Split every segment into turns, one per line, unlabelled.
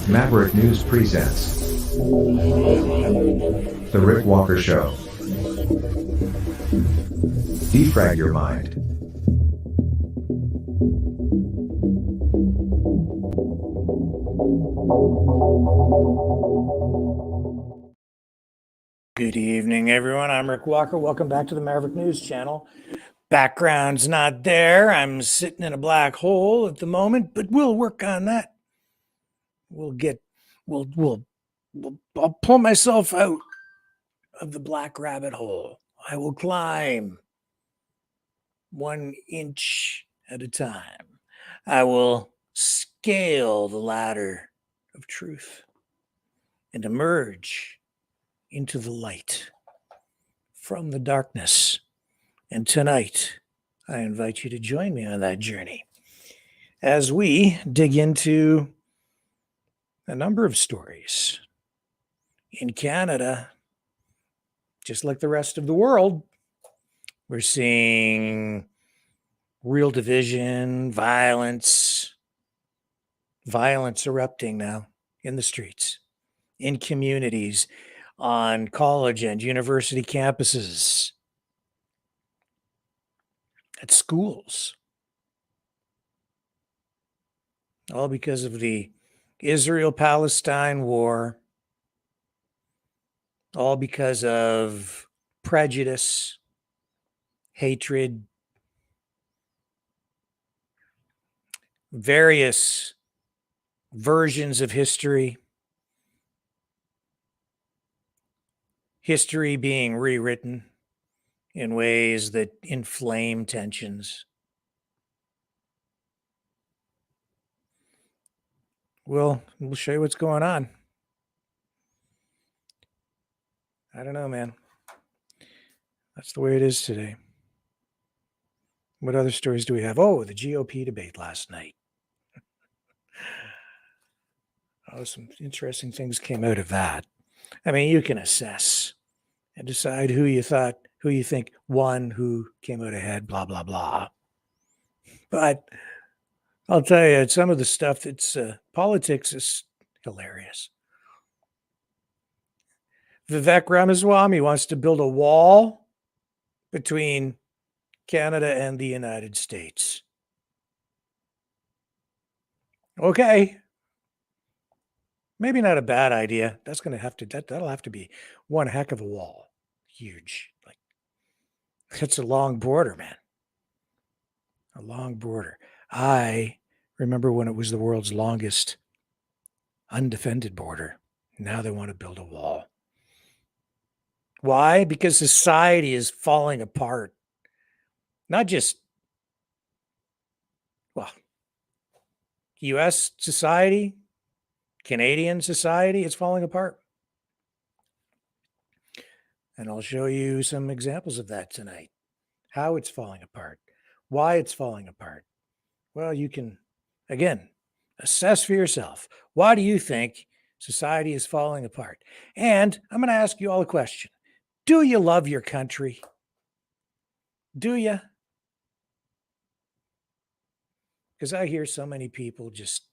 Maverick News presents The Rick Walker Show. Defrag your mind.
Good evening, everyone. I'm Rick Walker. Welcome back to the Maverick News channel. Background's not there. I'm sitting in a black hole at the moment, but we'll work on that. I'll pull myself out of the black rabbit hole. I will climb 1 inch at a time. I will scale the ladder of truth and emerge into the light from the darkness. And tonight, I invite you to join me on that journey as we dig into a number of stories. In Canada, just like the rest of the world, we're seeing real division, violence erupting now in the streets, in communities, on college and university campuses, at schools, all because of the Israel-Palestine war, all because of prejudice, hatred, various versions of history being rewritten in ways that inflame tensions. We'll show you what's going on. I don't know, man. That's the way it is today. What other stories do we have? Oh, the GOP debate last night. Some interesting things came out of that. I mean, you can assess and decide who you think won, who came out ahead, blah, blah, blah. But I'll tell you, some of the stuff that's politics is hilarious. Vivek Ramaswamy wants to build a wall between Canada and the United States. Okay. Maybe not a bad idea. That'll have to be one heck of a wall. Huge. Like, it's a long border, man. A long border. I remember when it was the world's longest undefended border. Now they want to build a wall. Why? Because society is falling apart. Not just, U.S. society, Canadian society, it's falling apart. And I'll show you some examples of that tonight. How it's falling apart. Why it's falling apart. Well, you can, again, assess for yourself. Why do you think society is falling apart? And I'm going to ask you all a question. Do you love your country? Do you? Because I hear so many people just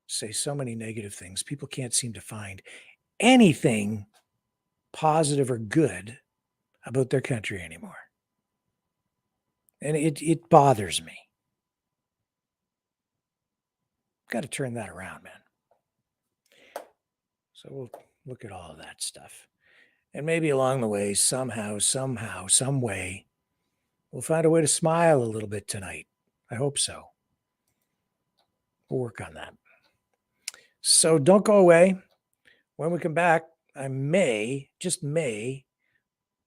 say so many negative things. People can't seem to find anything positive or good about their country anymore. And it bothers me. Got to turn that around, man. So we'll look at all of that stuff. And maybe along the way, somehow, some way, we'll find a way to smile a little bit tonight. I hope so. We'll work on that. So don't go away. When we come back, I just may,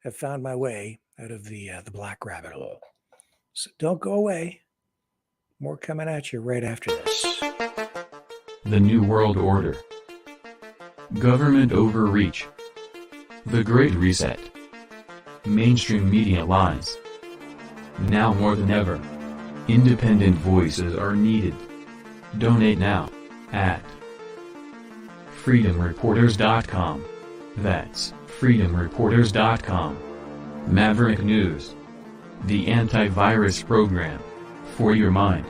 have found my way out of the black rabbit hole. So don't go away. More coming at you right after this.
The New World Order. Government overreach. The Great Reset. Mainstream media lies. Now more than ever, independent voices are needed. Donate now at freedomreporters.com. That's freedomreporters.com. Maverick News. The antivirus program for your mind.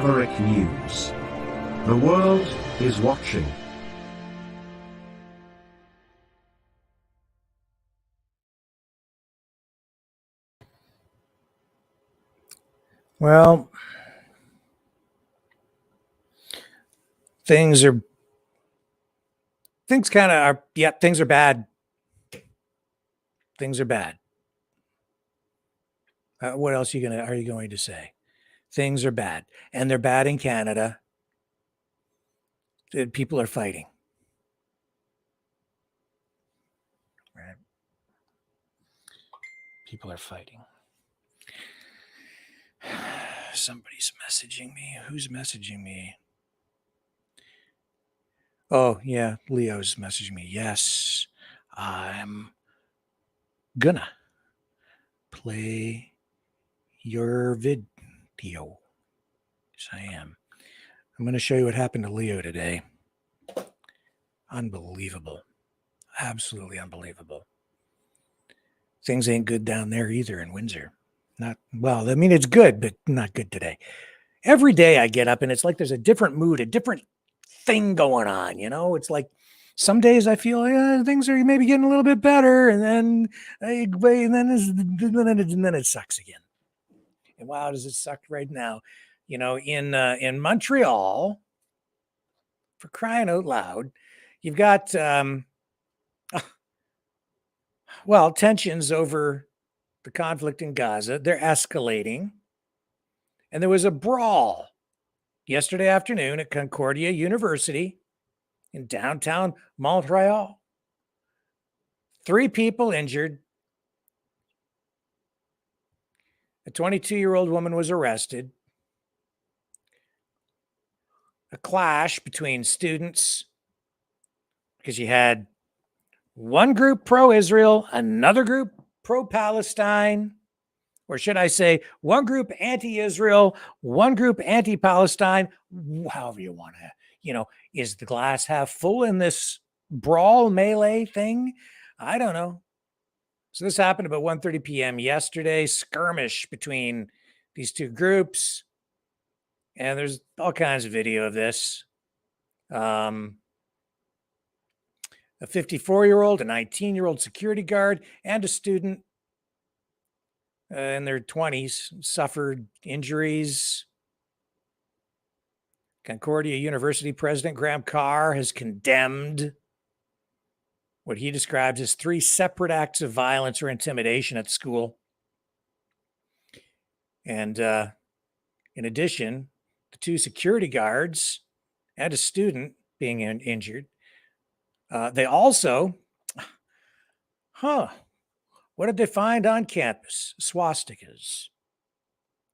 Maverick News. The world is watching.
Well, things kind of are, yeah, things are bad. Things are bad. What else are you going to say? Things are bad, and they're bad in Canada. People are fighting. Right? People are fighting. Somebody's messaging me. Who's messaging me? Oh, yeah, Leo's messaging me. Yes, I'm gonna play your video. Yes, I am. I'm going to show you what happened to Leo today. Unbelievable. Absolutely unbelievable. Things ain't good down there either in Windsor. Not well, I mean, it's good, but not good today. Every day I get up and it's like there's a different mood, a different thing going on. You know, it's like some days I feel things are maybe getting a little bit better, and then it sucks again. And wow, does it suck right now? You know, in Montreal, for crying out loud, you've got tensions over the conflict in Gaza. They're escalating, and there was a brawl yesterday afternoon at Concordia University in downtown Montreal. 3 people injured. A 22-year-old woman was arrested. A clash between students because you had one group pro-Israel, another group pro-Palestine, or should I say one group anti-Israel, one group anti-Palestine, however you want to, is the glass half full in this brawl melee thing? I don't know. So this happened about 1:30 p.m. yesterday, skirmish between these two groups. And there's all kinds of video of this. A 54-year-old, a 19-year-old security guard, and a student in their 20s suffered injuries. Concordia University President Graham Carr has condemned what he describes as 3 separate acts of violence or intimidation at the school. And in addition, the 2 security guards and a student being injured. They also, what did they find on campus? Swastikas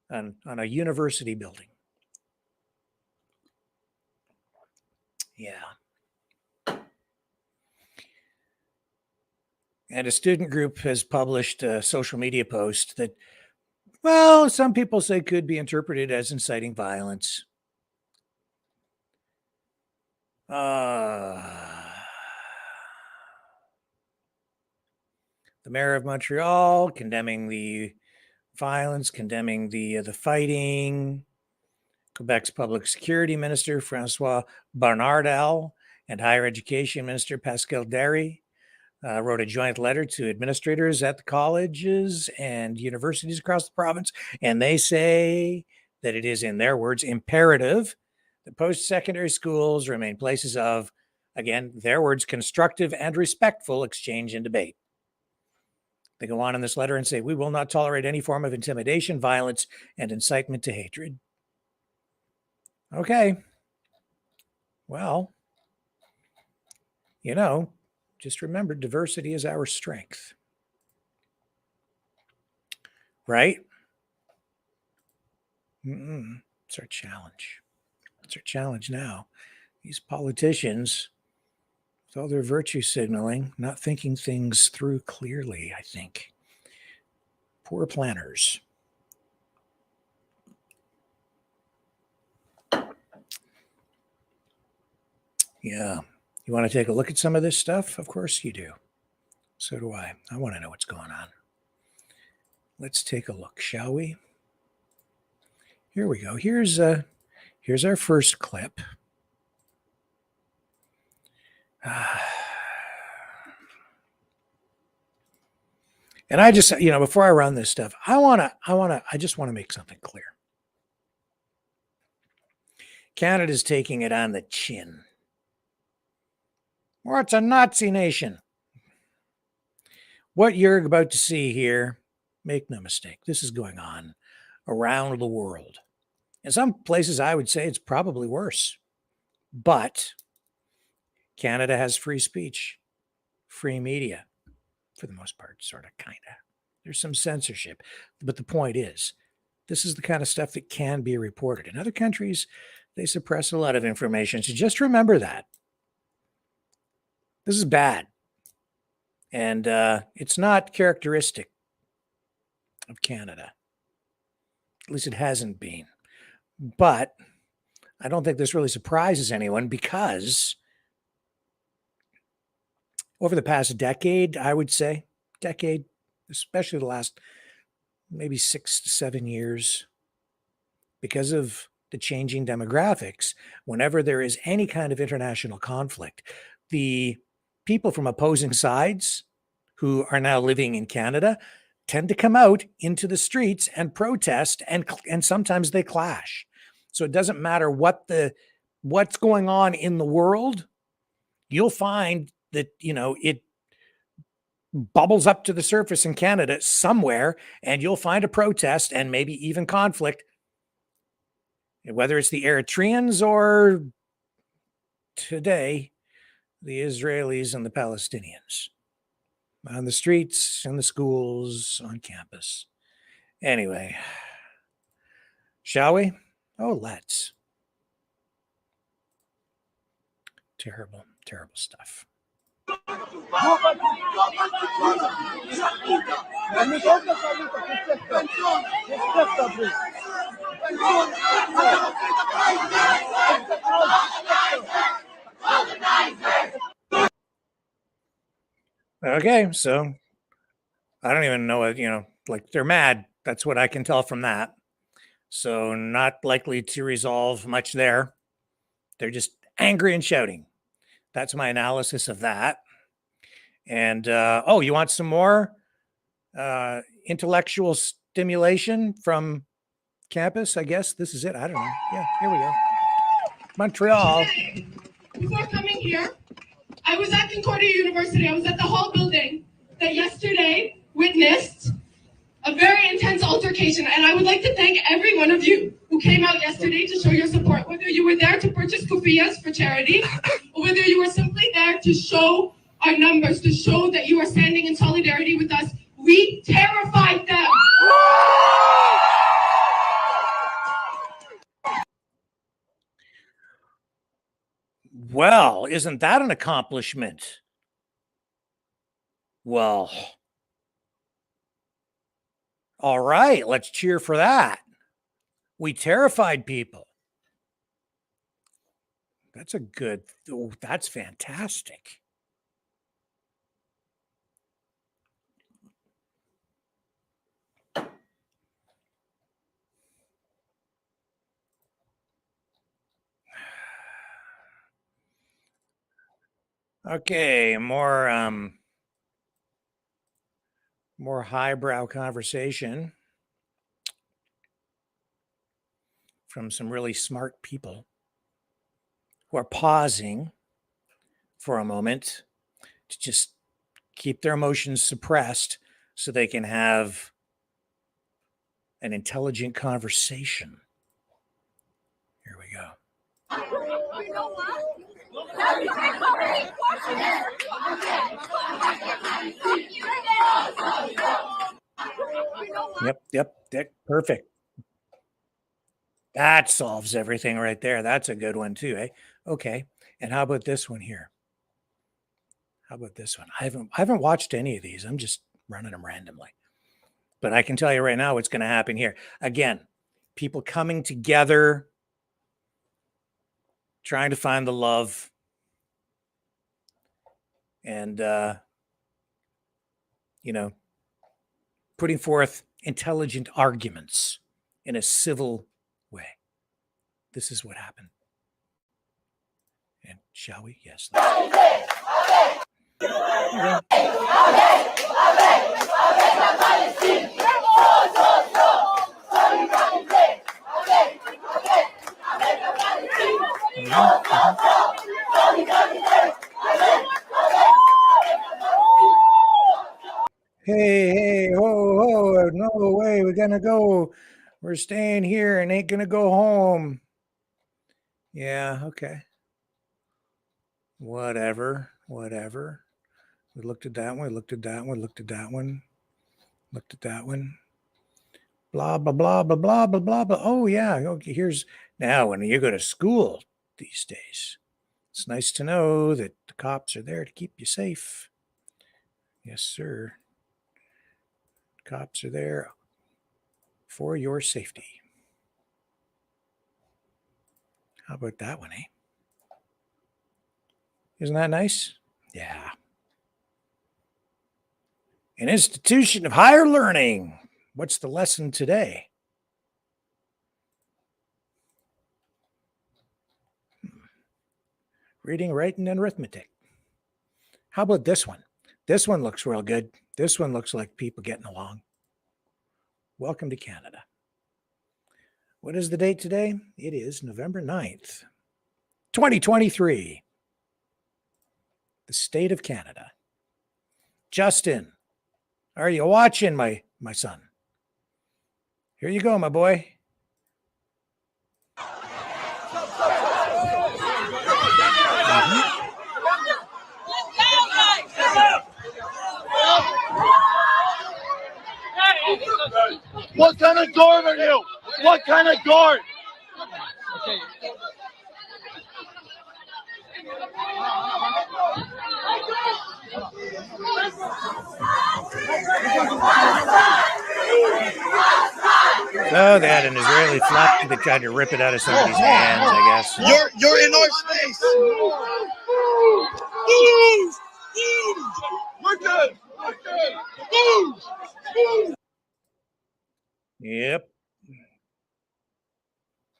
on a university building. Yeah. And a student group has published a social media post that, well, some people say could be interpreted as inciting violence. The mayor of Montreal condemning the violence, condemning the fighting. Quebec's public security minister, Francois Bernardel, and higher education minister, Pascal Derry, wrote a joint letter to administrators at the colleges and universities across the province. And they say that it is, in their words, imperative that post-secondary schools remain places of, again, their words, constructive and respectful exchange and debate. They go on in this letter and say, we will not tolerate any form of intimidation, violence, and incitement to hatred. Okay. Well, just remember, diversity is our strength. Right? It's our challenge. It's our challenge now. These politicians, with all their virtue signaling, not thinking things through clearly, I think. Poor planners. Yeah. You want to take a look at some of this stuff? Of course you do. So do I. I want to know what's going on. Let's take a look, shall we? Here we go. Here's Here's our first clip. And I just, before I run this stuff, I just want to make something clear. Canada's taking it on the chin. Or it's a Nazi nation. What you're about to see here, make no mistake, this is going on around the world. In some places, I would say it's probably worse. But Canada has free speech, free media, for the most part, sort of, kind of. There's some censorship. But the point is, this is the kind of stuff that can be reported. In other countries, they suppress a lot of information. So just remember that. This is bad. And it's not characteristic of Canada. At least it hasn't been. But I don't think this really surprises anyone because over the past decade, I would say, especially the last maybe 6 to 7 years, because of the changing demographics, whenever there is any kind of international conflict, the people from opposing sides who are now living in Canada tend to come out into the streets and protest, and sometimes they clash. So it doesn't matter what's going on in the world, you'll find that, it bubbles up to the surface in Canada somewhere, and you'll find a protest and maybe even conflict, whether it's the Eritreans or today, the Israelis and the Palestinians on the streets, in the schools, on campus. Anyway, shall we? Oh, let's. Terrible, terrible stuff. Okay, so I don't even know what, like they're mad. That's what I can tell from that. So not likely to resolve much there. They're just angry and shouting. That's my analysis of that. And, you want some more intellectual stimulation from campus? I guess this is it. I don't know. Yeah, here we go. Montreal.
Before coming here, I was at Concordia University. I was at the Hall building that yesterday witnessed a very intense altercation. And I would like to thank every one of you who came out yesterday to show your support, whether you were there to purchase kufiyas for charity, or whether you were simply there to show our numbers, to show that you are standing in solidarity with us. We terrified them.
Well, isn't that an accomplishment? Well, all right, let's cheer for that. We terrified people. That's fantastic. Okay, more highbrow conversation from some really smart people who are pausing for a moment to just keep their emotions suppressed so they can have an intelligent conversation. Here we go. Yep. Perfect. That solves everything right there. That's a good one too, eh? Okay. And how about this one here? How about this one? I haven't watched any of these. I'm just running them randomly. But I can tell you right now what's going to happen here. Again, people coming together, trying to find the love, and putting forth intelligent arguments in a civil way. This is what happened. And shall we? Yes. Hey, ho, ho, no way, we're gonna go. We're staying here and ain't gonna go home. Yeah, okay. Whatever. We looked at that one, looked at that one, looked at that one, looked at that one. Blah, blah, blah, blah, blah, blah, blah, blah. Oh, yeah. Okay, here's now when you go to school these days, it's nice to know that the cops are there to keep you safe. Yes, sir. Cops are there for your safety. How about that one, eh? Isn't that nice? Yeah. An institution of higher learning. What's the lesson today? Reading, writing, and arithmetic. How about this one? This one looks real good. This one looks like people getting along. Welcome to Canada. What is the date today? It is November 9th, 2023. The state of Canada. Justin, are you watching, my son? Here you go, my boy.
What kind of guard are you? What kind of guard? Okay.
Oh, they had an Israeli flag that tried to rip it out of somebody's hands, I guess.
You're in our space. We're good.
Yep.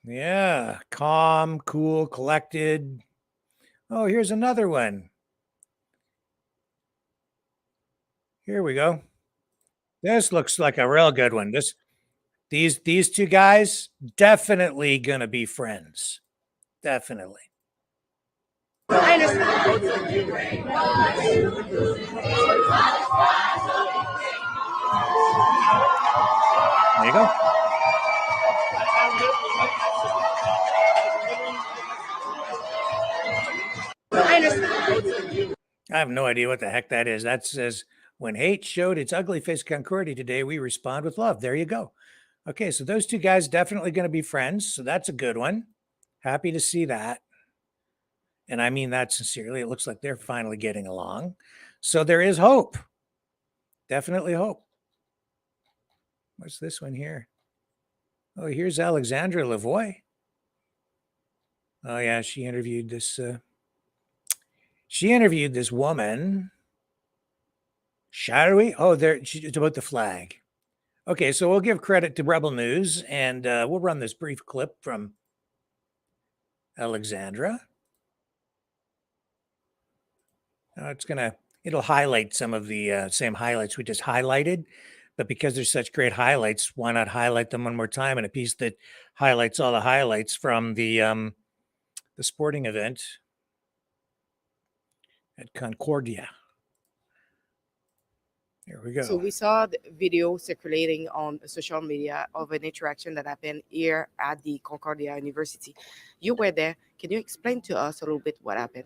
Yeah, calm, cool, collected. Oh, here's another one. Here we go. This looks like a real good one. These two guys definitely gonna be friends. Definitely.
There
you go. I have no idea what the heck that is. That says, when hate showed its ugly face Concordia today, we respond with love. There you go. Okay, so those two guys definitely going to be friends. So that's a good one. Happy to see that. And I mean that sincerely. It looks like they're finally getting along. So there is hope. Definitely hope. What's this one here? Oh, here's Alexandra Lavoie. Oh, yeah, she interviewed this woman. Shall we? Oh, it's about the flag. Okay, so we'll give credit to Rebel News, and we'll run this brief clip from Alexandra. It'll highlight some of the same highlights we just highlighted, but because there's such great highlights, why not highlight them one more time in a piece that highlights all the highlights from the sporting event at Concordia. Here we go.
So we saw the video circulating on social media of an interaction that happened here at the Concordia University. You were there. Can you explain to us a little bit what happened?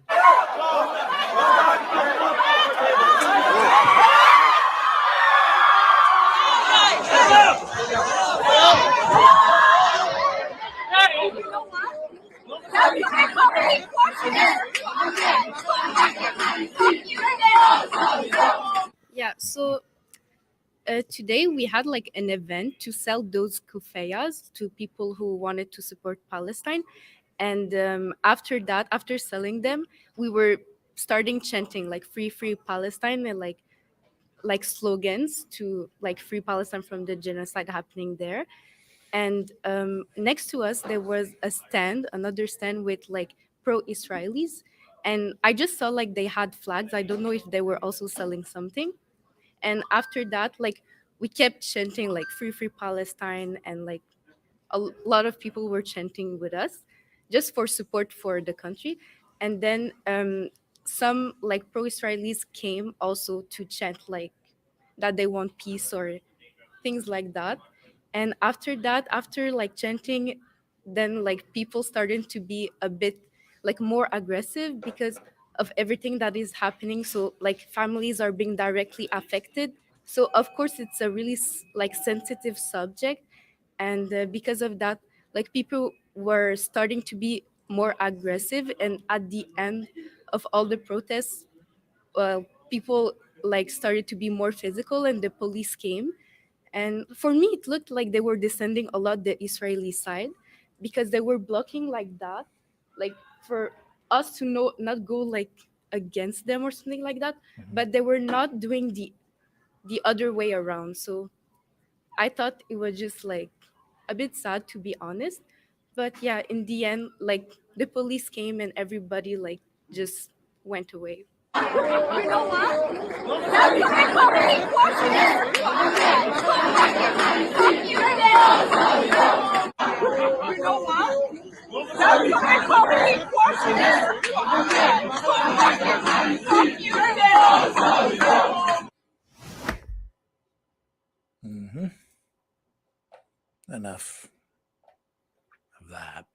Yeah, so today we had like an event to sell those kufayas to people who wanted to support Palestine. And after that, after selling them, we were starting chanting like free Palestine, and like slogans to like free Palestine from the genocide happening there. And next to us, there was another stand with like pro-Israelis. And I just saw like they had flags. I don't know if they were also selling something. And after that, like we kept chanting like free Palestine, and like lot of people were chanting with us just for support for the country. And then some like pro-Israelis came also to chant like that they want peace or things like that. And after that, after like chanting, then like people started to be a bit like more aggressive because of everything that is happening. So like families are being directly affected. So of course it's a really like sensitive subject. And because of that, like people were starting to be more aggressive. And at the end of all the protests, people like started to be more physical, and the police came. And for me, it looked like they were descending a lot the Israeli side, because they were blocking like that, like for us to not go like against them or something like that. But they were not doing the other way around. So I thought it was just like a bit sad, to be honest. But yeah, in the end, like the police came and everybody like just went away.
Mm-hmm. Enough of that.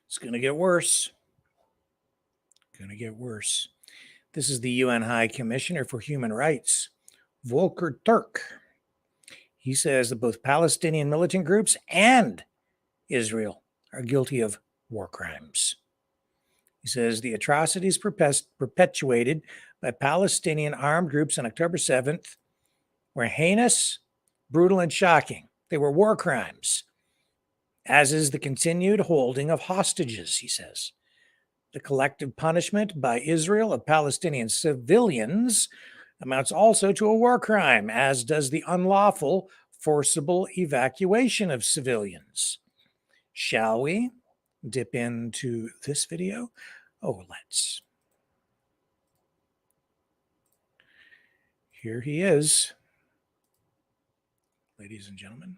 It's going to get worse. Going to get worse. This is the UN High Commissioner for Human Rights, Volker Turk. He says that both Palestinian militant groups and Israel are guilty of war crimes. He says the atrocities perpetuated by Palestinian armed groups on October 7th were heinous, brutal, and shocking. They were war crimes, as is the continued holding of hostages, he says. The collective punishment by Israel of Palestinian civilians amounts also to a war crime, as does the unlawful, forcible evacuation of civilians. Shall we dip into this video? Oh, let's. Here he is, ladies and gentlemen.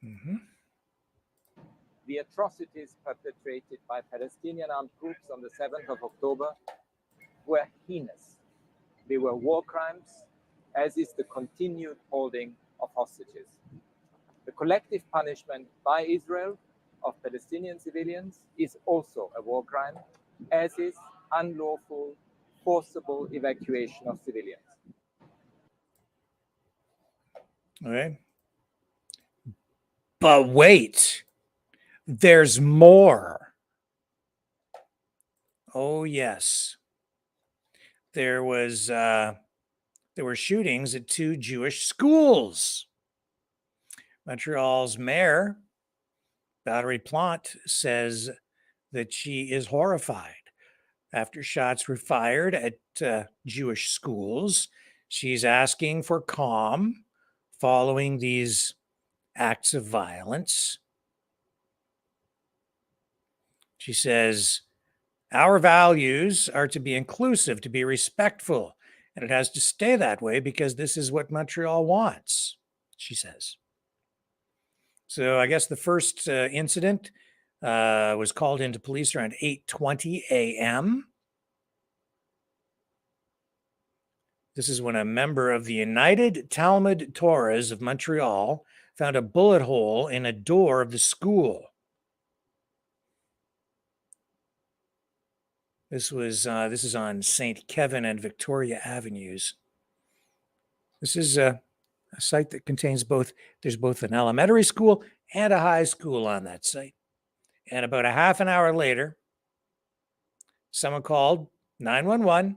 Mm-hmm.
The atrocities perpetrated by Palestinian armed groups on the 7th of October were heinous. They were war crimes, as is the continued holding of hostages. The collective punishment by Israel of Palestinian civilians is also a war crime, as is unlawful, forcible evacuation of civilians.
Okay. But wait, there's more. Oh, yes. There were shootings at 2 Jewish schools. Montreal's mayor, Valérie Plante, says that she is horrified after shots were fired at Jewish schools. She's asking for calm following these acts of violence. She says, our values are to be inclusive, to be respectful, and it has to stay that way because this is what Montreal wants, she says. So I guess the first incident was called into police around 8:20 a.m. This is when a member of the United Talmud Torahs of Montreal found a bullet hole in a door of the school. This is on St. Kevin and Victoria Avenues. This is a site that contains there's both an elementary school and a high school on that site. And about a half an hour later, someone called 911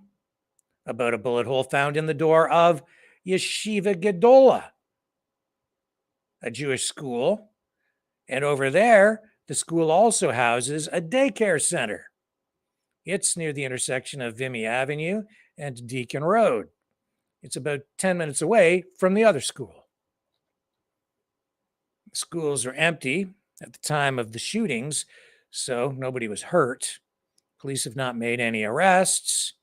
about a bullet hole found in the door of Yeshiva Gedola. a Jewish school. And over there, the school also houses a daycare center. It's near the intersection of Vimy Avenue and Deacon Road. It's about 10 minutes away from the other school. The schools are empty at the time of the shootings, so nobody was hurt. Police have not made any arrests.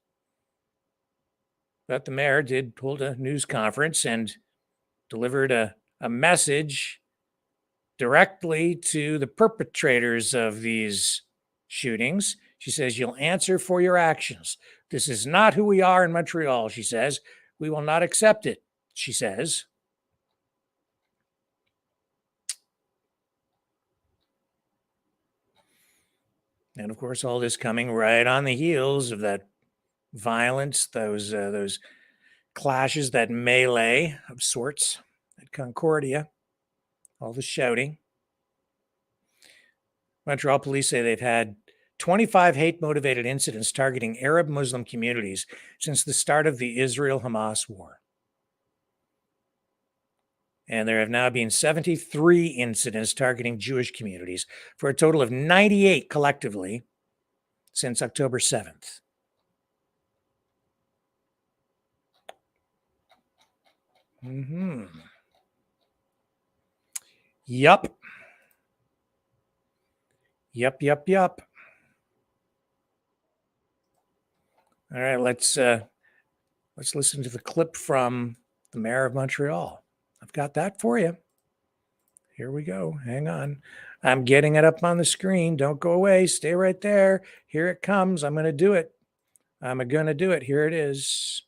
But the mayor did hold a news conference and delivered a message directly to the perpetrators of these shootings. She says, "You'll answer for your actions. This is not who we are in Montreal," she says. "We will not accept it," she says. And of course, all this coming right on the heels of that violence, those clashes, that melee of sorts at Concordia, all the shouting. Montreal police say they've had 25 hate-motivated incidents targeting Arab Muslim communities since the start of the Israel-Hamas war. And there have now been 73 incidents targeting Jewish communities for a total of 98 collectively since October 7th. Yup. Yup. All right, let's listen to the clip from the mayor of Montreal. I've got that for you. Here we go. Hang on. I'm getting it up on the screen. Don't go away. Stay right there. Here it comes. I'm going to do it. Here it is.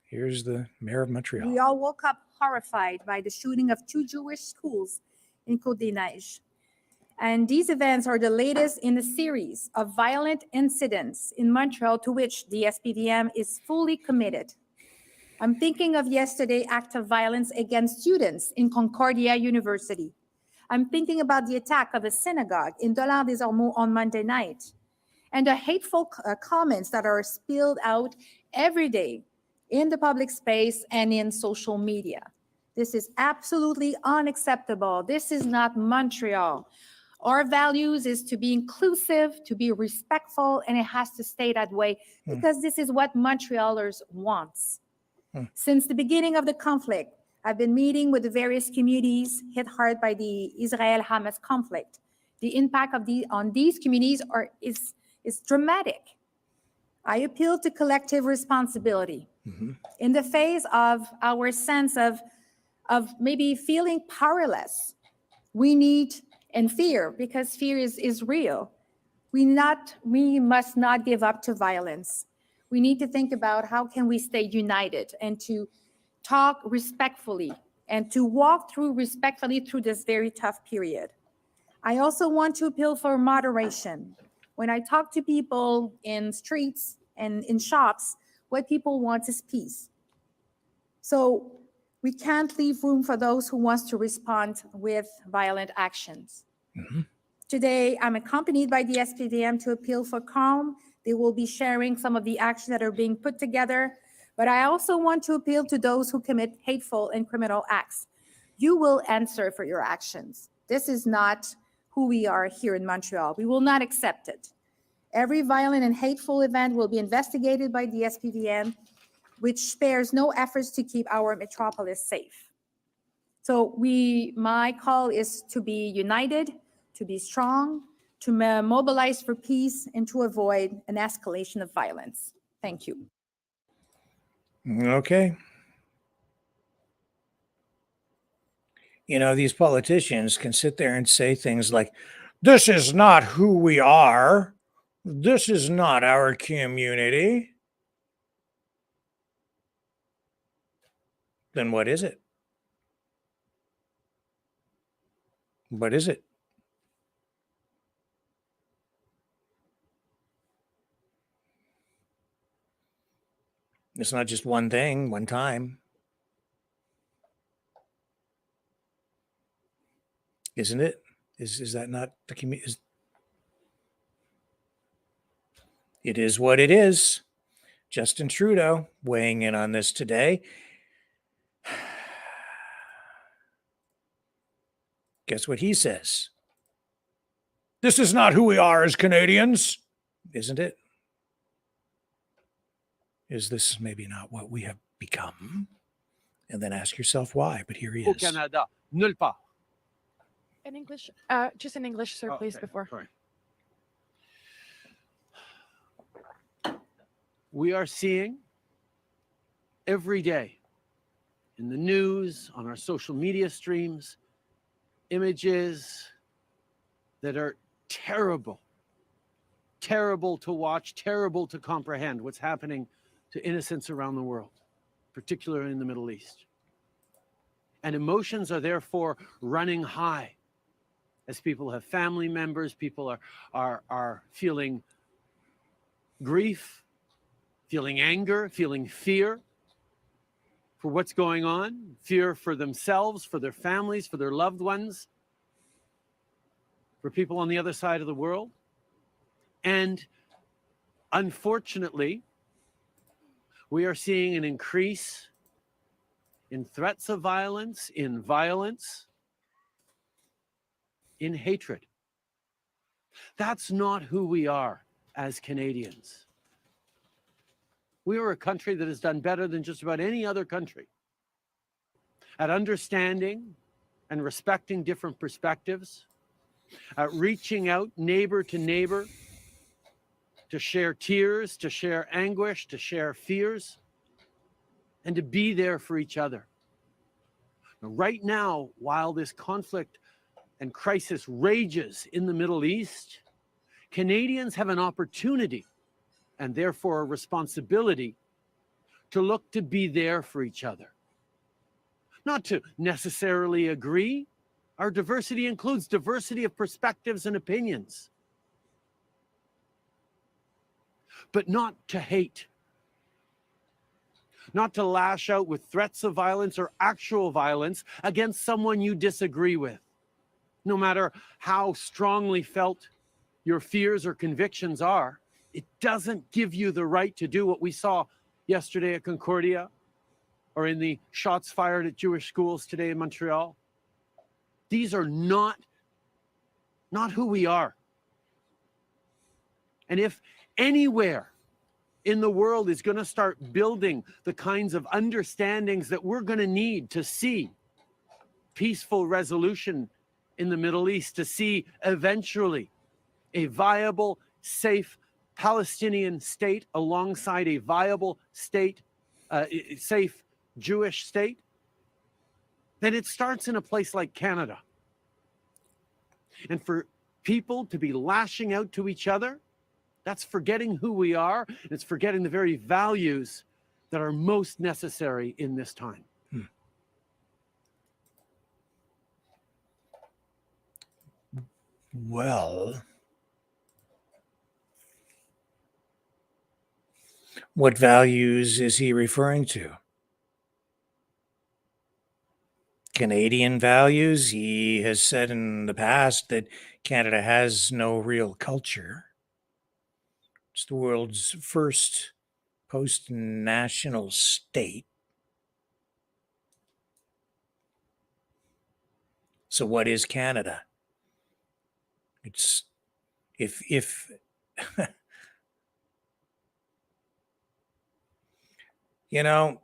Here's the mayor of Montreal.
We all woke up horrified by the shooting of 2 Jewish schools in Côte-des-Neiges. And these events are the latest in a series of violent incidents in Montreal to which the SPVM is fully committed. I'm thinking of yesterday's act of violence against students in Concordia University. I'm thinking about the attack of a synagogue in Dollard-des-Ormeaux on Monday night, and the hateful comments that are spilled out every day in the public space and in social media. This is absolutely unacceptable. This is not Montreal. Our values is to be inclusive, to be respectful, and it has to stay that way because this is what Montrealers want. Since the beginning of the conflict, I've been meeting with the various communities hit hard by the Israel-Hamas conflict. The impact on these communities is dramatic. I appeal to collective responsibility. In the face of our sense of maybe feeling powerless, we need, and fear, because fear is real, we must not give up to violence. We need to think about how can we stay united and to talk respectfully and to walk through respectfully through this very tough period. I also want to appeal for moderation. When I talk to people in streets and in shops, what people want is peace. So we can't leave room for those who want to respond with violent actions. Today, I'm accompanied by the SPVM to appeal for calm. They will be sharing some of the actions that are being put together. But I also want to appeal to those who commit hateful and criminal acts. You will answer for your actions. This is not who we are here in Montreal. We will not accept it. Every violent and hateful event will be investigated by the SPVM, which spares no efforts to keep our metropolis safe. So my call is to be united, to be strong, to mobilize for peace, and to avoid an escalation of violence. Thank you.
Okay. You know, these politicians can sit there and say things like, this is not who we are. This is not our community. Then what is it? What is it? It's not just one thing, one time. Isn't it? Is that not the community? It is what it is. Justin Trudeau weighing in on this today. Guess what he says? This is not who we are as Canadians, isn't it? Is this maybe not what we have become? And then ask yourself why, but here he
Au
is.
Canada, nulle part.
In English, just in English, sir, please,
Okay,
before.
sorry. We are seeing every day in the news, on our social media streams, images that are terrible, terrible to watch, terrible to comprehend what's happening to innocents around the world, particularly in the Middle East. And emotions are therefore running high as people have family members, people are feeling grief, feeling anger, feeling fear for what's going on, fear for themselves, for their families, for their loved ones, for people on the other side of the world. And unfortunately, we are seeing an increase in threats of violence, in hatred. That's not who we are as Canadians. We are a country that has done better than just about any other country at understanding and respecting different perspectives, at reaching out neighbor to neighbor to share tears, to share anguish, to share fears, and to be there for each other. Right now, while this conflict and crisis rages in the Middle East, Canadians have an opportunity and therefore a responsibility to look to be there for each other. Not to necessarily agree. Our diversity includes diversity of perspectives and opinions, but not to hate, not to lash out with threats of violence or actual violence against someone you disagree with, no matter how strongly felt your fears or convictions are. It doesn't give you the right to do what we saw yesterday at Concordia or in the shots fired at Jewish schools today in Montreal. These are not who we are. And if anywhere in the world is going to start building the kinds of understandings that we're going to need to see peaceful resolution in the Middle East, to see eventually a viable, safe Palestinian state alongside a viable state, safe Jewish state, then it starts in a place like Canada. And for people to be lashing out to each other, that's forgetting who we are, and it's forgetting the very values that are most necessary in this time.
Well, what values is he referring to? Canadian values? He has said in the past that Canada has no real culture. It's the world's first post-national state. So what is Canada? It's if you know,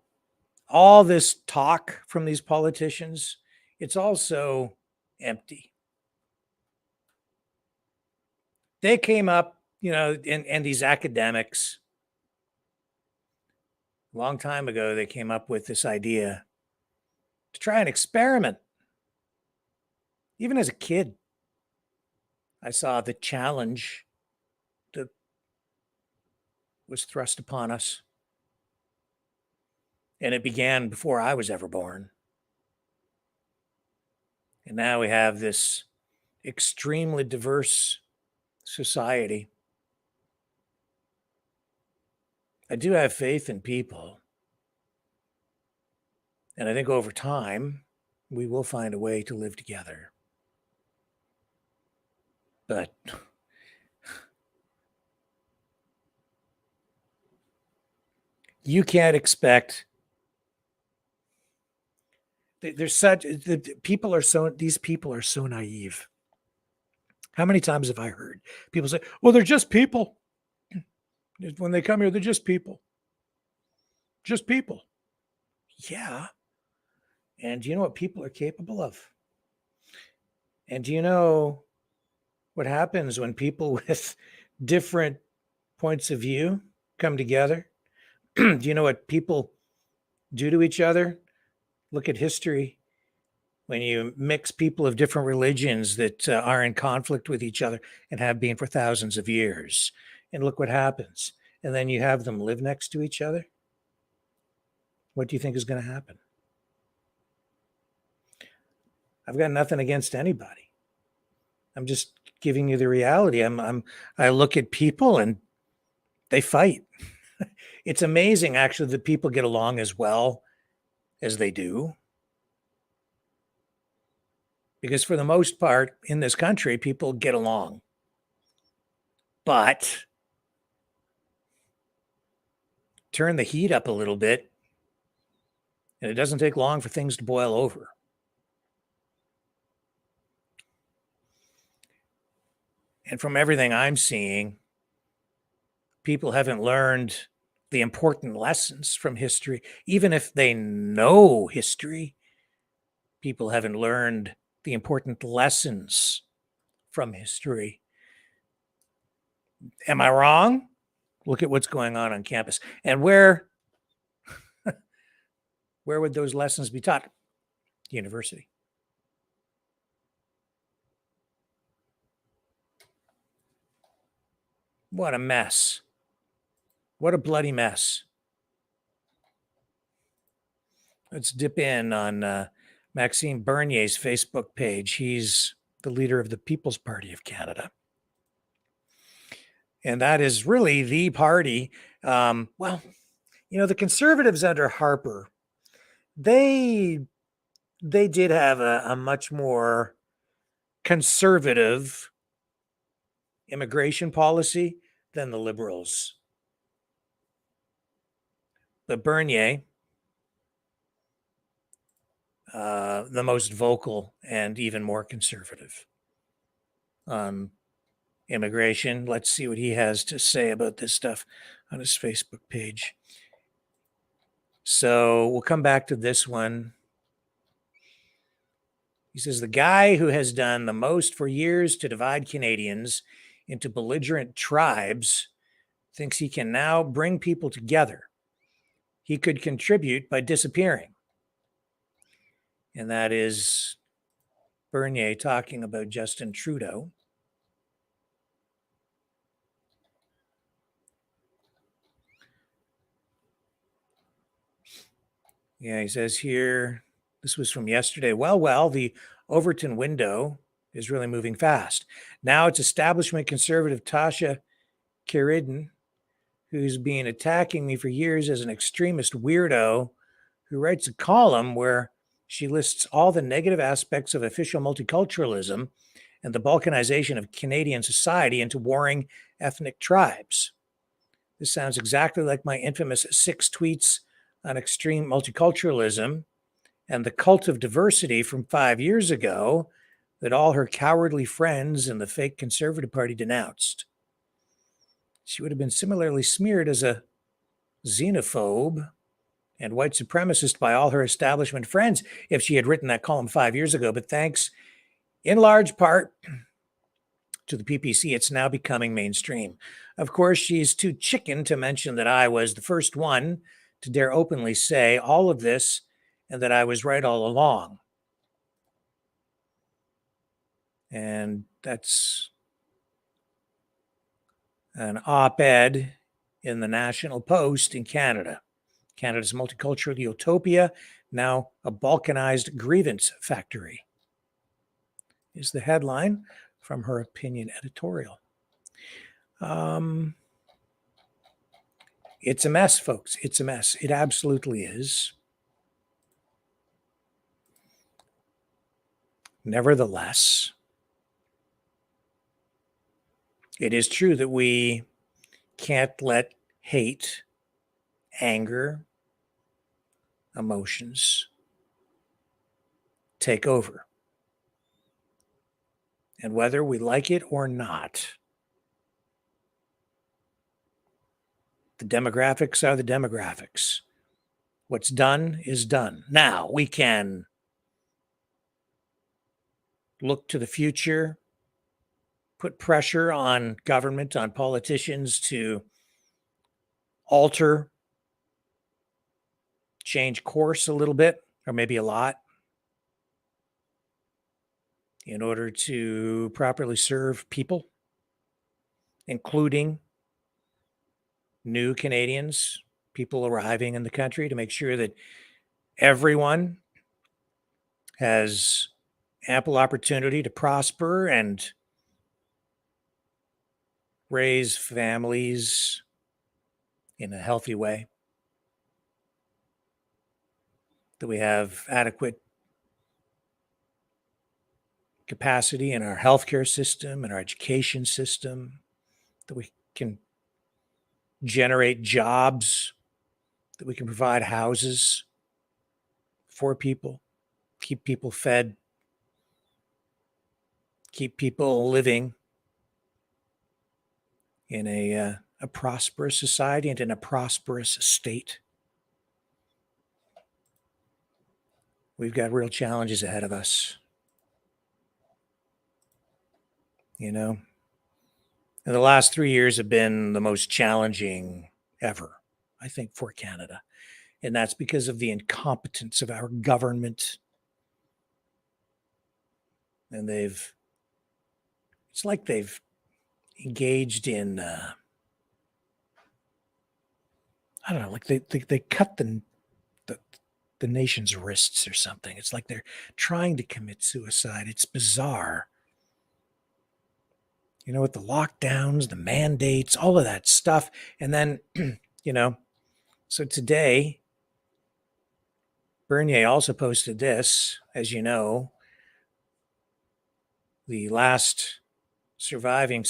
all this talk from these politicians, it's also empty. They came up, and these academics, a long time ago, they came up with this idea to try an experiment. Even as a kid, I saw the challenge that was thrust upon us. And it began before I was ever born. And now we have this extremely diverse society. I do have faith in people. And I think over time, we will find a way to live together. But you can't expect. There's such people are so these people are so naive. How many times have I heard people say, "Well, they're just people. When they come here, they're just people. Just people." Yeah. And do you know what people are capable of? And do you know what happens when people with different points of view come together? Do you know what people do to each other? Look at history. When you mix people of different religions that are in conflict with each other and have been for thousands of years, and look what happens. And then you have them live next to each other. What do you think is going to happen? I've got nothing against anybody. I'm just giving you the reality. I look at people and they fight. It's amazing, actually, that people get along as well as they do. Because for the most part in this country, people get along. But turn the heat up a little bit, and it doesn't take long for things to boil over. And from everything I'm seeing, people haven't learned the important lessons from history. Even if they know history, people haven't learned the important lessons from history. Am I wrong? Look at what's going on campus. And where would those lessons be taught? University. What a mess. What a bloody mess. Let's dip in on Maxime Bernier's Facebook page. He's the leader of the People's Party of Canada. And that is really the party. Well, you know, the Conservatives under Harper, they did have a much more conservative immigration policy than the Liberals. But Bernier, the most vocal and even more conservative on immigration. Let's see what he has to say about this stuff on his Facebook page. So we'll come back to this one. He says, the guy who has done the most for years to divide Canadians into belligerent tribes thinks he can now bring people together. He could contribute by disappearing. And that is Bernier talking about Justin Trudeau. Yeah, he says here, this was from yesterday. Well, the Overton window is really moving fast. Now it's establishment conservative Tasha Kiridan, who's been attacking me for years as an extremist weirdo, who writes a column where she lists all the negative aspects of official multiculturalism and the balkanization of Canadian society into warring ethnic tribes. This sounds exactly like my infamous 6 tweets on extreme multiculturalism and the cult of diversity from 5 years ago that all her cowardly friends in the fake Conservative Party denounced. She would have been similarly smeared as a xenophobe and white supremacist by all her establishment friends if she had written that column 5 years ago. But thanks in large part to the PPC, it's now becoming mainstream. Of course, she's too chicken to mention that I was the first one to dare openly say all of this and that I was right all along. And that's an op-ed in the National Post in Canada. Canada's multicultural utopia, now a balkanized grievance factory, is the headline from her opinion editorial. It's a mess, folks. It's a mess. It absolutely is. Nevertheless, it is true that we can't let hate anger, emotions take over. And whether we like it or not, the demographics are the demographics. What's done is done. Now we can look to the future, put pressure on government, on politicians to alter, change course a little bit, or maybe a lot, in order to properly serve people, including new Canadians, people arriving in the country, to make sure that everyone has ample opportunity to prosper and raise families in a healthy way, that we have adequate capacity in our healthcare system and our education system, that we can generate jobs, that we can provide houses for people, keep people fed, keep people living in a prosperous society and in a prosperous state. We've got real challenges ahead of us. You know, and the last 3 years have been the most challenging ever, I think, for Canada. And that's because of the incompetence of our government. And it's like they've engaged in, I don't know, like they cut the nation's wrists or something. It's like they're trying to commit suicide. It's bizarre. You know, with the lockdowns, the mandates, all of that stuff. And then, you know, so today, Bernier also posted this, as you know, the last surviving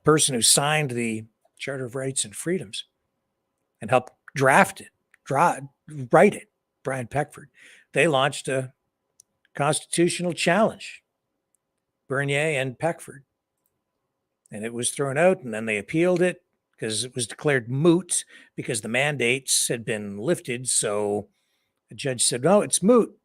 person who signed the Charter of Rights and Freedoms and helped write it, Brian Peckford. They launched a constitutional challenge, Bernier and Peckford. And it was thrown out, and then they appealed it because it was declared moot because the mandates had been lifted. So the judge said, no, it's moot.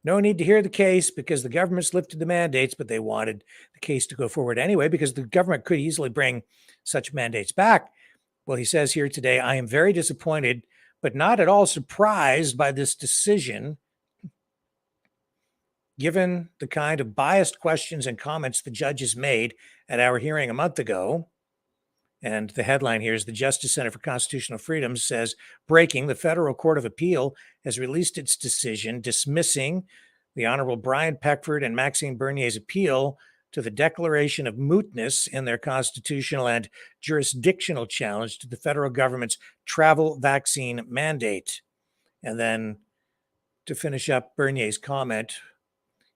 No need to hear the case because the government's lifted the mandates, but they wanted the case to go forward anyway because the government could easily bring such mandates back. Well, he says here today, I am very disappointed, but not at all surprised by this decision, given the kind of biased questions and comments the judges made at our hearing a month ago. And the headline here is the Justice Center for Constitutional Freedoms says, breaking, the Federal Court of Appeal has released its decision dismissing the Honorable Brian Peckford and Maxime Bernier's appeal to the declaration of mootness in their constitutional and jurisdictional challenge to the federal government's travel vaccine mandate. And then to finish up Bernier's comment,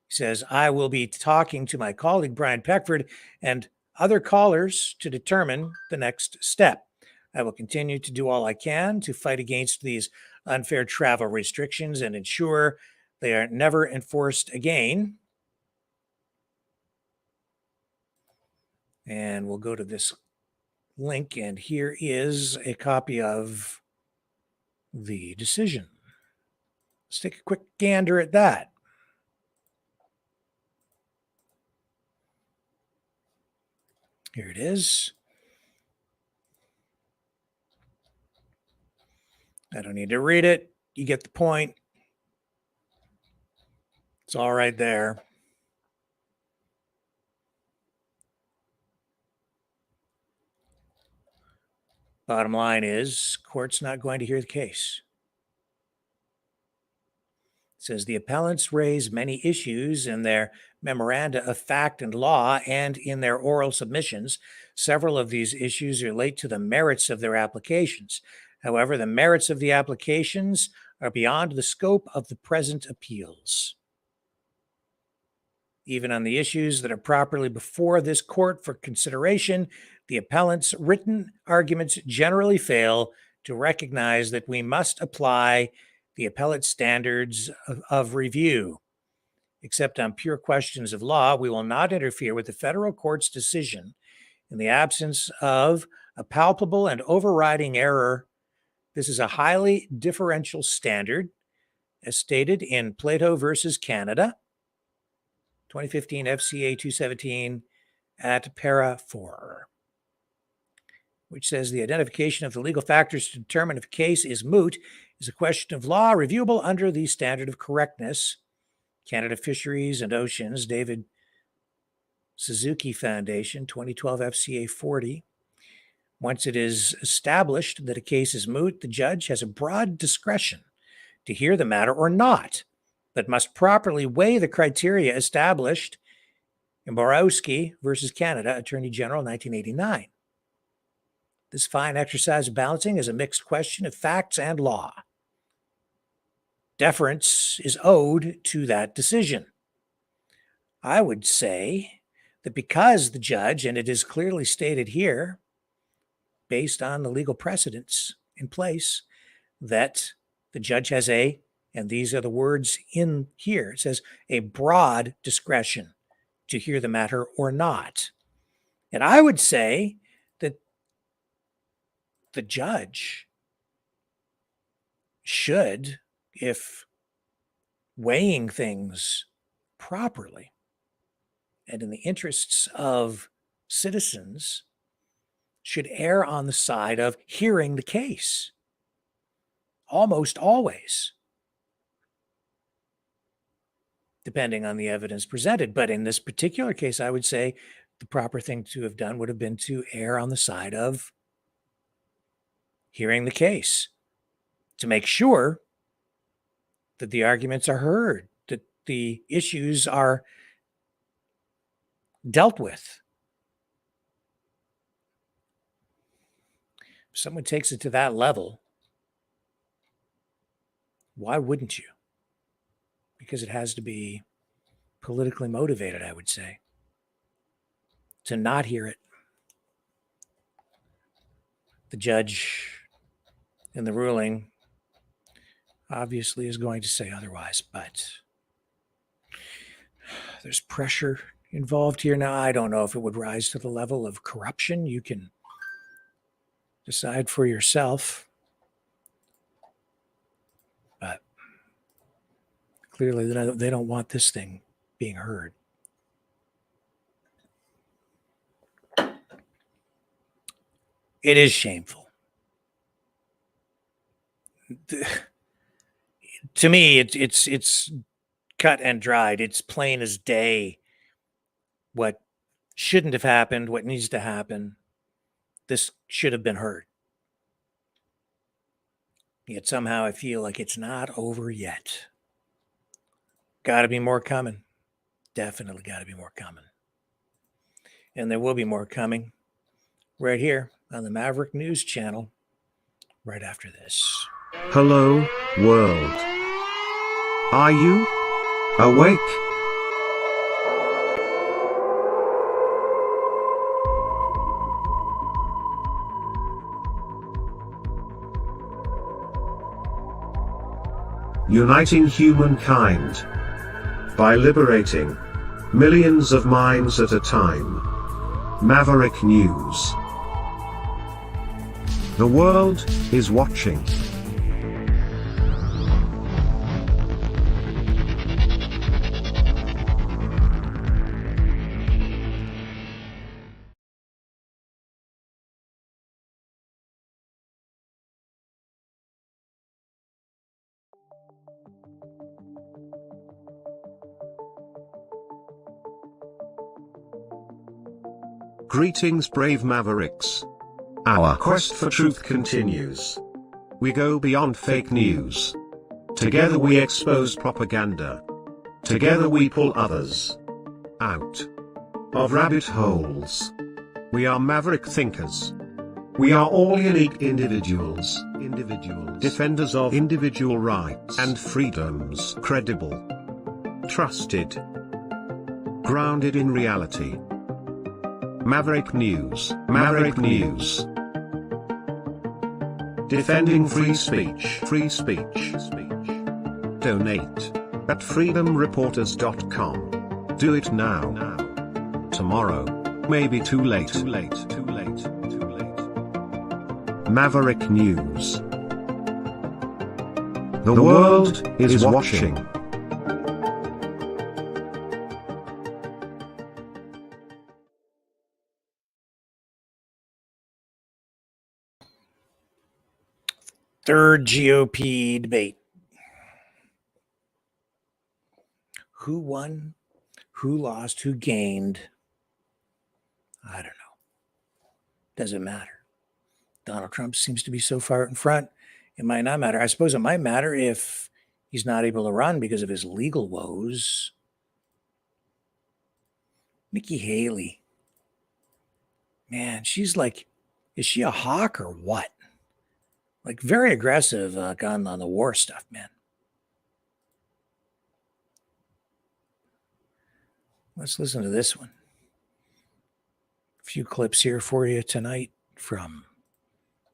he says, I will be talking to my colleague, Brian Peckford, and other callers to determine the next step. I will continue to do all I can to fight against these unfair travel restrictions and ensure they are never enforced again. And we'll go to this link, and here is a copy of the decision. Let's take a quick gander at that. Here it is. I don't need to read it. You get the point. It's all right there. Bottom line is, court's not going to hear the case. It says the appellants raise many issues in their memoranda of fact and law and in their oral submissions. Several of these issues relate to the merits of their applications. However, the merits of the applications are beyond the scope of the present appeals. Even on the issues that are properly before this court for consideration, the appellant's written arguments generally fail to recognize that we must apply the appellate standards of review. Except on pure questions of law, we will not interfere with the federal court's decision in the absence of a palpable and overriding error. This is a highly differential standard, as stated in Plato versus Canada, 2015 FCA 217 at para 4, which says the identification of the legal factors to determine if a case is moot is a question of law reviewable under the standard of correctness. Canada Fisheries and Oceans, David Suzuki Foundation, 2012 FCA 40. Once it is established that a case is moot, the judge has a broad discretion to hear the matter or not, but must properly weigh the criteria established in Borowski versus Canada, Attorney General, 1989. This fine exercise of balancing is a mixed question of facts and law. Deference is owed to that decision. I would say that because the judge, and it is clearly stated here, based on the legal precedents in place, that the judge has and these are the words in here, it says a broad discretion to hear the matter or not. And I would say that the judge should, if weighing things properly and in the interests of citizens, should err on the side of hearing the case. Almost always, depending on the evidence presented. But in this particular case, I would say the proper thing to have done would have been to err on the side of hearing the case, to make sure that the arguments are heard, that the issues are dealt with. If someone takes it to that level, why wouldn't you? Because it has to be politically motivated, I would say, to not hear it. The judge in the ruling obviously is going to say otherwise, but there's pressure involved here. Now, I don't know if it would rise to the level of corruption. You can decide for yourself, but clearly they don't want this thing being heard. It is shameful. To me, it's cut and dried. It's plain as day what shouldn't have happened, what needs to happen. This should have been heard. Yet somehow I feel like it's not over yet. Got to be more coming. Definitely got to be more coming. And there will be more coming right here on the Maverick News Channel right after this.
Hello, world. Are you awake? Uniting humankind by liberating millions of minds at a time. Maverick News. The world is watching. Greetings, brave Mavericks. Our quest for truth continues. We go beyond fake news. Together we expose propaganda. Together we pull others out of rabbit holes. We are maverick thinkers. We are all unique individuals. Defenders of individual rights and freedoms. Credible. Trusted. Grounded in reality. Maverick News. Maverick News. Defending free speech. Free speech. Donate at freedomreporters.com. Do it now. Tomorrow may be too late. Maverick News. The world is watching.
Third GOP debate. Who won? Who lost? Who gained? I don't know. Doesn't matter. Donald Trump seems to be so far in front. It might not matter. I suppose it might matter if he's not able to run because of his legal woes. Nikki Haley. Man, she's like, is she a hawk or what? Like very aggressive on the war stuff, man. Let's listen to this one. A few clips here for you tonight from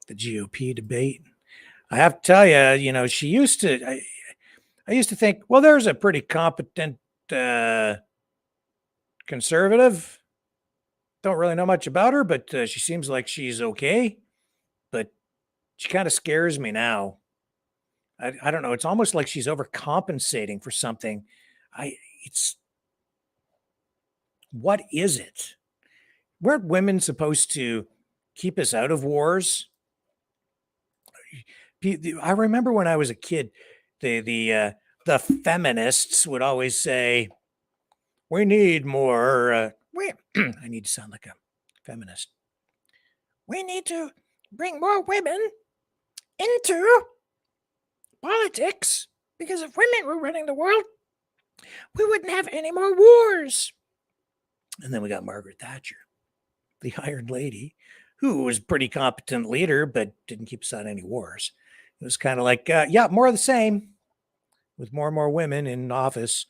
the GOP debate. I have to tell you, she used to, I used to think, well, there's a pretty competent conservative. Don't really know much about her, but she seems like she's okay. But she kind of scares me now. I don't know. It's almost like she's overcompensating for something. What is it? Weren't women supposed to keep us out of wars? I remember when I was a kid, the feminists would always say, we need more, I need to sound like a feminist. We need to bring more women into politics, because if women were running the world, we wouldn't have any more wars. And then we got Margaret Thatcher, the Iron Lady, who was a pretty competent leader, but didn't keep us out of any wars. It was kind of like, more of the same, with more and more women in office.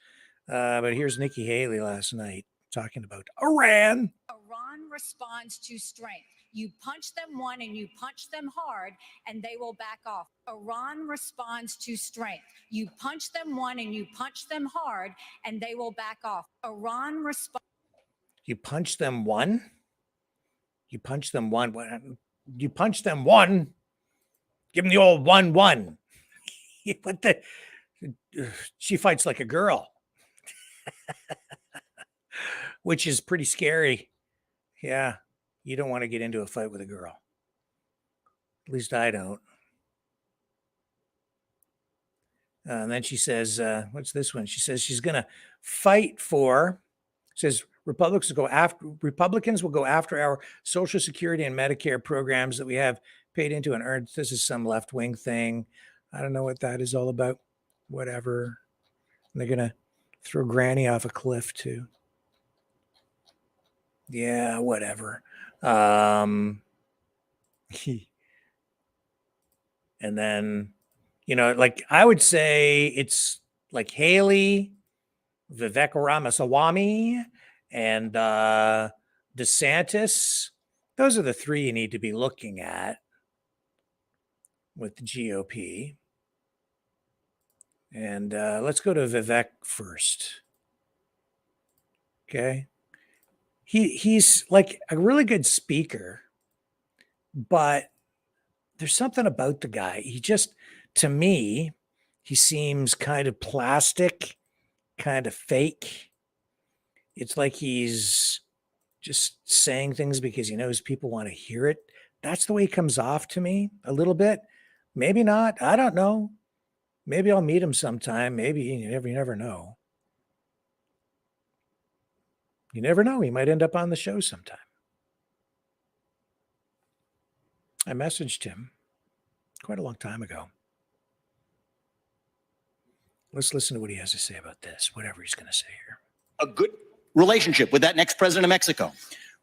But here's Nikki Haley last night talking about Iran.
Iran responds to strength. You punch them one and you punch them hard, and they will back off. Iran responds to strength. You punch them one and you punch them hard, and they will back off. Iran responds.
You punch them one? You punch them one? You punch them one? Give them the old 1-1. What the? She fights like a girl, which is pretty scary. Yeah, you don't want to get into a fight with a girl. At least I don't. And then she says, what's this one? She says she's going to fight for, says Republicans will go after our Social Security and Medicare programs that we have paid into and earned. This is some left-wing thing. I don't know what that is all about. Whatever. And they're going to throw Granny off a cliff too. Yeah, whatever. And then, like I would say it's like Haley, Vivek Ramaswamy, and DeSantis. Those are the three you need to be looking at with the GOP. And let's go to Vivek first. Okay. He's like a really good speaker, but there's something about the guy. He just, to me, he seems kind of plastic, kind of fake. It's like he's just saying things because he knows people want to hear it. That's the way he comes off to me a little bit. Maybe not. I don't know. Maybe I'll meet him sometime. Maybe you never know. You never know. He might end up on the show sometime. I messaged him quite a long time ago. Let's listen to what he has to say about this, whatever he's going to say here.
A good relationship with that next president of Mexico.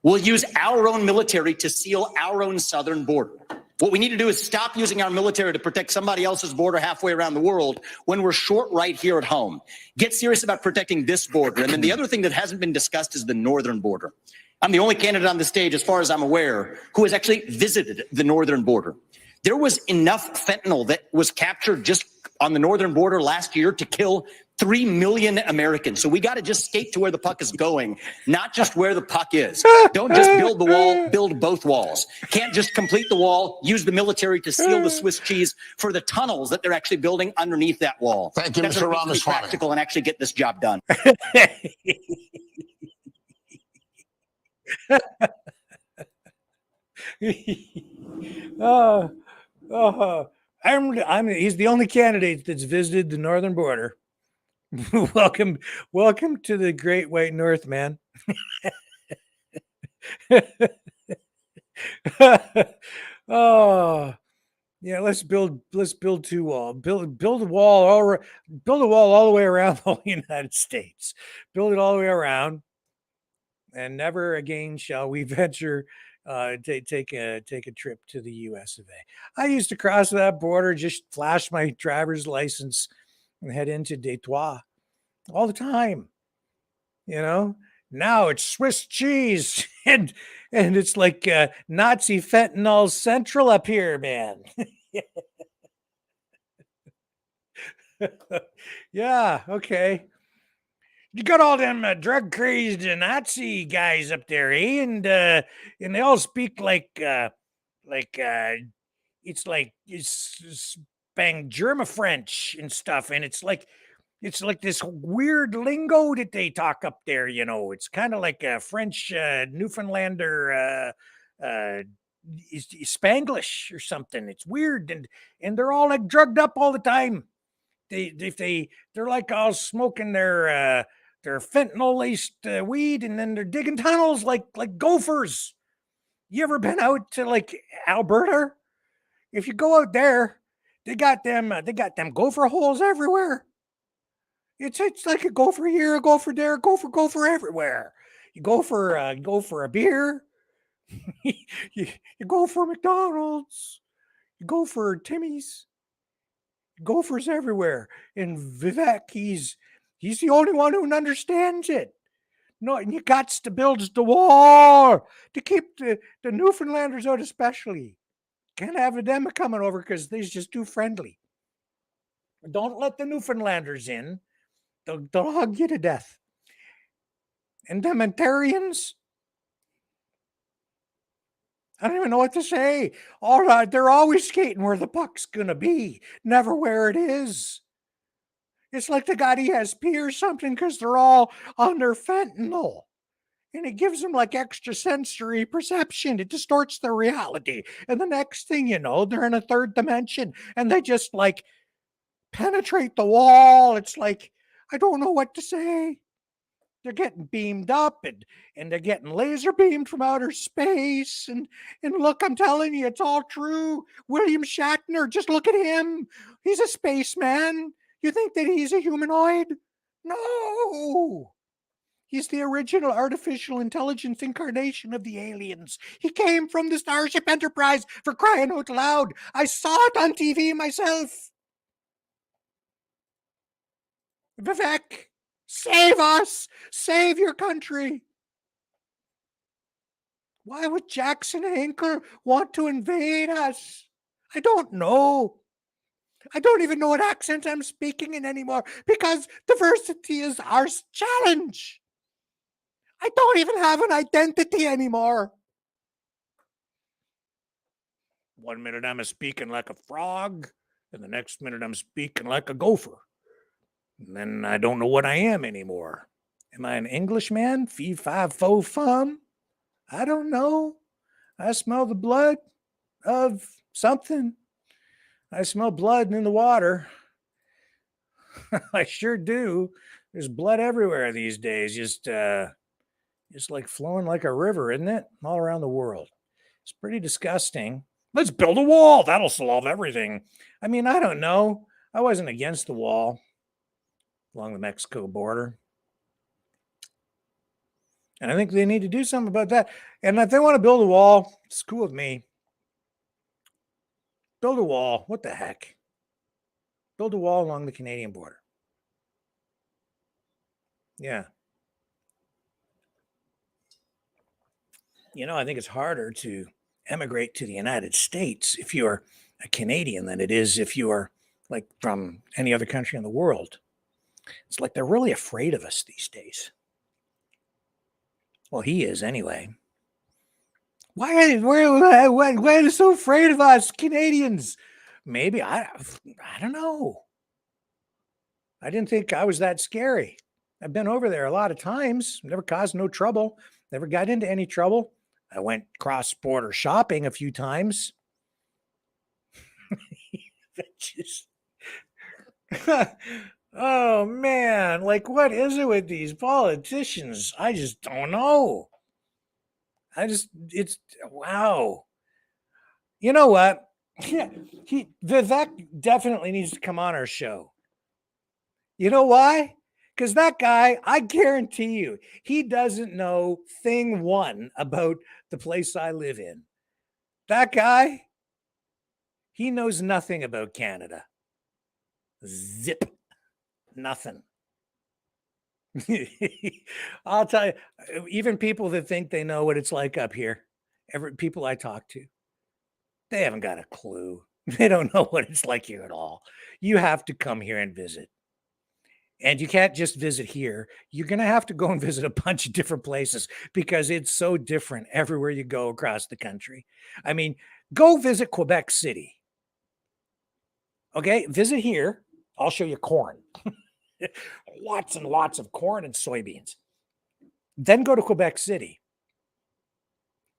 We'll use our own military to seal our own southern border. What we need to do is stop using our military to protect somebody else's border halfway around the world when we're short right here at home. Get serious about protecting this border. And then the other thing that hasn't been discussed is the northern border. I'm the only candidate on the stage, as far as I'm aware, who has actually visited the northern border. There was enough fentanyl that was captured just on the northern border last year to kill 3 million Americans. So we got to just skate to where the puck is going, not just where the puck is. Don't just build the wall, build both walls. Can't just complete the wall, use the military to seal the Swiss cheese for the tunnels that they're actually building underneath that wall.
Thank you,
That's
Mr.
what needs to be
Ramaswamy.
practical and actually get this job done.
He's the only candidate that's visited the northern border. welcome to the great white north, man. Oh yeah, let's build two wall. Build a wall all the way around the whole United States. Build it all the way around, and never again shall we venture take a trip to the US of A. I used to cross that border, just flash my driver's license and head into Detroit all the time. You know, now it's Swiss cheese and it's like Nazi fentanyl central up here, man. Yeah, okay. You got all them drug crazed Nazi guys up there, eh? And they all speak like it's like it's bang German French and stuff, and it's like this weird lingo that they talk up there. You know, it's kind of like a French Newfoundlander Spanglish or something. It's weird, and they're all like drugged up all the time. They're like all smoking their fentanyl laced weed, and then they're digging tunnels like gophers. You ever been out to like Alberta? If you go out there, they got them gopher holes everywhere. It's like a gopher here, a gopher there, gopher everywhere. You go for a beer. you go for McDonald's. You go for Timmy's. Gophers everywhere. And Vivek, he's the only one who understands it. No, and you got to build the wall to keep the Newfoundlanders out, especially. Can't have them coming over because they're just too friendly. Don't let the Newfoundlanders in. They'll hug you to death. And the Ontarians, I don't even know what to say. All right, they're always skating where the puck's gonna be, never where it is. It's like they got ESP or something because they're all on their fentanyl. And it gives them like extra sensory perception. It distorts their reality. And the next thing you know, they're in a third dimension and they just like penetrate the wall. It's like, I don't know what to say. They're getting beamed up and they're getting laser beamed from outer space. And look, I'm telling you, it's all true. William Shatner, just look at him. He's a spaceman. You think that he's a humanoid? No. He's the original artificial intelligence incarnation of the aliens. He came from the Starship Enterprise, for crying out loud. I saw it on TV myself. Vivek, save us. Save your country. Why would Jackson Hinkle want to invade us? I don't know. I don't even know what accent I'm speaking in anymore because diversity is our challenge. I don't even have an identity anymore. 1 minute I'm speaking like a frog, and the next minute I'm speaking like a gopher. And then I don't know what I am anymore. Am I an Englishman? Fee, fi, fo, fum? I don't know. I smell the blood of something. I smell blood in the water. I sure do. There's blood everywhere these days. Just like flowing like a river, isn't it? All around the world. It's pretty disgusting. Let's build a wall. That'll solve everything. I mean, I don't know. I wasn't against the wall along the Mexico border. And I think they need to do something about that. And if they want to build a wall, it's cool with me. Build a wall. What the heck? Build a wall along the Canadian border. Yeah. You know, I think it's harder to emigrate to the United States if you're a Canadian than it is if you are like from any other country in the world. It's like they're really afraid of us these days. Well, he is anyway. Why are they so afraid of us Canadians? Maybe I don't know. I didn't think I was that scary. I've been over there a lot of times, never caused no trouble, never got into any trouble. I went cross-border shopping a few times. Just oh man, like what is it with these politicians? I just don't know. It's wow. You know what? Vivek definitely needs to come on our show. You know why? Because that guy, I guarantee you, he doesn't know thing one about the place I live in. That guy, he knows nothing about Canada. Zip. Nothing. I'll tell you, even people that think they know what it's like up here, people I talk to, they haven't got a clue. They don't know what it's like here at all. You have to come here and visit. And you can't just visit here. You're going to have to go and visit a bunch of different places because it's so different everywhere you go across the country. I mean, go visit Quebec City. Okay, visit here. I'll show you corn. Lots and lots of corn and soybeans. Then go to Quebec City.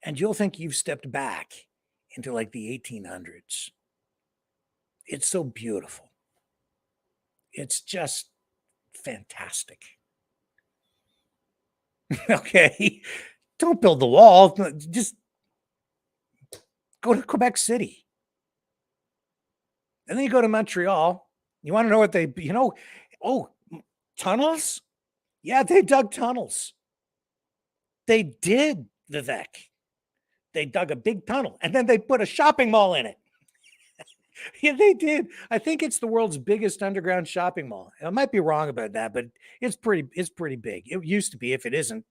And you'll think you've stepped back into like the 1800s. It's so beautiful. It's just fantastic. Okay. Don't build the wall. Just go to Quebec City. And then you go to Montreal. You want to know what tunnels? Yeah, they dug tunnels. They did, Vivek. They dug a big tunnel and then they put a shopping mall in it. Yeah, they did. I think it's the world's biggest underground shopping mall. I might be wrong about that, but it's pretty big. It used to be, if it isn't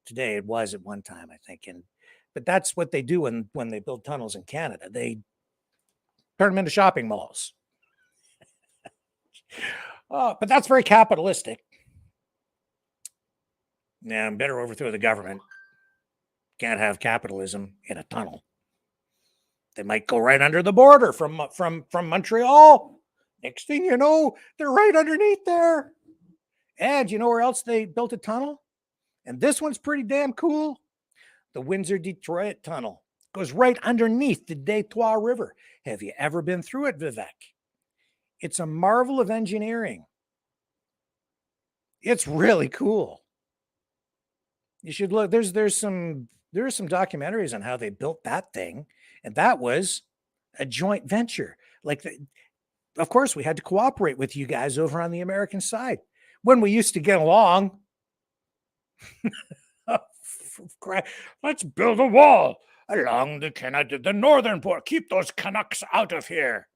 today, it was at one time, I think. But that's what they do when they build tunnels in Canada. They turn them into shopping malls. But that's very capitalistic. Now, better overthrow the government. Can't have capitalism in a tunnel. They might go right under the border from Montreal. Next thing you know, they're right underneath there. And you know where else they built a tunnel? And this one's pretty damn cool. The Windsor-Detroit Tunnel goes right underneath the Detroit River. Have you ever been through it, Vivek? It's a marvel of engineering. It's really cool. You should look. There's some documentaries on how they built that thing, and that was a joint venture. Of course, we had to cooperate with you guys over on the American side when we used to get along. Let's build a wall along the northern border. Keep those Canucks out of here.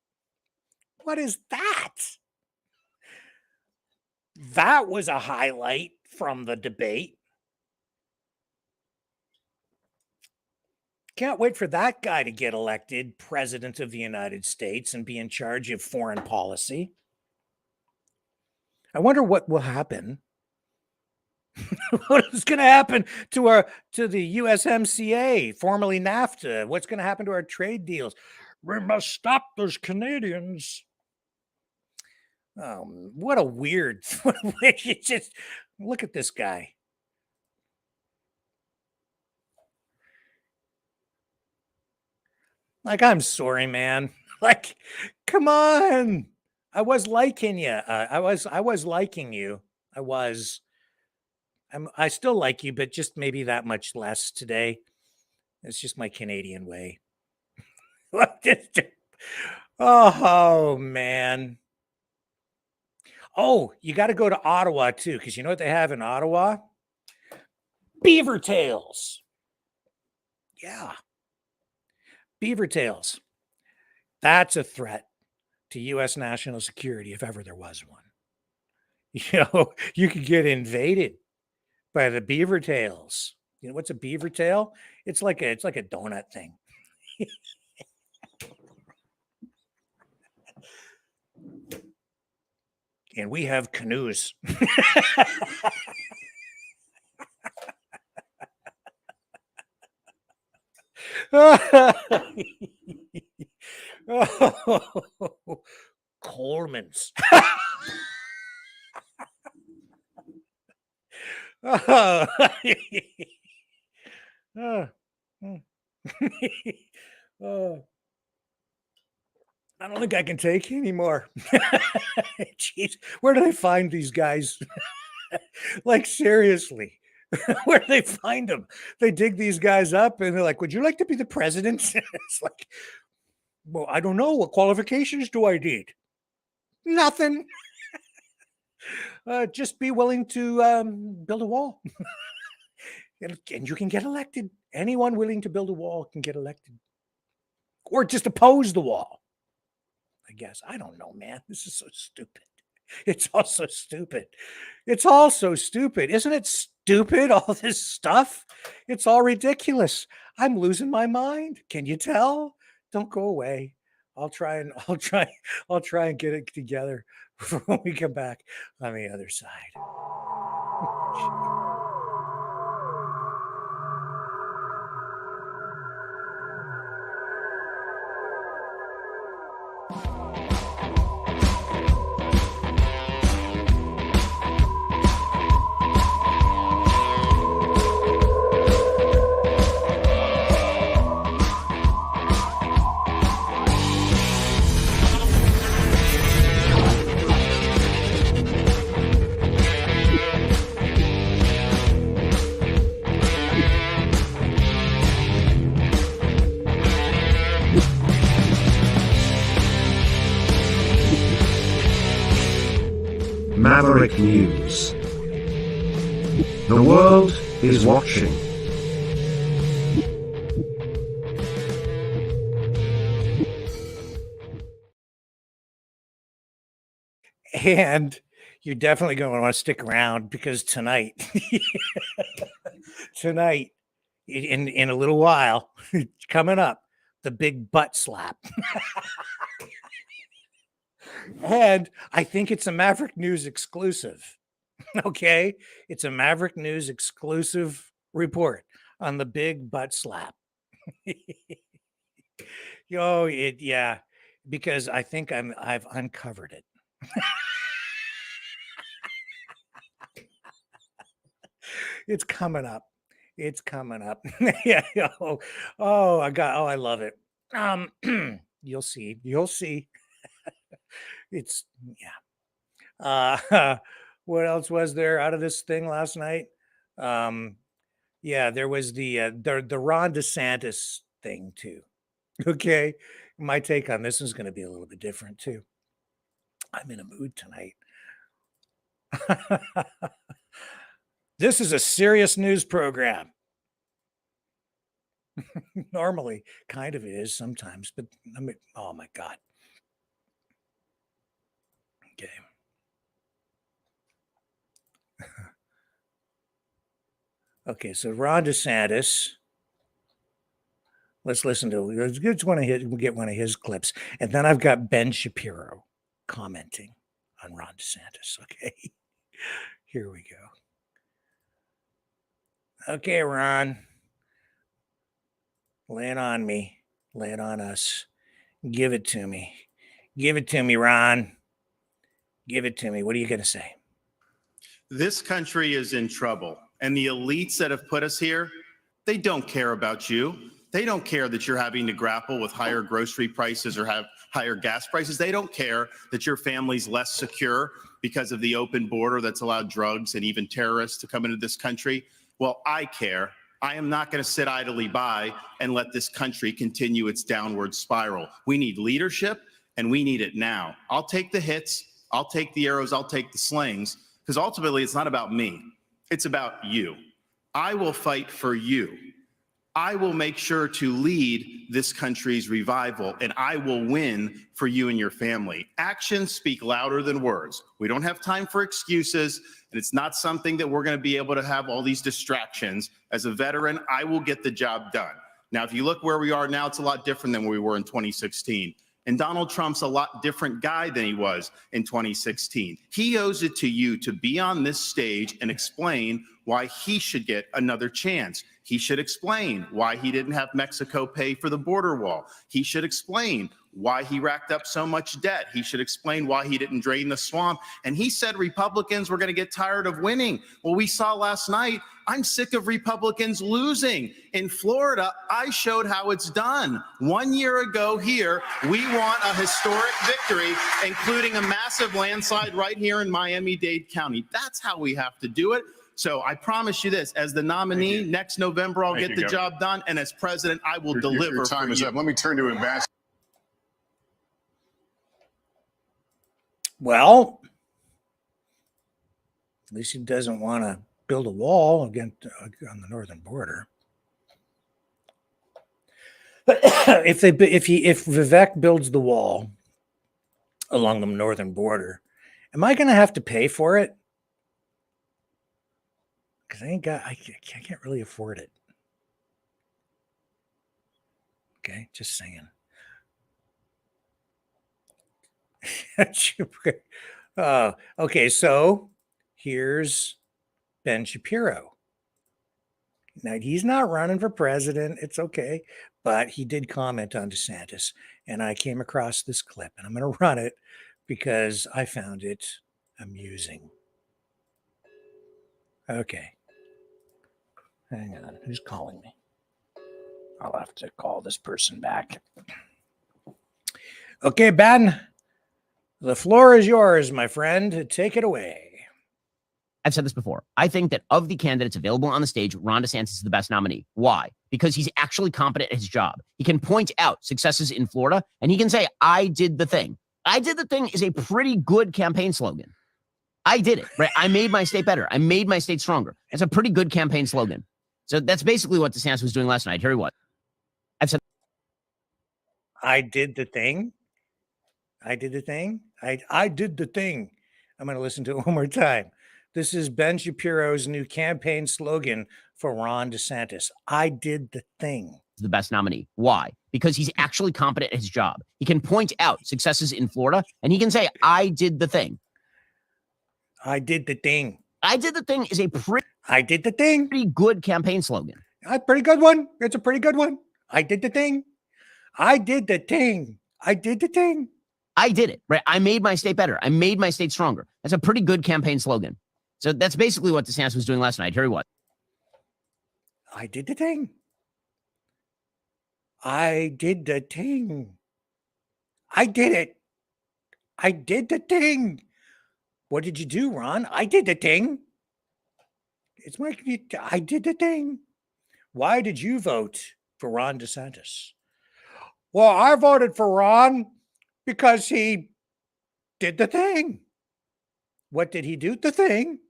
What is that? That was a highlight from the debate. Can't wait for that guy to get elected president of the United States and be in charge of foreign policy. I wonder what will happen. What is going to happen to the USMCA, formerly NAFTA? What's going to happen to our trade deals? We must stop those Canadians. Oh, what a weird. Just look at this guy. Like, I'm sorry, man. Like, come on. I was liking you. I was liking you. I still like you, but just maybe that much less today. It's just my Canadian way. Oh, man. Oh, you got to go to Ottawa, too, because you know what they have in Ottawa? Beaver tails. Yeah. Beaver tails. That's a threat to U.S. national security if ever there was one. You know, you could get invaded by the beaver tails. You know what's a beaver tail? It's like a donut thing. And we have canoes. Coleman's. Oh. Oh. I don't think I can take anymore. Jeez, where do they find these guys? Like, seriously, where do they find them? They dig these guys up and they're like, would you like to be the president? It's like, well, I don't know. What qualifications do I need? Nothing. Just be willing to build a wall. And you can get elected. Anyone willing to build a wall can get elected. Or just oppose the wall. I guess. I don't know, man. This is so stupid. It's all so stupid. It's all so stupid. Isn't it stupid, all this stuff? It's all ridiculous. I'm losing my mind. Can you tell? Don't go away. I'll try and get it together when we come back on the other side.
Maverick News. The world is watching.
And you're definitely going to want to stick around because tonight, in a little while, coming up, the big butt slap. And I think it's a Maverick News exclusive. Okay. It's a Maverick News exclusive report on the big butt slap. Yeah, because I think I've uncovered it. It's coming up. It's coming up. Yeah. I love it. You'll see. It's what else was there out of this thing last night? Yeah, there was the Ron DeSantis thing too. Okay. My take on this is going to be a little bit different too. I'm in a mood tonight. This is a serious news program. Normally, kind of it is sometimes, but I mean, oh my God. Okay. Okay, so Ron DeSantis. Let's listen to. Let's get one of his clips, and then I've got Ben Shapiro commenting on Ron DeSantis. Okay, here we go. Okay, Ron, lay it on me, lay it on us. Give it to me, Ron. Give it to me. What are you going to say?
This country is in trouble, and the elites that have put us here, they don't care about you. They don't care that you're having to grapple with higher grocery prices or have higher gas prices. They don't care that your family's less secure because of the open border that's allowed drugs and even terrorists to come into this country. Well, I care. I am not going to sit idly by and let this country continue its downward spiral. We need leadership, and we need it now. I'll take the hits. I'll take the arrows. I'll take the slings, because ultimately it's not about me. It's about you. I will fight for you. I will make sure to lead this country's revival, and I will win for you and your family. Actions speak louder than words. We don't have time for excuses, and it's not something that we're going to be able to have all these distractions. As a veteran, I will get the job done. Now, if you look where we are now, it's a lot different than where we were in 2016. And Donald Trump's a lot different guy than he was in 2016. He owes it to you to be on this stage and explain why he should get another chance. He should explain why he didn't have Mexico pay for the border wall. He should explain why he racked up so much debt. He should explain why he didn't drain the swamp. And he said Republicans were going to get tired of winning. Well, we saw last night, I'm sick of Republicans losing. In Florida, I showed how it's done. 1 year ago here, we want a historic victory, including a massive landslide right here in Miami-Dade County. That's how we have to do it. So I promise you this, as the nominee, next November, I'll get the job done. And as president, I will deliver.
Your time is up. Let me turn to Ambassador.
Well, at least he doesn't want to build a wall against on the northern border. If Vivek builds the wall along the northern border, am I going to have to pay for it? Because I can't really afford it. Okay, just saying. Okay, so here's Ben Shapiro. Now, he's not running for president. It's okay. But he did comment on DeSantis. And I came across this clip. And I'm going to run it because I found it amusing. Okay. Hang on. Who's calling me? I'll have to call this person back. Okay, Ben. The floor is yours, my friend. Take it away.
I've said this before. I think that of the candidates available on the stage, Ron DeSantis is the best nominee. Why? Because he's actually competent at his job. He can point out successes in Florida, and he can say, I did the thing. I did the thing is a pretty good campaign slogan. I did it, right? I made my state better. I made my state stronger. It's a pretty good campaign slogan. So that's basically what DeSantis was doing last night. Here he was. I've said,
I did the thing. I did the thing. I did the thing. I'm going to listen to it one more time. This is Ben Shapiro's new campaign slogan for Ron DeSantis. I did the thing.
The best nominee. Why? Because he's actually competent at his job. He can point out successes in Florida, and he can say, I did the thing.
I did the thing.
I did the thing is a
I did the thing.
Pretty good campaign slogan.
A pretty good one. It's a pretty good one. I did the thing. I did the thing. I did the thing.
I did it, right? I made my state better. I made my state stronger. That's a pretty good campaign slogan. So that's basically what DeSantis was doing last night. Here he was.
I did the thing. I did the thing. I did it. I did the thing. What did you do, Ron? I did the thing. It's my, I did the thing. Why did you vote for Ron DeSantis? Well, I voted for Ron because he did the thing. What did he do? The thing.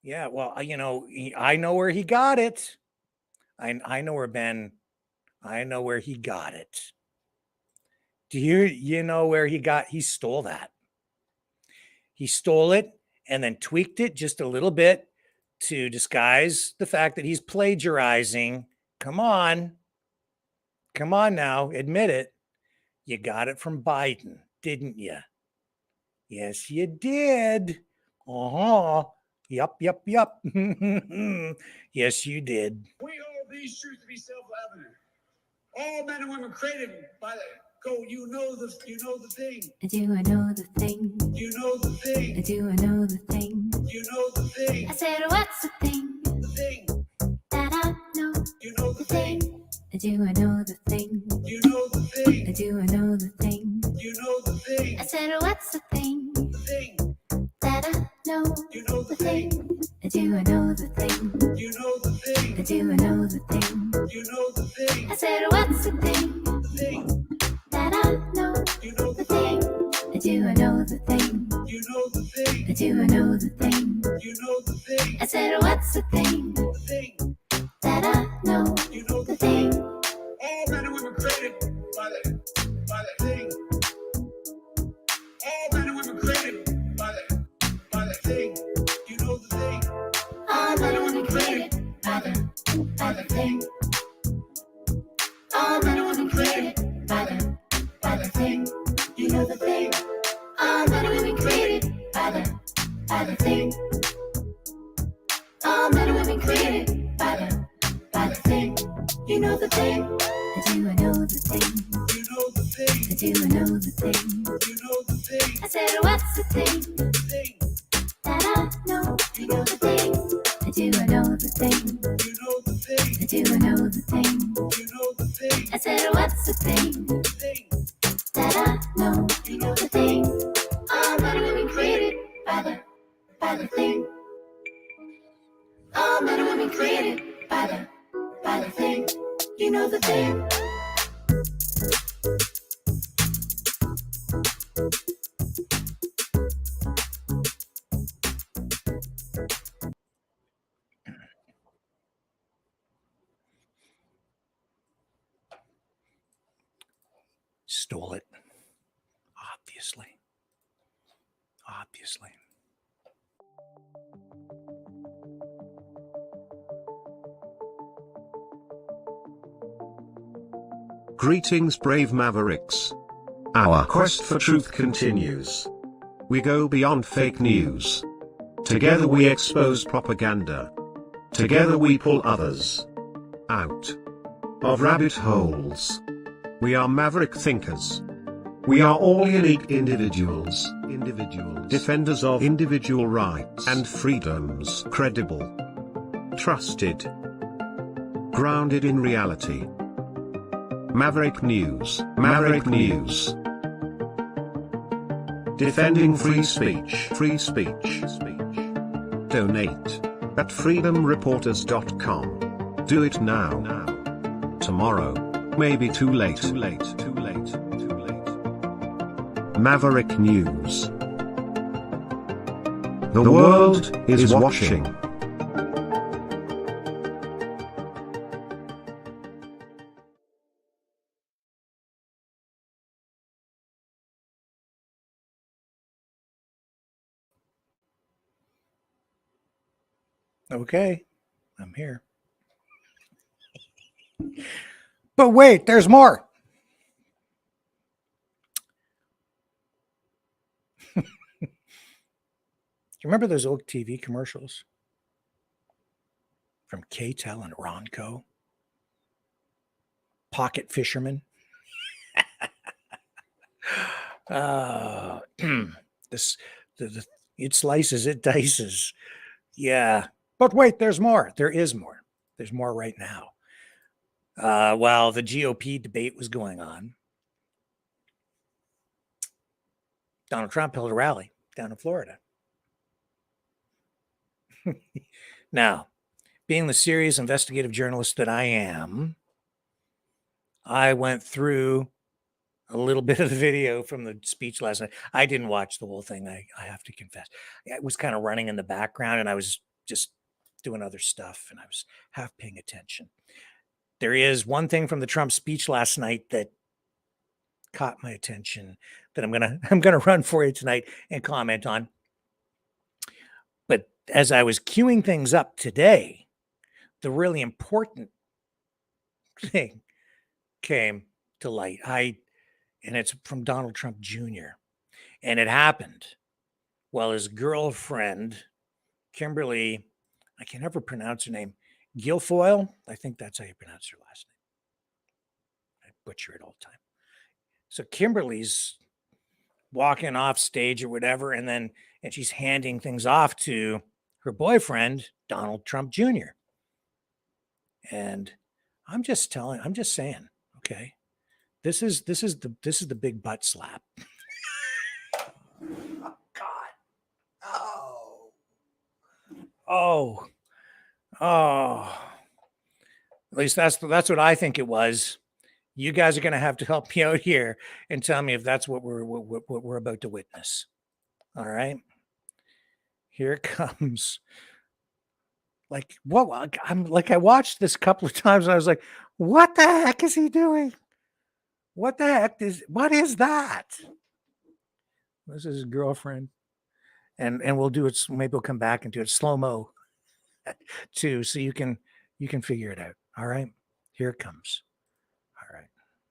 Yeah, well, you know, I know where he got it. I know where Ben, I know where he got it. Do you know where he stole that? He stole it and then tweaked it just a little bit to disguise the fact that he's plagiarizing. Come on. Come on now, admit it. You got it from Biden, didn't you? Yes, you did. Uh-huh. Yup. Yes, you did.
We hold these truths to be self-evident. All men and women created by the code. You know the thing.
Do I know the thing?
You know the thing.
Do I know the thing?
You know the thing.
I said, what's the thing?
The thing.
That I know.
You know the thing.
Do I know the thing?
You know the thing.
Do I know the thing?
You know the thing.
I said, what's the thing?
The thing.
That I know.
You know the thing.
Do I know the thing?
You know the thing.
Do I know the thing?
You know the thing.
I said, what's the thing?
The thing.
That I know.
You know
the thing. Do I know the thing?
You know the thing.
Do I know the thing?
You know the thing.
I said, what's the thing?
The thing.
That I know.
You know
the thing.
All men and women created by the thing. All men and women created by the thing. You know the thing.
All men and women created by the thing. know the thing. I do, I know the thing. You know the thing. I do, I know the thing. You know the thing. I said, what's the thing? The thing that I know. You know the thing. I do, I know the thing. You know the thing. I do, I know the thing. You know the thing. I said, what's the thing? The thing that I know. You know the thing. All men and women created by the thing. All men and women created by the thing. You know the thing.
Stole it. Obviously. Obviously.
Greetings, brave Mavericks. Our quest for truth continues. We go beyond fake news. Together we expose propaganda. Together we pull others out of rabbit holes. We are maverick thinkers. We are all unique individuals. Defenders of individual rights and freedoms. Credible. Trusted. Grounded in reality. Maverick News. Maverick News. Defending free speech. Free speech. Donate at freedomreporters.com. Do it now. Tomorrow may be too late. Maverick News. The world is watching.
Okay, I'm here. But wait, there's more. Do you remember those old TV commercials from K-Tel and Ronco? Pocket fisherman. This it slices, it dices. Yeah. But wait, there's more. There is more. There's more right now. While the GOP debate was going on, Donald Trump held a rally down in Florida. Now, being the serious investigative journalist that I am, I went through a little bit of the video from the speech last night. I didn't watch the whole thing, I have to confess. It was kind of running in the background, and I was just doing other stuff, and I was half paying attention. There is one thing from the Trump speech last night that caught my attention that I'm gonna run for you tonight and comment on. But as I was queuing things up today, the really important thing came to light. And it's from Donald Trump Jr. And it happened while his girlfriend, Kimberly, I can never pronounce her name, Guilfoyle, I think that's how you pronounce her last name. I butcher it all the time. So Kimberly's walking off stage or whatever, and she's handing things off to her boyfriend, Donald Trump Jr. And I'm just saying, okay, this is the big butt slap. Oh God. Oh. At least that's what I think it was. You guys are going to have to help me out here and tell me if that's what we're about to witness. All right. Here it comes. Like, what? I watched this a couple of times and I was like, what the heck is he doing? What is that? This is his girlfriend. And we'll do it. Maybe we'll come back and do it slow-mo too. So you can figure it out. All right. Here it comes. All right.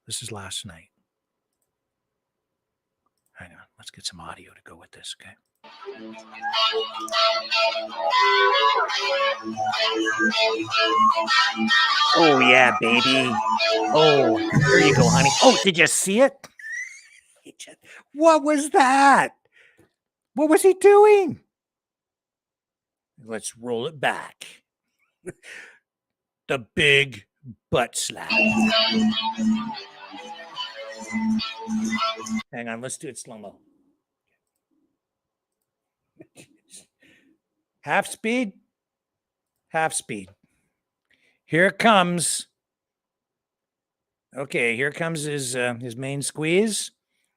This is last night. Hang on. Let's get some audio to go with this. Okay. Oh, yeah, baby. Oh, there you go, honey. Oh, did you see it? What was that? What was he doing? Let's roll it back. The big butt slap. Hang on, let's do it slow-mo. Half speed. Half speed. Here it comes. Okay, here comes his main squeeze.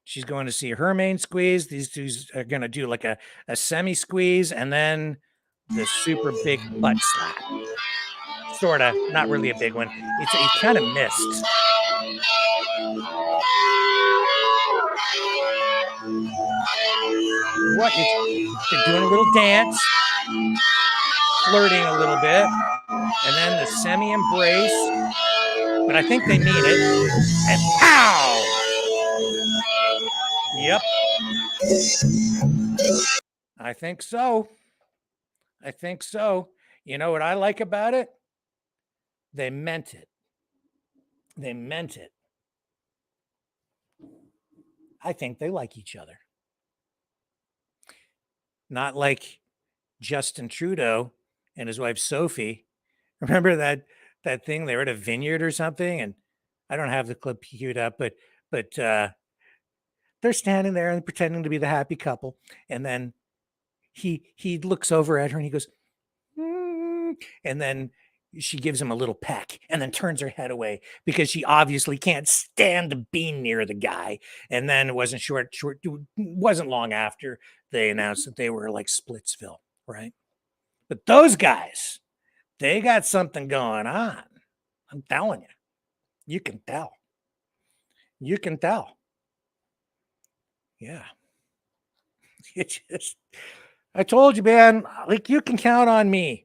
She's going to see her main squeeze. These two are going to do like a semi squeeze and then the super big butt slap. Sort of, not really a big one. He kind of missed. What? They're doing a little dance, flirting a little bit, and then the semi embrace. But I think they mean it. And pow! Yep. I think so. I think so. You know what I like about it? They meant it. They meant it. I think they like each other. Not like Justin Trudeau and his wife Sophie. Remember that thing? They were at a vineyard or something, and I don't have the clip queued up, but they're standing there and pretending to be the happy couple, and then he looks over at her and he goes, and then she gives him a little peck and then turns her head away because she obviously can't stand to be near the guy. And then it wasn't long after they announced that they were like Splitsville, right? But those guys, they got something going on. I'm telling you. You can tell. You can tell. Yeah. It just, I told you, man, like you can count on me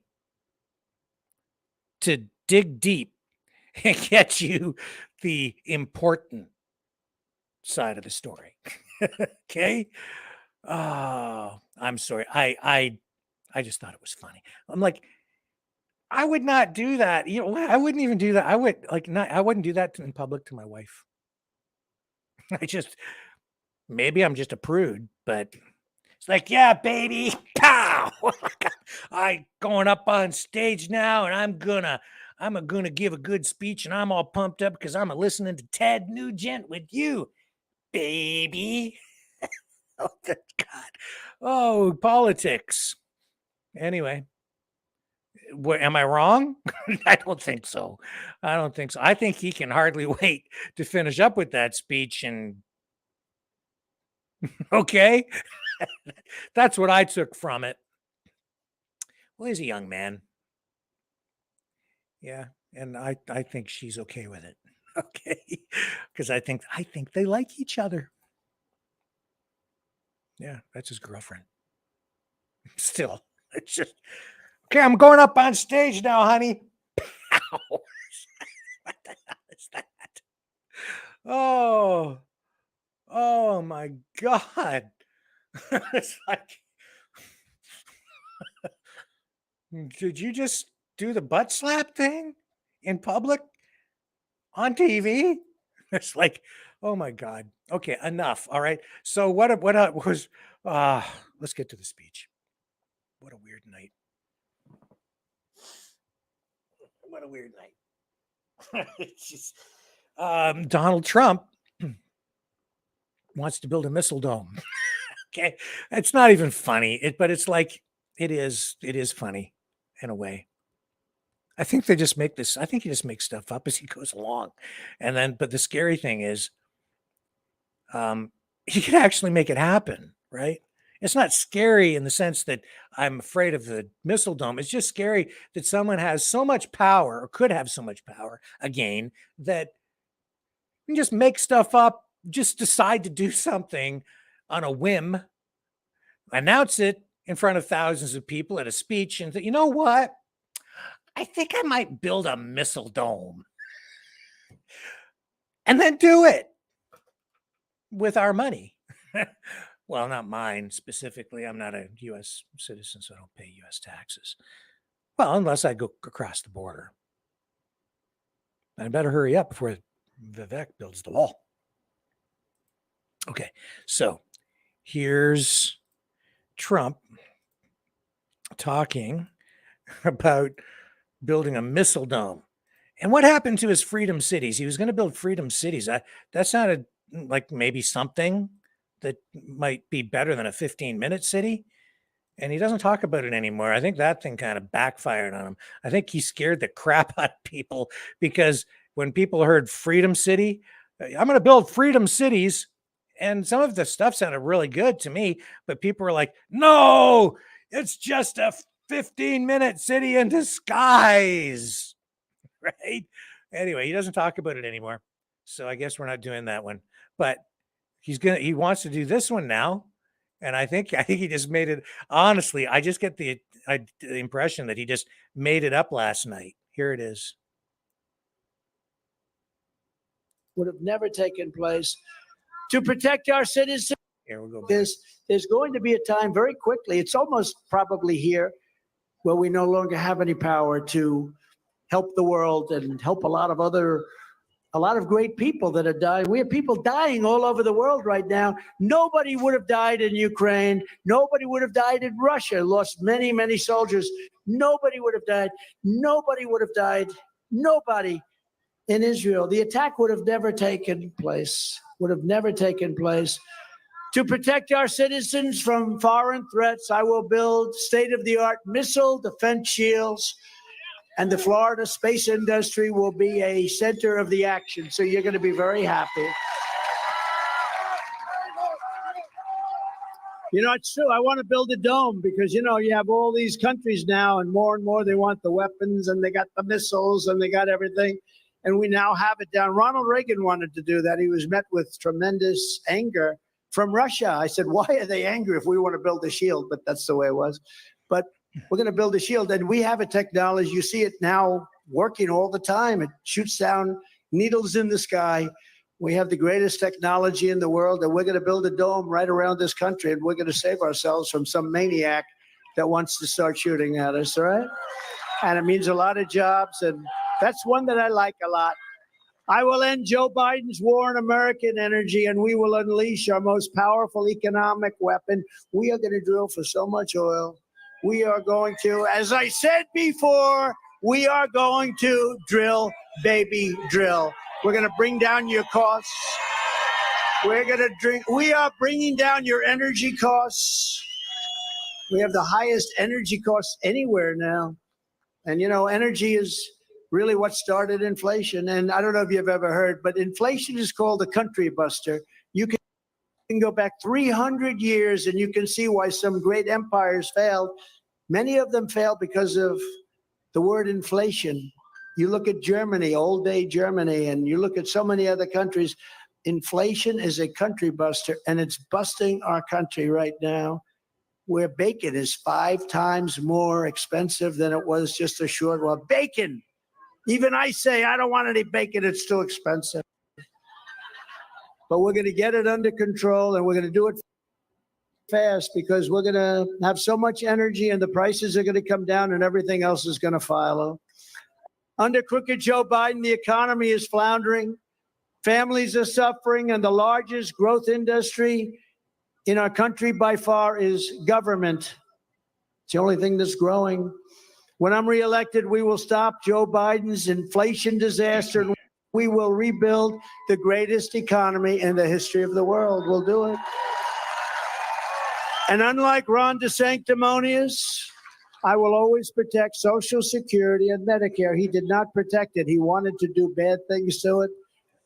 to dig deep and get you the important side of the story. Okay. Oh, I'm sorry. I just thought it was funny. I'm like, I would not do that. You know, I wouldn't even do that. I wouldn't do that in public to my wife. Maybe I'm just a prude, but it's like, yeah, baby, pow! I going up on stage now, and I'm gonna give a good speech, and I'm all pumped up because I'm listening to Ted Nugent with you, baby. Oh, God. Oh, politics. Anyway, am I wrong? I don't think so. I don't think so. I think he can hardly wait to finish up with that speech and okay. That's what I took from it. Well, he's a young man. Yeah, and I think she's okay with it. Okay. Because I think they like each other. Yeah, that's his girlfriend. Still, it's just okay. I'm going up on stage now, honey. Pow. What the hell is that? Oh my God. It's like, did you just do the butt slap thing in public on TV? It's like, oh my God. Okay, enough. All right. So what was let's get to the speech. What a weird night. What a weird night. It's just, Donald Trump wants to build a missile dome. Okay. It's not even funny, but it's like it is funny in a way. I think he just makes stuff up as he goes along. And then, but the scary thing is, he can actually make it happen, right? It's not scary in the sense that I'm afraid of the missile dome. It's just scary that someone has so much power or could have so much power again that you can just make stuff up, just decide to do something on a whim, announce it in front of thousands of people at a speech, and you know what? I think I might build a missile dome. And then do it with our money. Well, not mine specifically. I'm not a U.S. citizen, so I don't pay U.S. taxes. Well, unless I go across the border. I better hurry up before Vivek builds the wall. Okay, so here's Trump talking about building a missile dome. And what happened to his freedom cities? He was going to build freedom cities. That sounded like maybe something that might be better than a 15-minute city. And he doesn't talk about it anymore. I think that thing kind of backfired on him. I think he scared the crap out of people because when people heard Freedom City, I'm going to build freedom cities. And some of the stuff sounded really good to me, but people were like, no, it's just a 15-minute city in disguise. Right? Anyway, he doesn't talk about it anymore. So I guess we're not doing that one. But he wants to do this one now. And I think he just made it. Honestly, I just get the impression that he just made it up last night. Here it is.
Would have never taken place to protect our citizens.
Here we'll go back.
There's going to be a time very quickly. It's almost probably here where we no longer have any power to help the world and help a lot of great people that are dying. We have people dying all over the world right now. Nobody would have died in Ukraine. Nobody would have died in Russia. Lost many, many soldiers. Nobody would have died. Nobody would have died. Nobody in Israel. The attack would have never taken place. Would have never taken place. To protect our citizens from foreign threats, I will build state-of-the-art missile defense shields. And the Florida space industry will be a center of the action. So you're going to be very happy. You know, it's true. I want to build a dome because, you know, you have all these countries now and more they want the weapons and they got the missiles and they got everything. And we now have it down. Ronald Reagan wanted to do that. He was met with tremendous anger from Russia. I said, why are they angry if we want to build a shield? But that's the way it was. But we're going to build a shield, and we have a technology. You see it now working all the time. It shoots down needles in the sky. We have the greatest technology in the world, and we're going to build a dome right around this country, and we're going to save ourselves from some maniac that wants to start shooting at us, all right? And it means a lot of jobs, and that's one that I like a lot. I will end Joe Biden's war on American energy, and we will unleash our most powerful economic weapon. We are going to drill for so much oil. We are going to, as I said before, we are going to drill, baby, drill. We're going to bring down your costs. We are bringing down your energy costs. We have the highest energy costs anywhere now. And, you know, energy is really what started inflation. And I don't know if you've ever heard, but inflation is called a country buster. You can go back 300 years and you can see why some great empires failed. Many of them failed because of the word inflation. You look at Germany, old day Germany, and you look at so many other countries. Inflation is a country buster, and it's busting our country right now, where bacon is 5 times more expensive than it was just a short while. Bacon! Even I say, I don't want any bacon, it's too expensive. But we're going to get it under control, and we're going to do it fast because we're going to have so much energy and the prices are going to come down and everything else is going to follow. Under crooked Joe Biden, the economy is floundering. Families are suffering, and the largest growth industry in our country by far is government. It's the only thing that's growing. When I'm reelected, we will stop Joe Biden's inflation disaster. And we will rebuild the greatest economy in the history of the world. We'll do it. And unlike Ron DeSanctimonious, I will always protect Social Security and Medicare. He did not protect it. He wanted to do bad things to it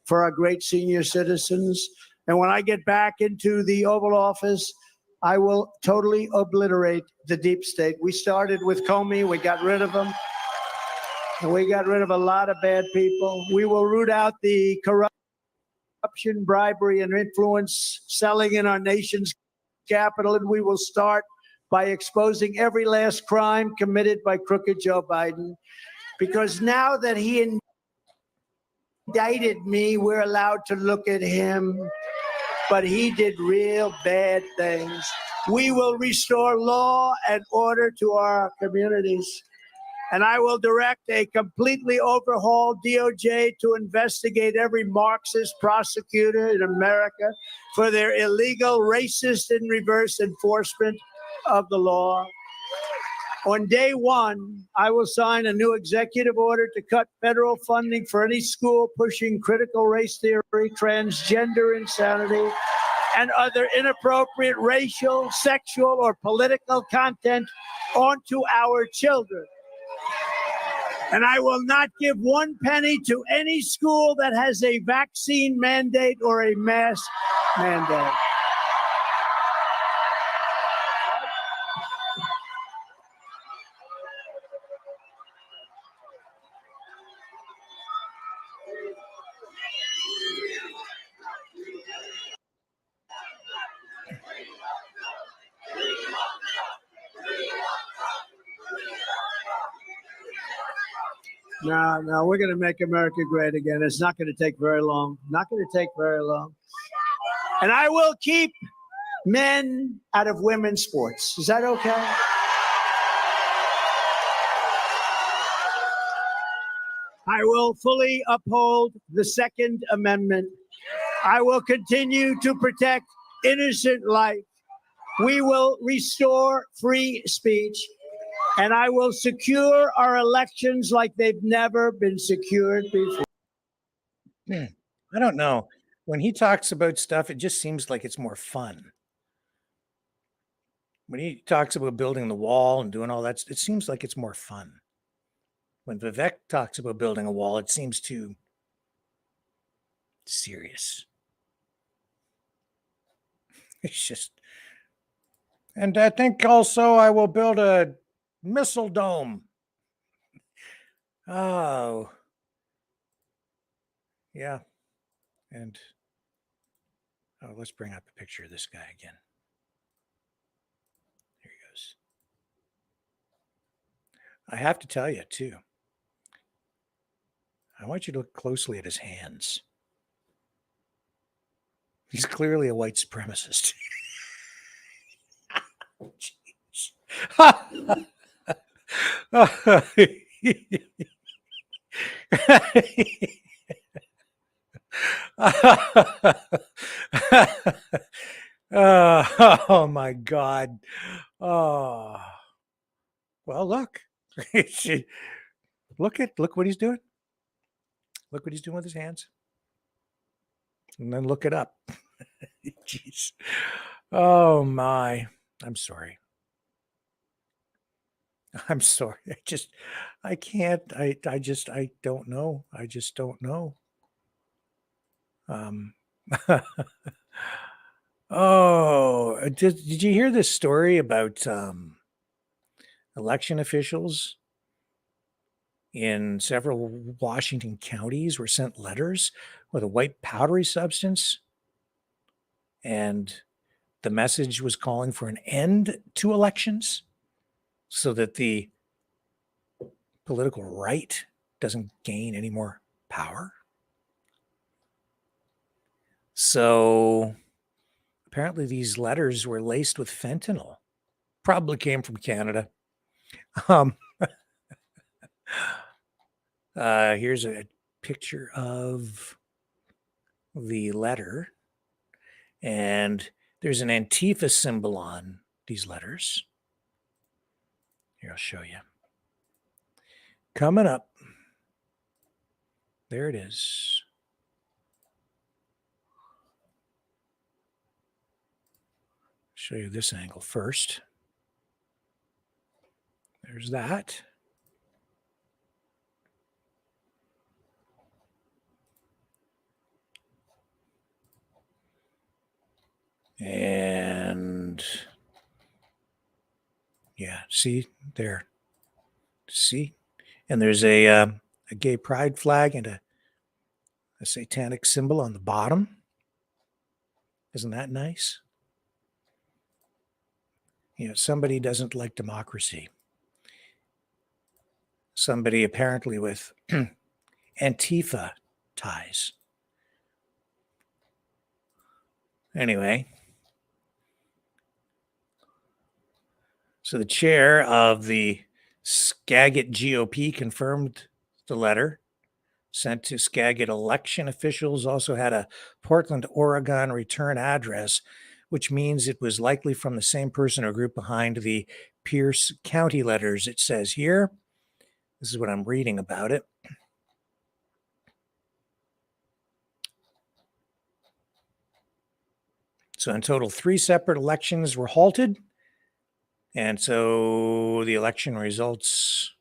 for our great senior citizens. And when I get back into the Oval Office, I will totally obliterate the deep state. We started with Comey. We got rid of him. And we got rid of a lot of bad people. We will root out the corruption, bribery, and influence selling in our nation's capital. And we will start by exposing every last crime committed by crooked Joe Biden. Because now that he indicted me, we're allowed to look at him. but he did real bad things. We will restore law and order to our communities. And I will direct a completely overhauled DOJ to investigate every Marxist prosecutor in America for their illegal, racist, and reverse enforcement of the law. On day one, I will sign a new executive order to cut federal funding for any school pushing critical race theory, transgender insanity, and other inappropriate racial, sexual, or political content onto our children. And I will not give 1 penny to any school that has a vaccine mandate or a mask mandate. No, we're going to make America great again. It's not going to take very long. Not going to take very long. And I will keep men out of women's sports. Is that okay? I will fully uphold the Second Amendment. I will continue to protect innocent life. We will restore free speech. And I will secure our elections like they've never been secured before.
I don't know. When he talks about stuff, it just seems like it's more fun. When he talks about building the wall and doing all that, it seems like it's more fun. When Vivek talks about building a wall, it seems too serious. It's just, and I think also I will build a missile dome. Oh, yeah. And let's bring up a picture of this guy again. There he goes. I have to tell you, too, I want you to look closely at his hands. He's clearly a white supremacist. Oh my God. Oh, well, look. Look what he's doing. Look what he's doing with his hands. And then look it up. Jeez. Oh my. I'm sorry. I'm sorry. I can't. I don't know. I just don't know. Oh, did you hear this story about election officials in several Washington counties were sent letters with a white powdery substance, and the message was calling for an end to elections so that the political right doesn't gain any more power? So apparently these letters were laced with fentanyl. Probably came from Canada. Here's a picture of the letter, and there's an Antifa symbol on these letters. Here, I'll show you. Coming up. There it is. Show you this angle first. There's that. And yeah, see there. See? And there's a gay pride flag and a satanic symbol on the bottom. Isn't that nice? You know, somebody doesn't like democracy. Somebody apparently with Antifa ties. Anyway, so the chair of the Skagit GOP confirmed the letter sent to Skagit election officials. Also had a Portland, Oregon return address, which means it was likely from the same person or group behind the Pierce County letters. It says here, this is what I'm reading about it. So in total, 3 separate elections were halted. And so the election results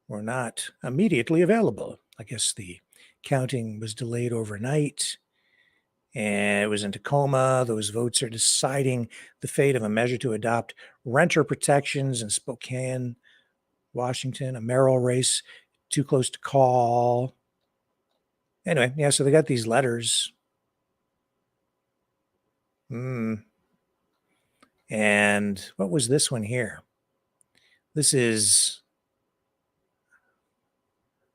were not immediately available. I guess the counting was delayed overnight. And it was in Tacoma. Those votes are deciding the fate of a measure to adopt renter protections in Spokane, Washington, a mayoral race too close to call. Anyway, yeah, so they got these letters. And what was this one here? This is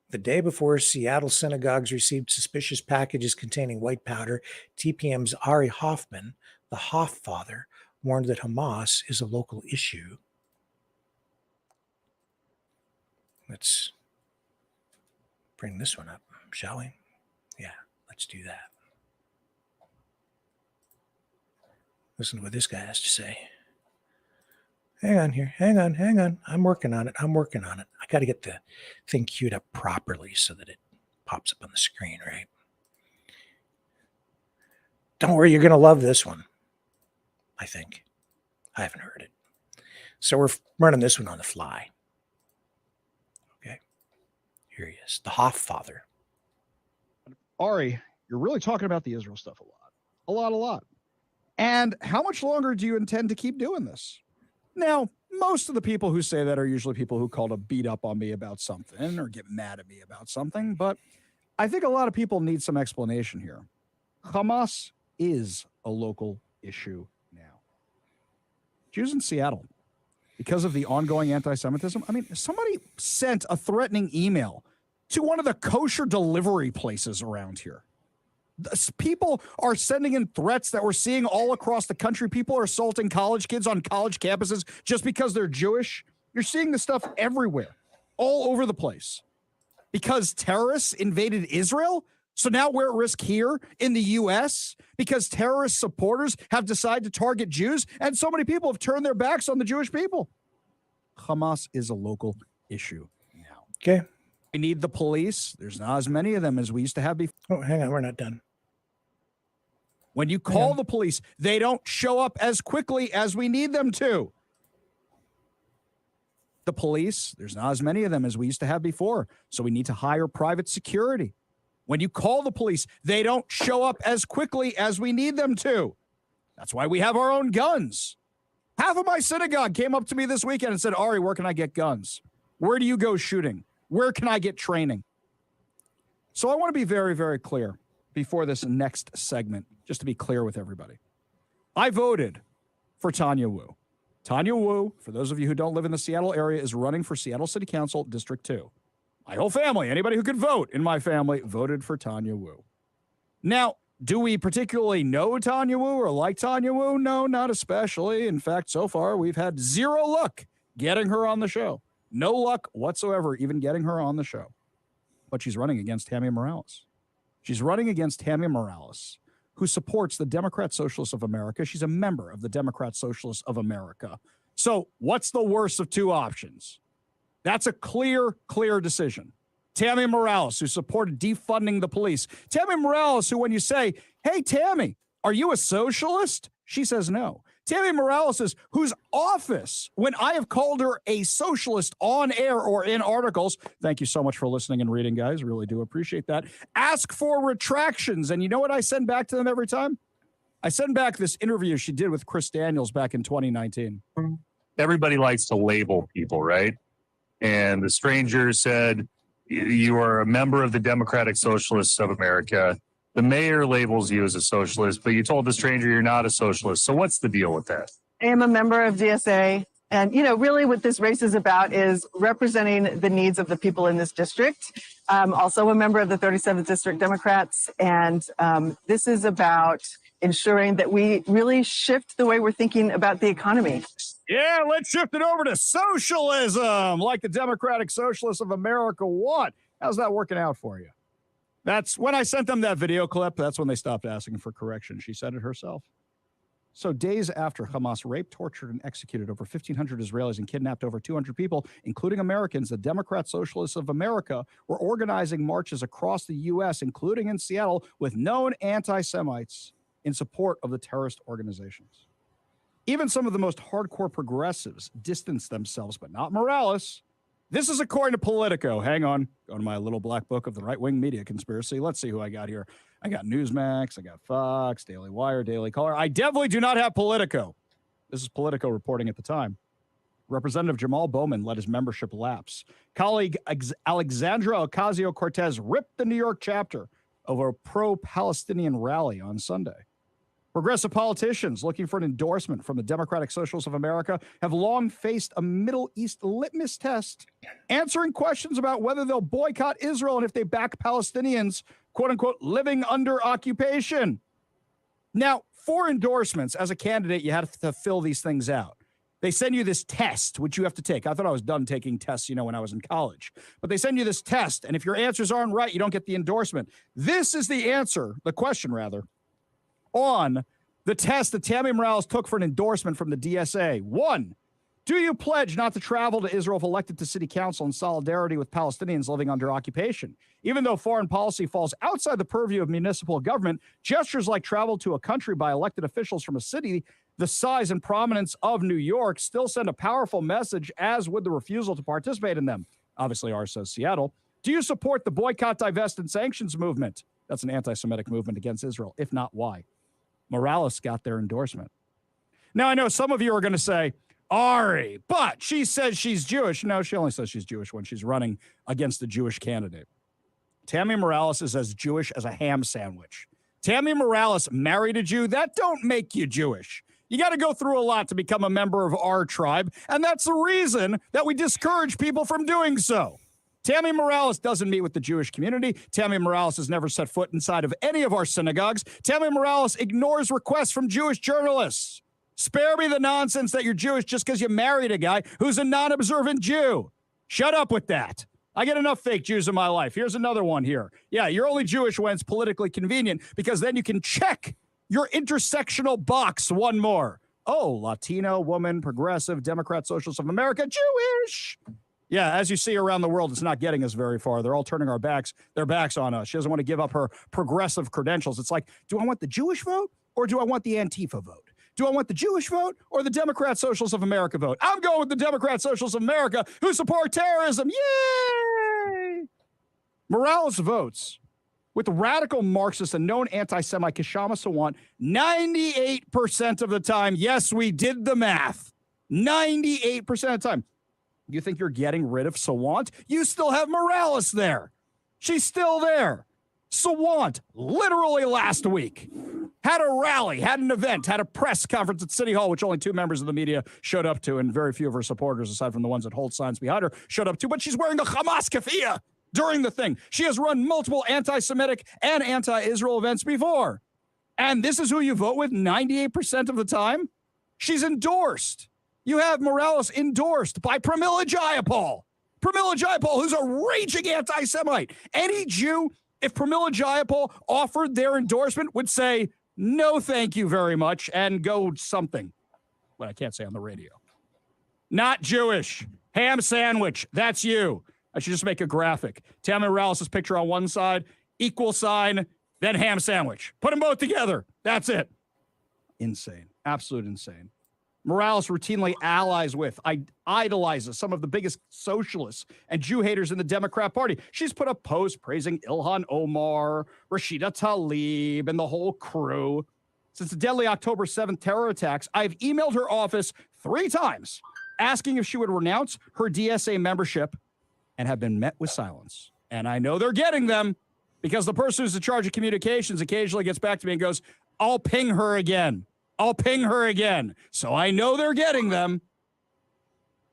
the day before Seattle synagogues received suspicious packages containing white powder. TPM's Ari Hoffman, the Hoff father, warned that Hamas is a local issue. Let's bring this one up, shall we? Yeah, let's do that. Listen to what this guy has to say. Hang on here. Hang on. I'm working on it. I got to get the thing queued up properly so that it pops up on the screen, right? Don't worry, you're going to love this one, I think. I haven't heard it. So we're running this one on the fly. Okay. Here he is, the Hoff father.
Ari, you're really talking about the Israel stuff a lot. And how much longer do you intend to keep doing this? Now, most of the people who say that are usually people who call to beat up on me about something or get mad at me about something, but I think a lot of people need some explanation here. Hamas is a local issue now. Jews in Seattle, because of the ongoing anti-Semitism, I mean, somebody sent a threatening email to one of the kosher delivery places around here. People are sending in threats that we're seeing all across the country. People are assaulting college kids on college campuses just because they're Jewish. You're seeing this stuff everywhere, all over the place. Because terrorists invaded Israel? So now we're at risk here in the U.S. because terrorist supporters have decided to target Jews, and so many people have turned their backs on the Jewish people. Hamas is a local issue now.
Okay.
We need the police. There's not as many of them as we used to have before.
Oh, hang on. We're not done.
When you call the police, they don't show up as quickly as we need them to. The police, there's not as many of them as we used to have before, so we need to hire private security. When you call the police, they don't show up as quickly as we need them to. That's why we have our own guns. Half of my synagogue came up to me this weekend and said, Ari, where can I get guns? Where do you go shooting? Where can I get training? So I want to be very, very clear before this next segment, just to be clear with everybody. I voted for Tanya Wu. Tanya Wu, for those of you who don't live in the Seattle area, is running for Seattle City Council District 2. My whole family, anybody who could vote in my family, voted for Tanya Wu. Now, do we particularly know Tanya Wu or like Tanya Wu? No, not especially. In fact, so far, we've had zero luck getting her on the show. No luck whatsoever even getting her on the show. But she's running against Tammy Morales. She's running against Tammy Morales, who supports the Democrat Socialists of America. She's a member of the Democrat Socialists of America. So what's the worst of two options? That's a clear decision. Tammy Morales, who supported defunding the police. Tammy Morales, who when you say, hey, Tammy, are you a socialist? She says no. Tammy Morales is whose office, when I have called her a socialist on air or in articles, thank you so much for listening and reading, guys. Really do appreciate that. Ask for retractions. And you know what I send back to them every time? I send back this interview she did with Chris Daniels back in 2019.
Everybody likes to label people, right? And the stranger said, you are a member of the Democratic Socialists of America. The mayor labels you as a socialist, but you told the stranger you're not a socialist. So what's the deal with that?
I am a member of DSA.
And, you know, really what this race is about is representing the needs of the people in this district. I'm also a member of the 37th District Democrats, and this is about ensuring that we really shift the way we're thinking about the economy.
Yeah, let's shift it over to socialism, like the Democratic Socialists of America want. How's that working out for you? That's when I sent them that video clip. That's when they stopped asking for correction. She said it herself. So days after Hamas raped, tortured, and executed over 1,500 Israelis and kidnapped over 200 people, including Americans, the Democrat Socialists of America were organizing marches across the U.S., including in Seattle, with known anti-Semites in support of the terrorist organizations. Even some of the most hardcore progressives distanced themselves, but not Morales. This is according to Politico. Hang on. Go to my little black book of the right-wing media conspiracy. Let's see who I got here. I got Newsmax, I got Fox, Daily Wire, Daily Caller. I definitely do not have Politico. This is Politico reporting at the time. Representative Jamal Bowman let his membership lapse. Colleague Alexandra Ocasio-Cortez ripped the New York chapter of a pro-Palestinian rally on Sunday. Progressive politicians looking for an endorsement from the Democratic Socialists of America have long faced a Middle East litmus test, answering questions about whether they'll boycott Israel and if they back Palestinians, quote unquote, living under occupation. Now, for endorsements, as a candidate, you have to fill these things out. They send you this test, which you have to take. I thought I was done taking tests, you know, when I was in college. But they send you this test, and if your answers aren't right, you don't get the endorsement. This is the answer, the question rather, on the test that Tammy Morales took for an endorsement from the DSA. 1, do you pledge not to travel to Israel if elected to city council in solidarity with Palestinians living under occupation? Even though foreign policy falls outside the purview of municipal government, gestures like travel to a country by elected officials from a city the size and prominence of New York still send a powerful message, as would the refusal to participate in them. Obviously, ours says Seattle. Do you support the boycott, divest, and sanctions movement? That's an anti-Semitic movement against Israel. If not, why? Morales got their endorsement. Now, I know some of you are going to say, Ari, but she says she's Jewish. No, she only says she's Jewish when she's running against a Jewish candidate. Tammy Morales is as Jewish as a ham sandwich. Tammy Morales married a Jew. That don't make you Jewish. You got to go through a lot to become a member of our tribe, and that's the reason that we discourage people from doing so. Tammy Morales doesn't meet with the Jewish community. Tammy Morales has never set foot inside of any of our synagogues. Tammy Morales ignores requests from Jewish journalists. Spare me the nonsense that you're Jewish just because you married a guy who's a non-observant Jew. Shut up with that. I get enough fake Jews in my life. Here's another one here. Yeah, you're only Jewish when it's politically convenient because then you can check your intersectional box one more. Oh, Latino, woman, progressive, Democrat, Socialists of America, Jewish. Yeah, as you see around the world, it's not getting us very far. They're all turning their backs on us. She doesn't want to give up her progressive credentials. It's like, do I want the Jewish vote or do I want the Antifa vote? Do I want the Jewish vote or the Democrat Socialists of America vote? I'm going with the Democrat Socialists of America who support terrorism. Yay! Morales votes with radical Marxist and known anti-Semite Kshama Sawant 98% of the time. Yes, we did the math. 98% of the time. You think you're getting rid of Sawant? You still have Morales there. She's still there. Sawant, literally last week, had a rally, had an event, had a press conference at City Hall, which only 2 members of the media showed up to, and very few of her supporters, aside from the ones that hold signs behind her, showed up to. But she's wearing a Hamas keffiyeh during the thing. She has run multiple anti-Semitic and anti-Israel events before. And this is who you vote with 98% of the time? She's endorsed. You have Morales endorsed by Pramila Jayapal. Pramila Jayapal, who's a raging anti-Semite. Any Jew, if Pramila Jayapal offered their endorsement, would say, no, thank you very much, and go something. But I can't say on the radio. Not Jewish. Ham sandwich. That's you. I should just make a graphic. Tammy Morales' picture on one side, equal sign, then ham sandwich. Put them both together. That's it. Insane. Absolute insane. Morales routinely allies with, idolizes some of the biggest socialists and Jew haters in the Democrat Party. She's put up posts praising Ilhan Omar, Rashida Tlaib, and the whole crew. Since the deadly October 7th terror attacks, I've emailed her office 3 times asking if she would renounce her DSA membership and have been met with silence. And I know they're getting them because the person who's in charge of communications occasionally gets back to me and goes, I'll ping her again. I'll ping her again. So I know they're getting them.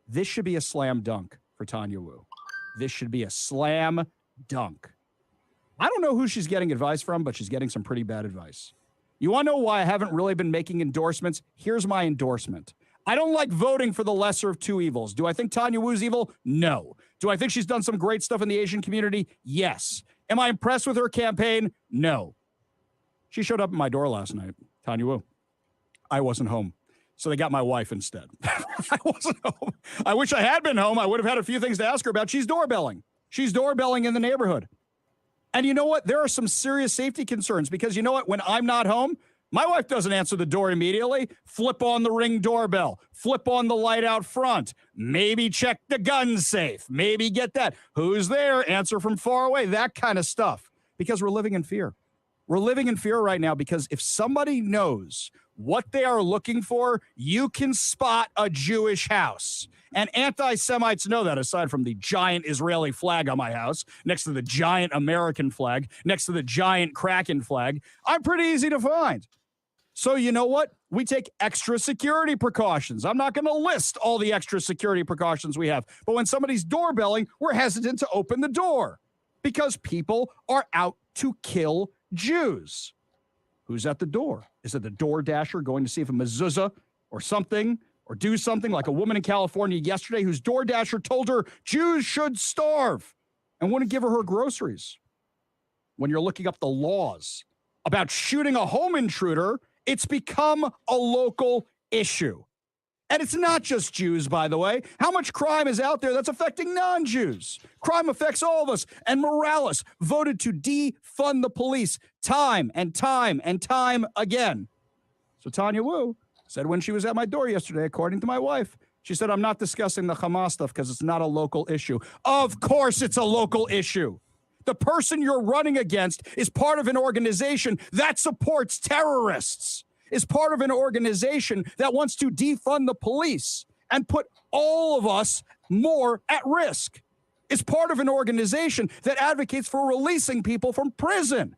This should be a slam dunk for Tanya Wu. This should be a slam dunk. I don't know who she's getting advice from, but she's getting some pretty bad advice. You want to know why I haven't really been making endorsements? Here's my endorsement. I don't like voting for the lesser of two evils. Do I think Tanya Wu's evil? No. Do I think she's done some great stuff in the Asian community? Yes. Am I impressed with her campaign? No. She showed up at my door last night, Tanya Wu. I wasn't home. So they got my wife instead. I wasn't home. I wish I had been home. I would have had a few things to ask her about. She's doorbelling. She's doorbelling in the neighborhood. And you know what? There are some serious safety concerns because you know what? When I'm not home, my wife doesn't answer the door immediately. Flip on the Ring doorbell. Flip on the light out front. Maybe check the gun safe. Maybe get that. Who's there? Answer from far away. That kind of stuff. Because we're living in fear. We're living in fear right now because if somebody knows what they are looking for, you can spot a Jewish house. And anti-Semites know that, aside from the giant Israeli flag on my house, next to the giant American flag, next to the giant Kraken flag. I'm pretty easy to find. So you know what? We take extra security precautions. I'm not going to list all the extra security precautions we have. But when somebody's doorbelling, we're hesitant to open the door because people are out to kill Jews. Who's at the door? Is it the door dasher going to see if a mezuzah or something or do something like a woman in California yesterday whose door dasher told her Jews should starve and wouldn't give her groceries? When you're looking up the laws about shooting a home intruder, it's become a local issue. And it's not just Jews, by the way. How much crime is out there that's affecting non-Jews? Crime affects all of us. And Morales voted to defund the police time and time and time again. So Tanya Wu said when she was at my door yesterday, according to my wife, she said, I'm not discussing the Hamas stuff because it's not a local issue. Of course it's a local issue. The person you're running against is part of an organization that supports terrorists, is part of an organization that wants to defund the police and put all of us more at risk, is part of an organization that advocates for releasing people from prison.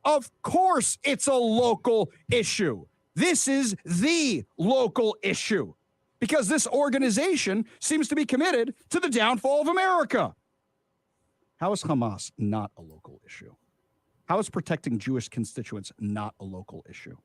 Of course it's a local issue. This is the local issue because this organization seems to be committed to the downfall of America. How is Hamas not a local issue? How is protecting Jewish constituents not a local issue?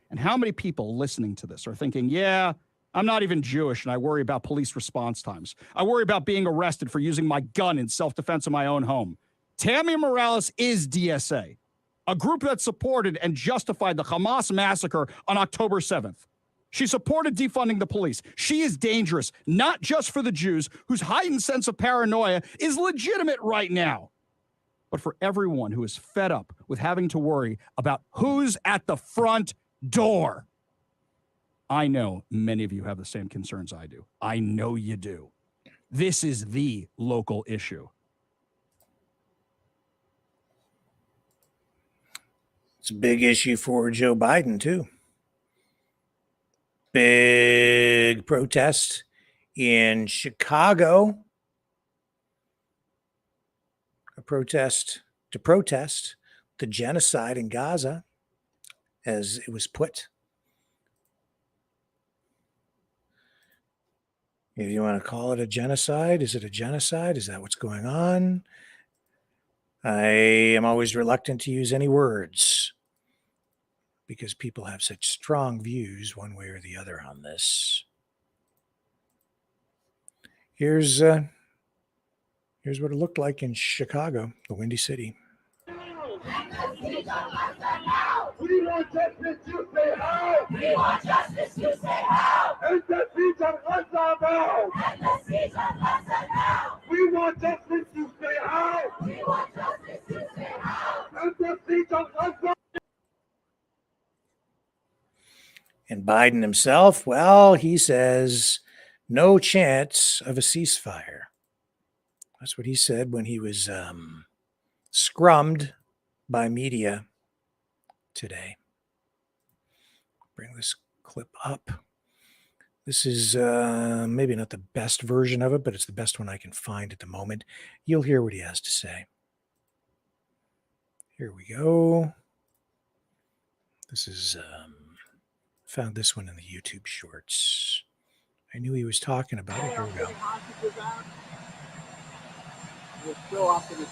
And how many people listening to this are thinking, yeah, I'm not even Jewish and I worry about police response times. I worry about being arrested for using my gun in self-defense in my own home. Tammy Morales is DSA, a group that supported and justified the Hamas massacre on October 7th. She supported defunding the police. She is dangerous, not just for the Jews, whose heightened sense of paranoia is legitimate right now, but for everyone who is fed up with having to worry about who's at the front door. I know many of you have the same concerns I do. I know you do. This is the local issue.
It's a big issue for Joe Biden, too. Big protest in Chicago. A protest to protest the genocide in Gaza, as it was put. If you want to call it a genocide, is it a genocide? Is that what's going on? I am always reluctant to use any words because people have such strong views one way or the other on this. Here's what it looked like in Chicago, the Windy City.
We want justice, you say how? We want justice, you say how? And the siege of Gaza now. And the siege of Gaza now. We want justice, you say how? We want justice, you say how? And the siege of Gaza.
And Biden himself, well, he says no chance of a ceasefire. That's what he said when he was scrummed by media today. Bring this clip up. This is maybe not the best version of it, but it's the best one I can find at the moment. You'll hear what he has to say. Here we go. This is, found this one in the YouTube shorts. I knew he was talking about it. Here we go.
We're still optimistic.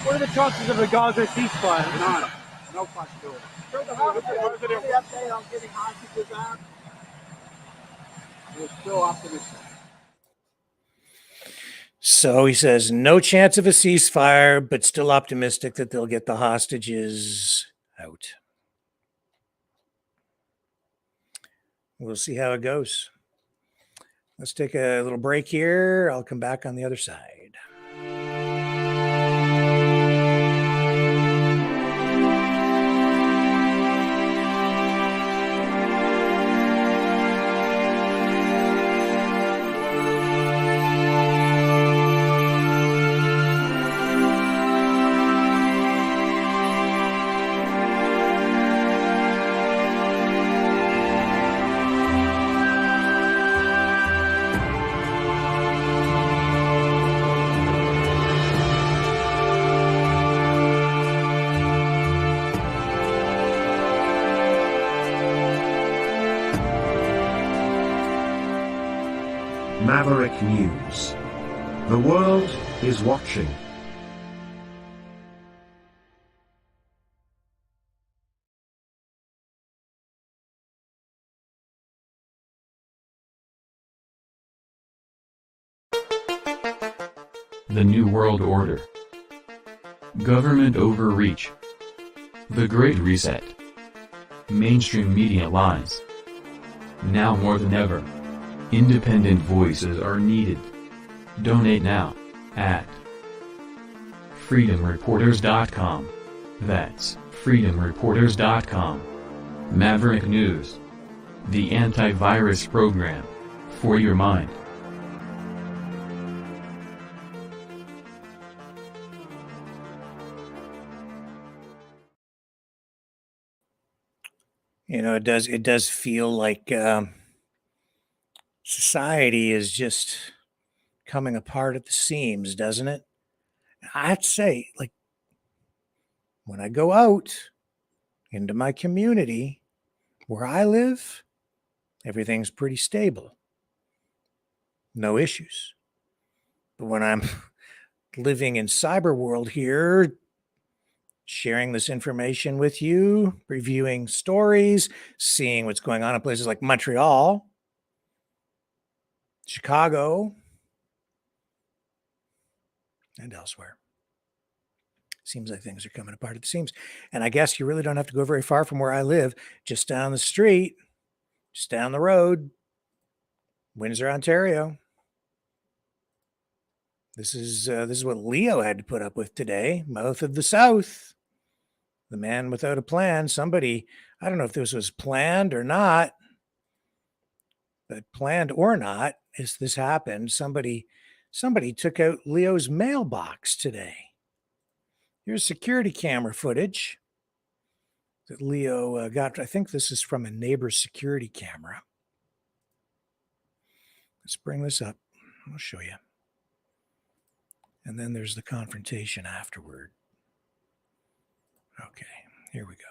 What are the chances of a Gaza ceasefire? None. No possibility. Any update on getting hostages out? We're still optimistic.
So he says, no chance of a ceasefire, but still optimistic that they'll get the hostages out. We'll see how it goes. Let's take a little break here. I'll come back on the other side.
Maverick News. The world is watching.
The New World Order. Government overreach. The Great Reset. Mainstream media lies. Now more than ever, independent voices are needed. Donate now at freedomreporters.com. That's freedomreporters.com. Maverick News. The antivirus program for your mind.
You know, it does feel like society is just coming apart at the seams, doesn't it? I have to say, like, when I go out into my community where I live, everything's pretty stable. No issues. But when I'm living in cyber world here, sharing this information with you, reviewing stories, seeing what's going on in places like Montreal, Chicago, and elsewhere. Seems like things are coming apart at the seams. And I guess you really don't have to go very far from where I live. Just down the street, just down the road, Windsor, Ontario. This is what Leo had to put up with today. Mouth of the South. The man without a plan. Somebody, I don't know if this was planned or not, but planned or not, as this happened, somebody took out Leo's mailbox today. Here's security camera footage that Leo got. I think this is from a neighbor's security camera. Let's bring this up. I'll show you. And then there's the confrontation afterward. Okay, here we go.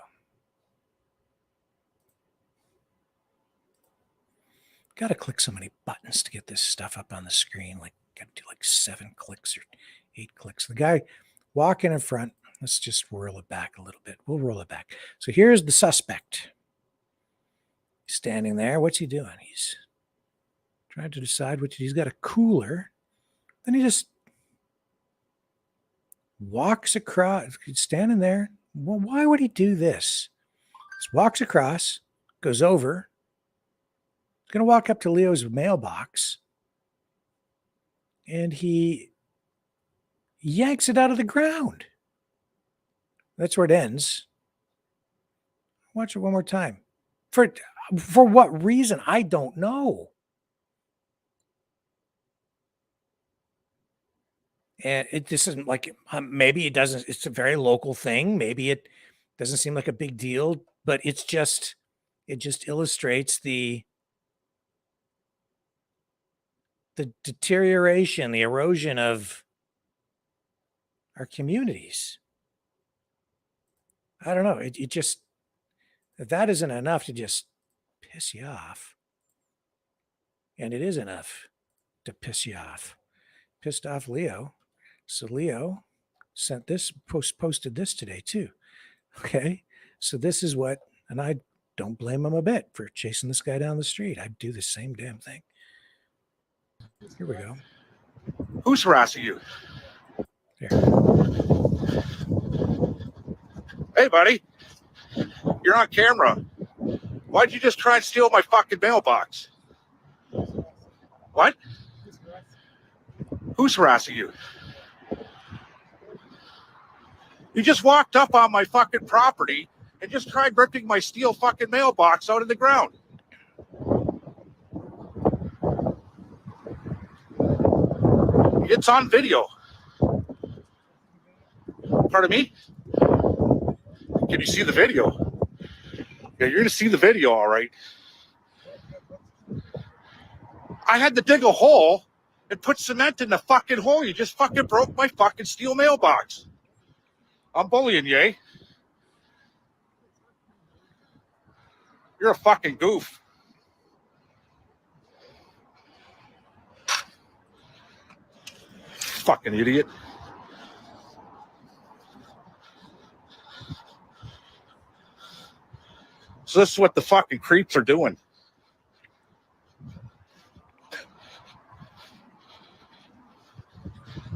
Got to click so many buttons to get this stuff up on the screen. Like, got to do like 7 clicks or 8 clicks. The guy walking in front. Let's just roll it back a little bit. We'll roll it back. So here's the suspect. He's standing there. What's he doing? He's trying to decide what he's got a cooler. Then he just walks across. He's standing there. Well, why would he do this? Just walks across, goes over. He's going to walk up to Leo's mailbox. And he yanks it out of the ground. That's where it ends. Watch it one more time. For what reason? I don't know. And this isn't like, maybe it doesn't, it's a very local thing. Maybe it doesn't seem like a big deal, but it just illustrates the deterioration, the erosion of our communities. I don't know. It just, if that isn't enough to just piss you off. And it is enough to piss you off. Pissed off Leo. So Leo sent this, posted this today too. Okay. So this is what, and I don't blame him a bit for chasing this guy down the street. I'd do the same damn thing. Here we go.
Who's harassing you?
Here.
Hey, buddy. You're on camera. Why'd you just try and steal my fucking mailbox? What? Who's harassing you? You just walked up on my fucking property and just tried ripping my steel fucking mailbox out of the ground. It's on video. Pardon me? Can you see the video? Yeah, you're going to see the video, all right. I had to dig a hole and put cement in the fucking hole. You just fucking broke my fucking steel mailbox. I'm bullying you, eh? You're a fucking goof. Fucking idiot. So this is what the fucking creeps are doing.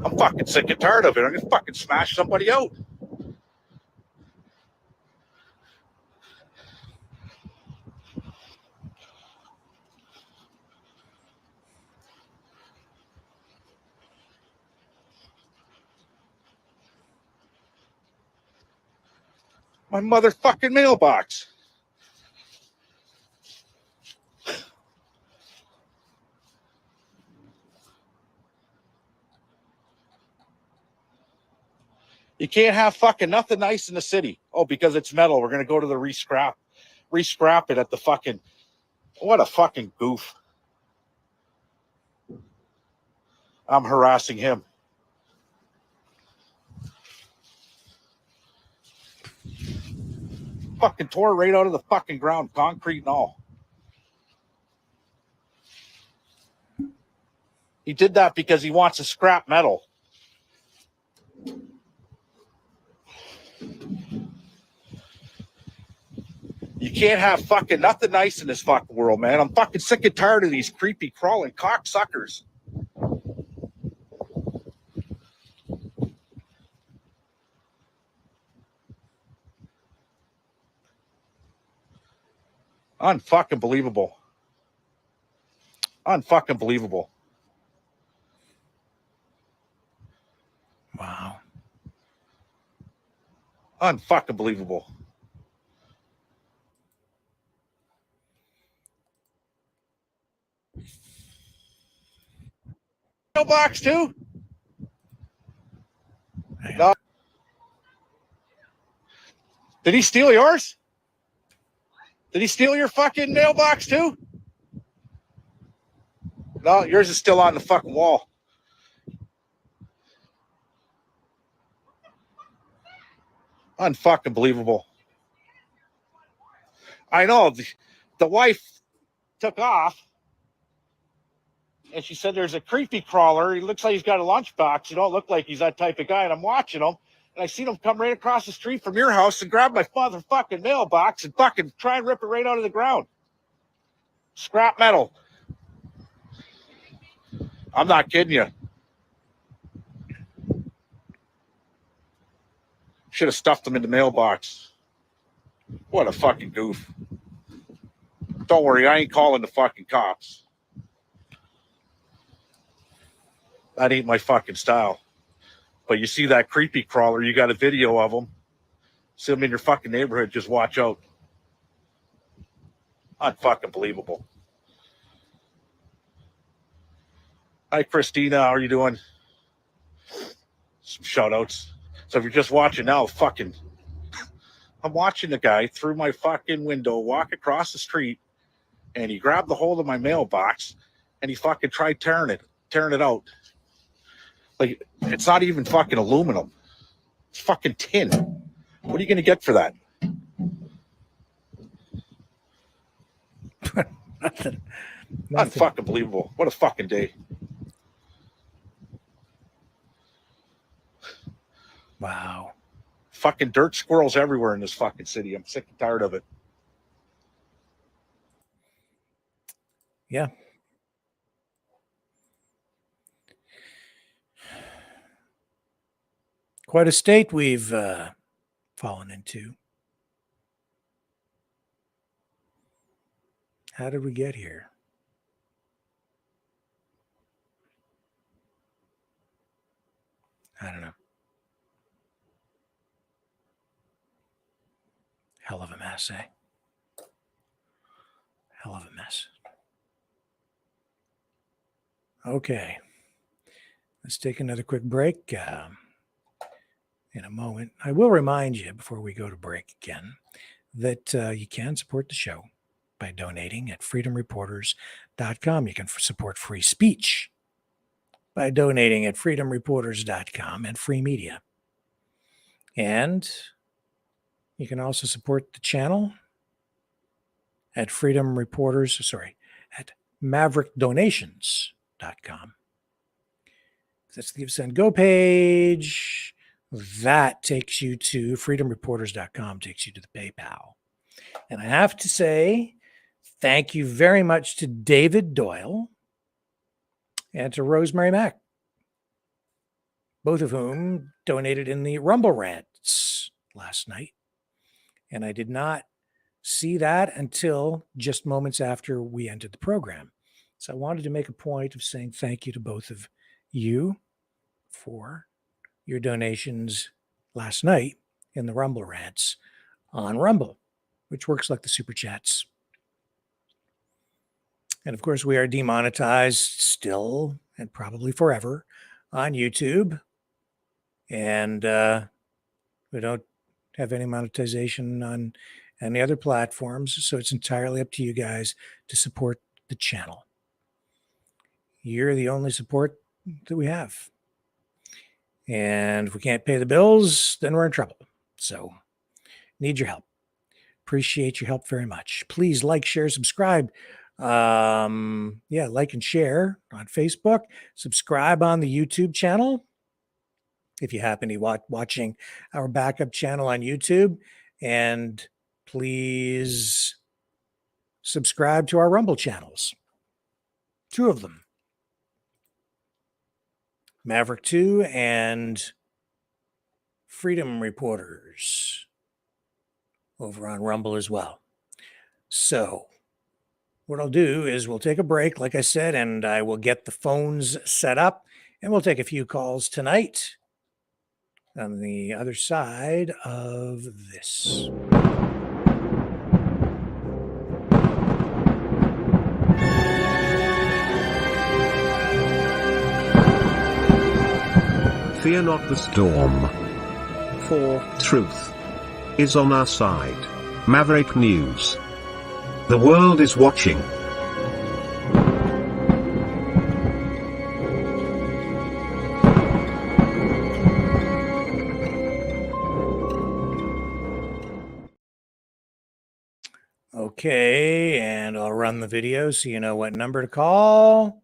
I'm fucking sick and tired of it. I'm gonna fucking smash somebody out. My motherfucking mailbox. You can't have fucking nothing nice in the city. Oh, because it's metal. We're going to go to the re-scrap it at the fucking... What a fucking goof. I'm harassing him. Fucking tore right out of the fucking ground, concrete and all. He did that because he wants to scrap metal. You can't have fucking nothing nice in this fucking world, man. I'm fucking sick and tired of these creepy, crawling cocksuckers. Unfucking believable. Unfucking believable.
Wow.
Unfucking believable. Mailbox too? No. Did he steal yours? Did he steal your fucking mailbox too? No, yours is still on the fucking wall. Unfucking believable. I know. The wife took off and she said there's a creepy crawler. He looks like he's got a lunchbox. You don't look like he's that type of guy. And I'm watching him. And I seen him come right across the street from your house and grab my motherfucking mailbox and fucking try and rip it right out of the ground. Scrap metal. I'm not kidding you. Should have stuffed him in the mailbox. What a fucking goof. Don't worry, I ain't calling the fucking cops. That ain't my fucking style. But you see that creepy crawler, you got a video of him. See him in your fucking neighborhood, just watch out. Unfucking believable. Hi, Christina, how are you doing? Some shout outs. So if you're just watching now, fucking, I'm watching the guy through my fucking window walk across the street, and he grabbed the hold of my mailbox, and he fucking tried tearing it out. Like, it's not even fucking aluminum. It's fucking tin. What are you going to get for that?
Nothing. Nothing.
Unfucking believable. What a fucking day.
Wow.
Fucking dirt squirrels everywhere in this fucking city. I'm sick and tired of it.
Yeah. Quite a state we've fallen into. How did we get here? I don't know. Hell of a mess, eh? Hell of a mess. Okay. Let's take another quick break in a moment. I will remind you before we go to break again that you can support the show by donating at freedomreporters.com. You can support free speech by donating at freedomreporters.com and free media. And you can also support the channel at at maverickdonations.com. That's the Give Send Go page. That takes you to freedomreporters.com, takes you to the PayPal. And I have to say, thank you very much to David Doyle and to Rosemary Mack, both of whom donated in the Rumble Rants last night. And I did not see that until just moments after we ended the program. So I wanted to make a point of saying thank you to both of you for your donations last night in the Rumble Rants on Rumble, which works like the Super Chats. And of course, we are demonetized still and probably forever on YouTube. And we don't have any monetization on any other platforms. So it's entirely up to you guys to support the channel. You're the only support that we have. And if we can't pay the bills, then we're in trouble. So need your help. Appreciate your help very much. Please like, share, subscribe. Like and share on Facebook. Subscribe on the YouTube channel if you happen to be watching our backup channel on YouTube. And please subscribe to our Rumble channels. 2 of them. Maverick 2 and Freedom Reporters over on Rumble as well. So what I'll do is we'll take a break, like I said, and I will get the phones set up, and we'll take a few calls tonight on the other side of this.
Fear not the storm, for truth is on our side. Maverick News. The world is watching.
Okay, and I'll run the video so you know what number to call.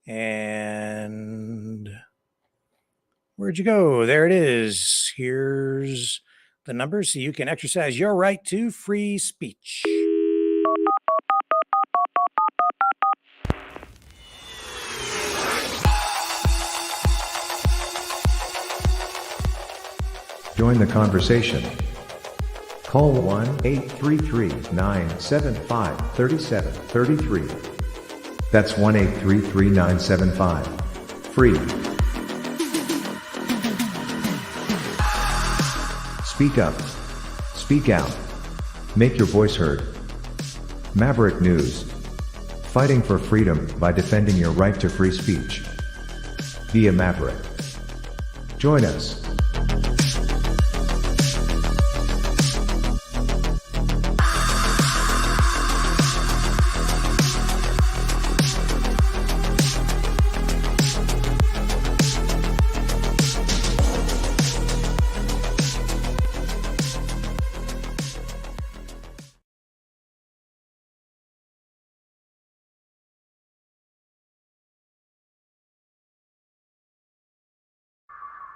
And where'd you go? There it is. Here's the number so you can exercise your right to free speech.
Join the conversation. Call 1-833-975-3733. That's 1-833-975. Free. Speak up. Speak out. Make your voice heard. Maverick News. Fighting for freedom by defending your right to free speech. Be a Maverick. Join us.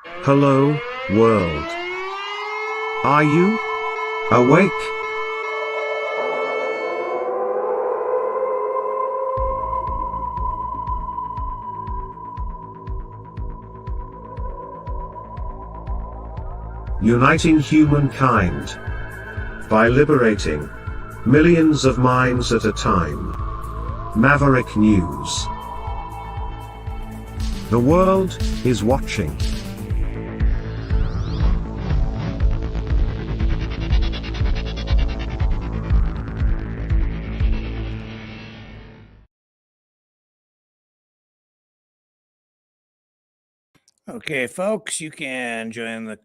Hello, world. Are you awake? Uniting humankind by liberating millions of minds at a time. Maverick News. The world is watching.
Okay, folks, you can join the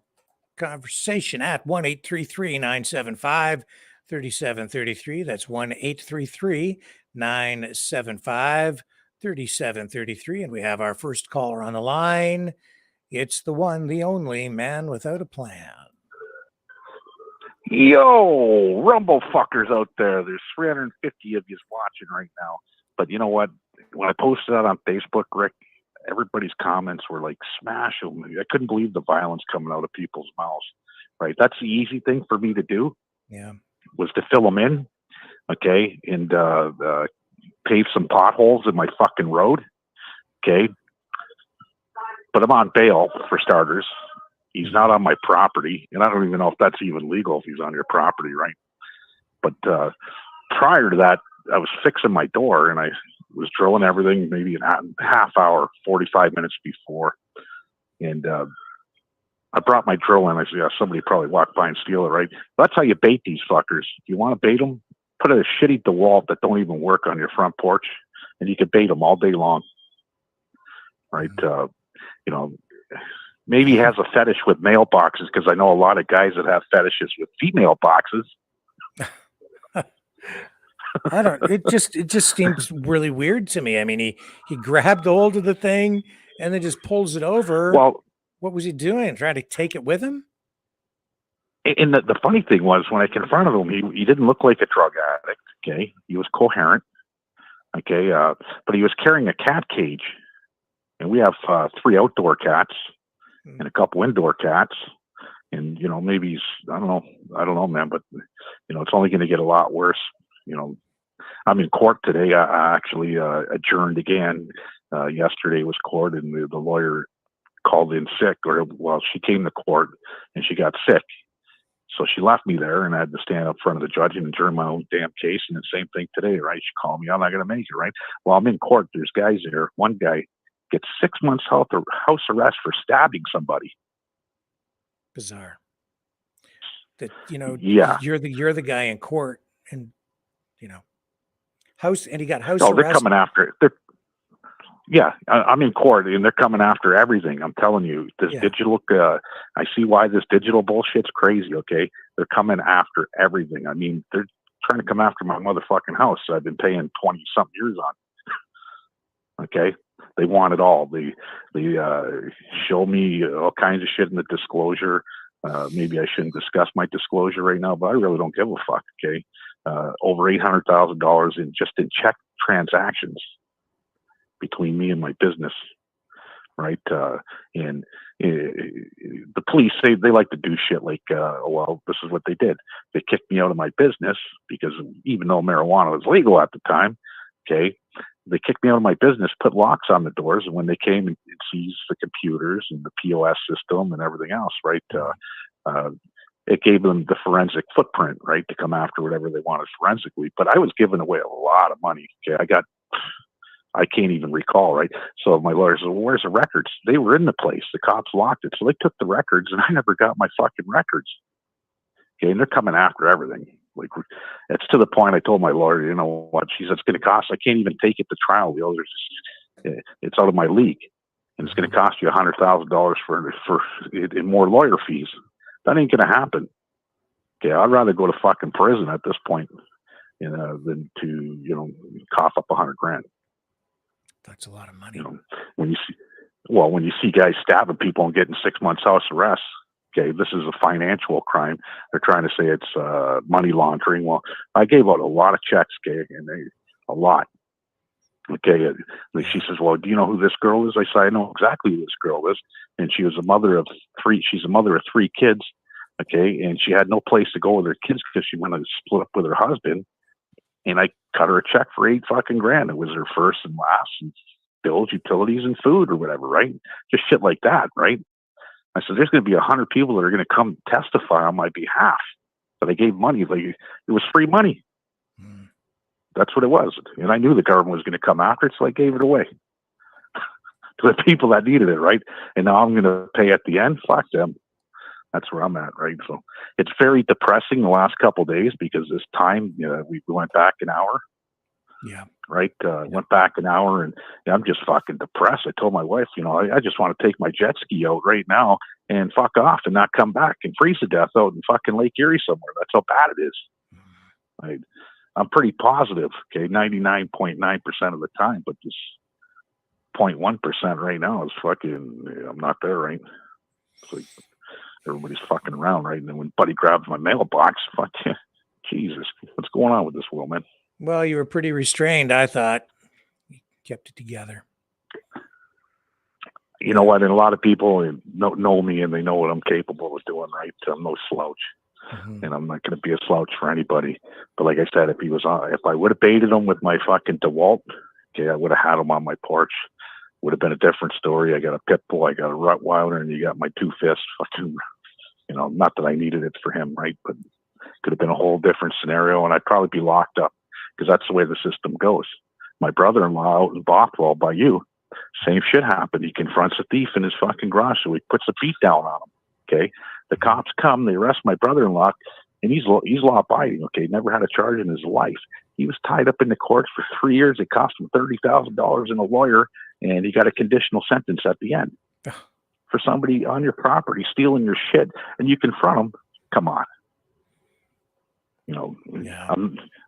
conversation at 1-833-975-3733. That's 1-833-975-3733. And we have our first caller on the line. It's the one, the only man without a plan.
Yo, rumble fuckers out there. There's 350 of you watching right now. But you know what? When I posted that on Facebook, Rick, everybody's comments were like, smash them. I couldn't believe the violence coming out of people's mouths, right? That's the easy thing for me to do.
Yeah.
Was to fill them in, okay, and pave some potholes in my fucking road, okay? But I'm on bail, for starters. He's not on my property, and I don't even know if that's even legal if he's on your property, right? But prior to that, I was fixing my door, and I was drilling everything maybe a half hour, 45 minutes before. And I brought my drill in. I said, yeah, somebody probably walked by and steal it, right? That's how you bait these fuckers. If you want to bait them, put a shitty DeWalt that don't even work on your front porch, and you can bait them all day long, right? You know, maybe he has a fetish with mailboxes, because I know a lot of guys that have fetishes with female boxes.
I don't. It just seems really weird to me. I mean, he grabbed hold of the thing and then just pulls it over.
Well,
what was he doing? Trying to take it with him?
And the funny thing was, when I confronted him, he didn't look like a drug addict. Okay, he was coherent. Okay, but he was carrying a cat cage, and we have 3 outdoor cats and a couple indoor cats. And you know, maybe he's I don't know, man. But you know, it's only going to get a lot worse. You know, I'm in court today. I actually adjourned again. Yesterday was court, and the lawyer called in sick, or well, she came to court and she got sick. So she left me there, and I had to stand up in front of the judge and adjourn my own damn case. And the same thing today, right? She called me. I'm not going to make it, right? Well, I'm in court. There's guys there. One guy gets 6 months house arrest for stabbing somebody.
Bizarre. That, you know,
yeah,
you're the guy in court, and you know, and he got house
arrest. They're coming after it. Yeah, I'm in court, and they're coming after everything. I'm telling you, this digital. I see why this digital bullshit's crazy. Okay, they're coming after everything. I mean, they're trying to come after my motherfucking house. I've been paying 20-something years on. Okay, they want it all. They show me all kinds of shit in the disclosure. Maybe I shouldn't discuss my disclosure right now, but I really don't give a fuck. Okay, over $800,000 in check transactions between me and my business, right? And the police say they like to do shit like, well, this is what they did. They kicked me out of my business because even though marijuana was legal at the time, okay, they kicked me out of my business, put locks on the doors, and when they came and seized the computers and the POS system and everything else, right? It gave them the forensic footprint, right, to come after whatever they wanted forensically. But I was giving away a lot of money. Okay, I can't even recall, right? So my lawyer said, well, where's the records? They were in the place. The cops locked it. So they took the records, and I never got my fucking records. Okay, and they're coming after everything. Like, it's to the point I told my lawyer, you know what? She said, it's going to cost, I can't even take it to trial. It's out of my league. And it's going to cost you $100,000 for more lawyer fees. That ain't going to happen. Okay, I'd rather go to fucking prison at this point, you know, than to, you know, cough up $100,000.
That's a lot of money.
You know, when you see guys stabbing people and getting 6 months house arrest, okay, this is a financial crime. They're trying to say it's money laundering. Well, I gave out a lot of checks, okay, and a lot.
Okay, like she says, "Well, do you know who this girl is?" I say, "I know exactly who this girl is." And she was a mother of three. She's a mother of three kids. Okay, and she had no place to go with her kids because she went to split up with her husband. And I cut her a check for $8 fucking grand. It was her first and last, and bills, utilities, and food or whatever, right? Just shit like that, right? I said, "There's going to be 100 people that are going to come testify on my behalf that I gave money. Like it was free money." That's what it was. And I knew the government was going to come after it, so I gave it away to the people that needed it, right? And now I'm going to pay at the end. Fuck them. That's where I'm at, right? So it's very depressing the last couple of days because this time we went back an hour.
Yeah.
Right. Went back an hour and I'm just fucking depressed. I told my wife, I just want to take my jet ski out right now and fuck off and not come back and freeze to death out in fucking Lake Erie somewhere. That's how bad it is. Right. I'm pretty positive, okay, 99.9% of the time, but this 0.1% right now is fucking, I'm not there, right? It's like everybody's fucking around, right? And then when Buddy grabs my mailbox, fuck yeah, Jesus, what's going on with this world, man?
Well, you were pretty restrained, I thought. You kept it together.
You know what? And a lot of people know me and they know what I'm capable of doing, right? I'm no slouch. And I'm not going to be a slouch for anybody. But like I said, if I would have baited him with my fucking DeWalt, okay, I would have had him on my porch. Would have been a different story. I got a pit bull, I got a Rottweiler, and you got my two fists. Fucking, not that I needed it for him, right? But could have been a whole different scenario, and I'd probably be locked up because that's the way the system goes. My brother-in-law out in Bothwell by you, same shit happened. He confronts a thief in his fucking garage, so he puts a beat down on him. Okay. The cops come, they arrest my brother-in-law, and he's law-abiding. Okay, never had a charge in his life. He was tied up in the courts for 3 years. It cost him $30,000 in a lawyer, and he got a conditional sentence at the end for somebody on your property stealing your shit, and you confront him. Come on,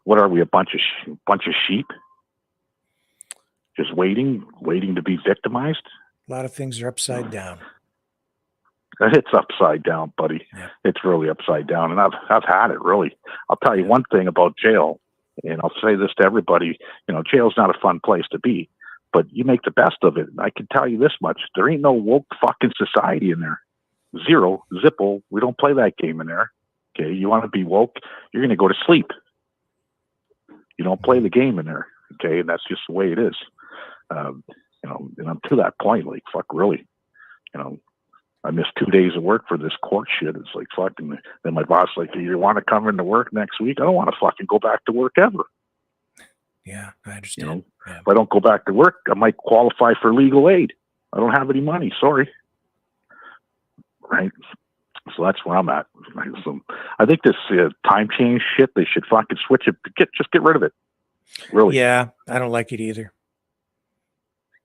what are we? A bunch of sheep, just waiting to be victimized?
A lot of things are upside down.
It's upside down, buddy.
Yeah.
It's really upside down. And I've had it, really. I'll tell you one thing about jail, and I'll say this to everybody, jail's not a fun place to be, but you make the best of it. I can tell you this much. There ain't no woke fucking society in there. Zero, zipple. We don't play that game in there. Okay. You want to be woke, you're going to go to sleep. You don't play the game in there. Okay. And that's just the way it is. And I'm to that point, like, fuck, really, I missed 2 days of work for this court shit. It's like fucking. Then my boss like, "You want to come into work next week?" I don't want to fucking go back to work ever.
Yeah, I understand.
If I don't go back to work, I might qualify for legal aid. I don't have any money. Sorry. Right. So that's where I'm at. Right? So I think this time change shit, they should fucking switch it. Just get rid of it. Really.
Yeah, I don't like it either.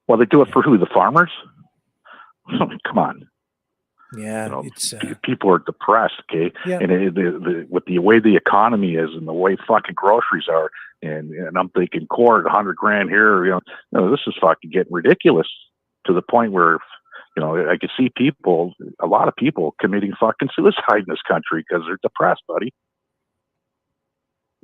Well, they do it for who? The farmers? Come on.
Yeah, it's
people are depressed, okay?
Yeah.
And with the way the economy is and the way fucking groceries are, and I'm thinking court, 100 grand here, this is fucking getting ridiculous to the point where, I could see a lot of people committing fucking suicide in this country because they're depressed, buddy.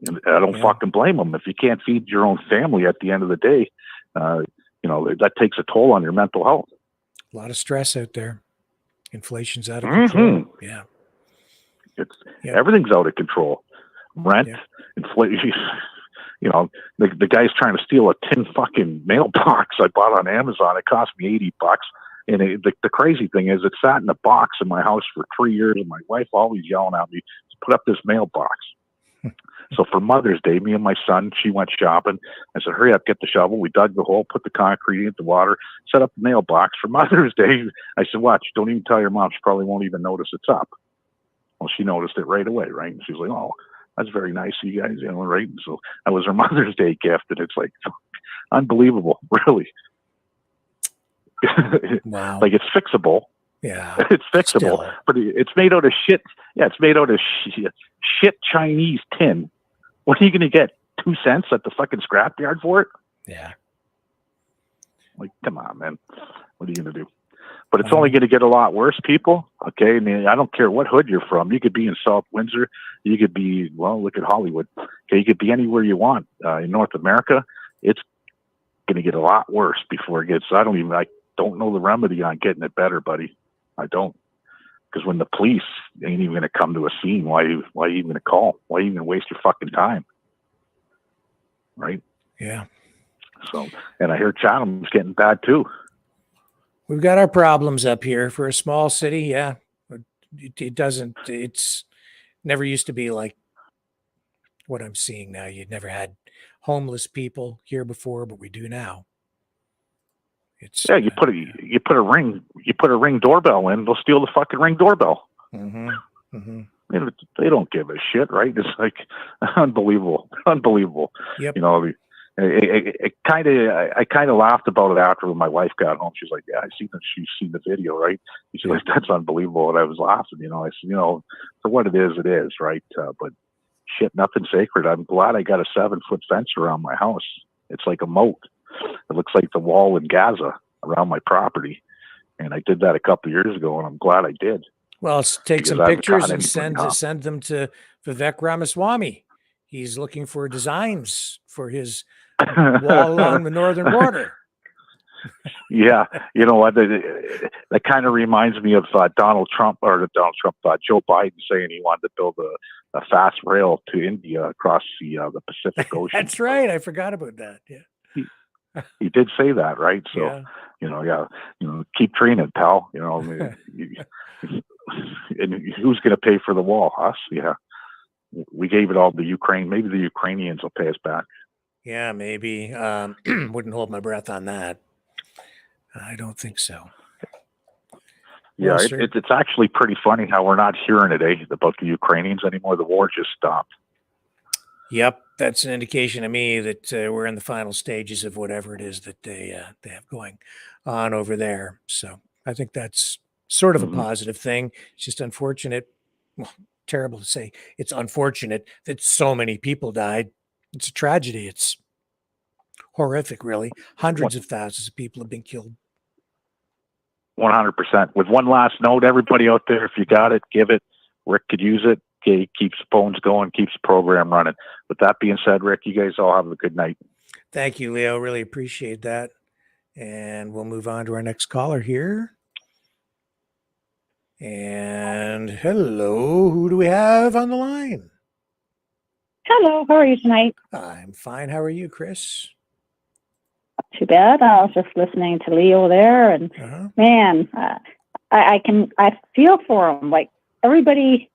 And I don't fucking blame them. If you can't feed your own family at the end of the day, that takes a toll on your mental health.
A lot of stress out there. Inflation's out of control. Yeah.
Everything's out of control. Rent, inflation. The guy's trying to steal a tin fucking mailbox I bought on Amazon. It cost me $80. And the crazy thing is, it sat in a box in my house for 3 years, and my wife always yelling at me to put up this mailbox. So for Mother's Day, me and my son, she went shopping. I said, "Hurry up, get the shovel." We dug the hole, put the concrete in the water, set up the mailbox for Mother's Day. I said, "Watch, don't even tell your mom. She probably won't even notice it's up." Well, she noticed it right away, right? And she's like, "Oh, that's very nice of you guys," right? And so that was her Mother's Day gift, and it's like unbelievable, really.
Wow.
Like, it's fixable.
Yeah.
It's fixable, but it's made out of shit. Yeah, it's made out of shit Chinese tin. What are you going to get? 2 cents at the fucking scrapyard for it?
Yeah.
Like, come on, man. What are you going to do? But it's only going to get a lot worse, people. Okay. I don't care what hood you're from. You could be in South Windsor. You could be, well, look at Hollywood. Okay. You could be anywhere you want in North America. It's going to get a lot worse before it gets. I don't know the remedy on getting it better, buddy. I don't. Because when the police ain't even going to come to a scene, why are you even going to call? Why are you going to waste your fucking time? Right?
Yeah.
So, and I hear Chatham's getting bad too.
We've got our problems up here for a small city. Yeah. It's never used to be like what I'm seeing now. You'd never had homeless people here before, but we do now. It's
you put a ring doorbell in, they'll steal the fucking Ring doorbell.
Mm-hmm. Mm-hmm.
They don't give a shit, right? It's like unbelievable.
Yep.
You know, I kind of laughed about it after when my wife got home. She's like, "Yeah, she's seen the video, right?" She's like, "That's unbelievable," and I was laughing. You know, I said, "You know, for what it is, right?" But shit, nothing sacred. I'm glad I got a 7-foot fence around my house. It's like a moat. It looks like the wall in Gaza around my property. And I did that a couple of years ago, and I'm glad I did.
Well, take
Because
some
I haven't
pictures
caught
and
anybody, huh?
send them to Vivek Ramaswamy. He's looking for designs for his wall along the northern border.
Yeah, you know what? That kind of reminds me of Joe Biden saying he wanted to build a fast rail to India across the Pacific Ocean.
That's right. I forgot about that. Yeah.
He did say that, right? So,
Yeah.
Keep training, pal. You know, and who's going to pay for the wall? Us? Yeah. We gave it all to Ukraine. Maybe the Ukrainians will pay us back.
Yeah, maybe. Wouldn't hold my breath on that. I don't think so.
Yeah,
Well, sir.
it's actually pretty funny how we're not hearing it about the Ukrainians anymore. The war just stopped.
Yep, that's an indication to me that we're in the final stages of whatever it is that they have going on over there. So I think that's sort of a positive thing. It's just unfortunate. Well, terrible to say. It's unfortunate that so many people died. It's a tragedy. It's horrific, really. Hundreds of thousands of people have been killed.
100%. With one last note, everybody out there, if you got it, give it. Rick could use it. Okay, keeps the phones going, keeps the program running. With that being said, Rick, you guys all have a good night.
Thank you, Leo. Really appreciate that. And we'll move on to our next caller here. And hello, who do we have on the line?
Hello, how are you tonight?
I'm fine. How are you, Chris?
Not too bad. I was just listening to Leo there, and man, I feel for him. Like everybody,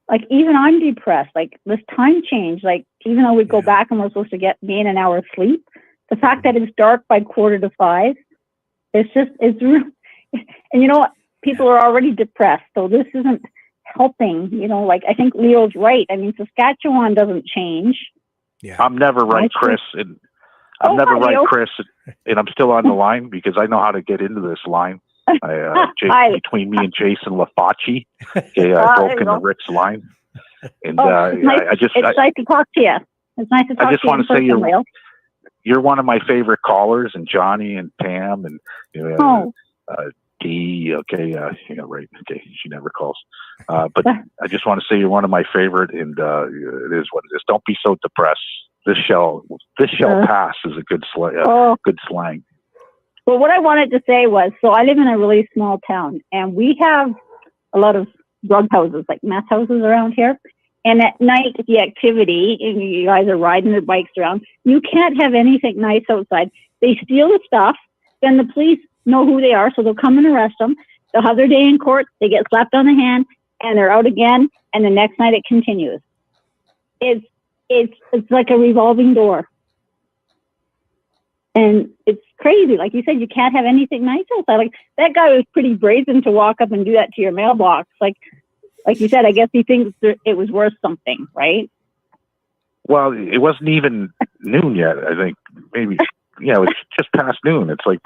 like even I'm depressed. Like this time change. Like even though we go back and we're supposed to gain an hour of sleep, the fact that it's dark by 4:45, it's real. And you know what? People are already depressed, so this isn't helping. You know, like I think Leo's right. I mean, Saskatchewan doesn't change.
Yeah,
I'm never right, Chris. And I'm never right, Chris. And I'm still on the line because I know how to get into this line. Between me and Jason LaFacci, I broke into Rick's line. And
it's nice to talk to you. It's nice to talk to you.
I just want to say
Leo.
You're one of my favorite callers, and Johnny and Pam and Dee. Okay, right. Okay, she never calls. But I just want to say you're one of my favorite, and it is what it is. Don't be so depressed. This shall pass is a good slang.
Well, what I wanted to say was, so I live in a really small town, and we have a lot of drug houses, like meth houses around here. And at night, the activity, and you guys are riding their bikes around, you can't have anything nice outside. They steal the stuff, then the police know who they are, so they'll come and arrest them. They'll have their day in court, they get slapped on the hand, and they're out again, and the next night it continues. It's like a revolving door. And it's crazy. Like you said, you can't have anything nice outside. Like that guy was pretty brazen to walk up and do that to your mailbox. Like you said, I guess he thinks it was worth something, right?
Well, it wasn't even noon yet. I think maybe, it's just past noon. It's like,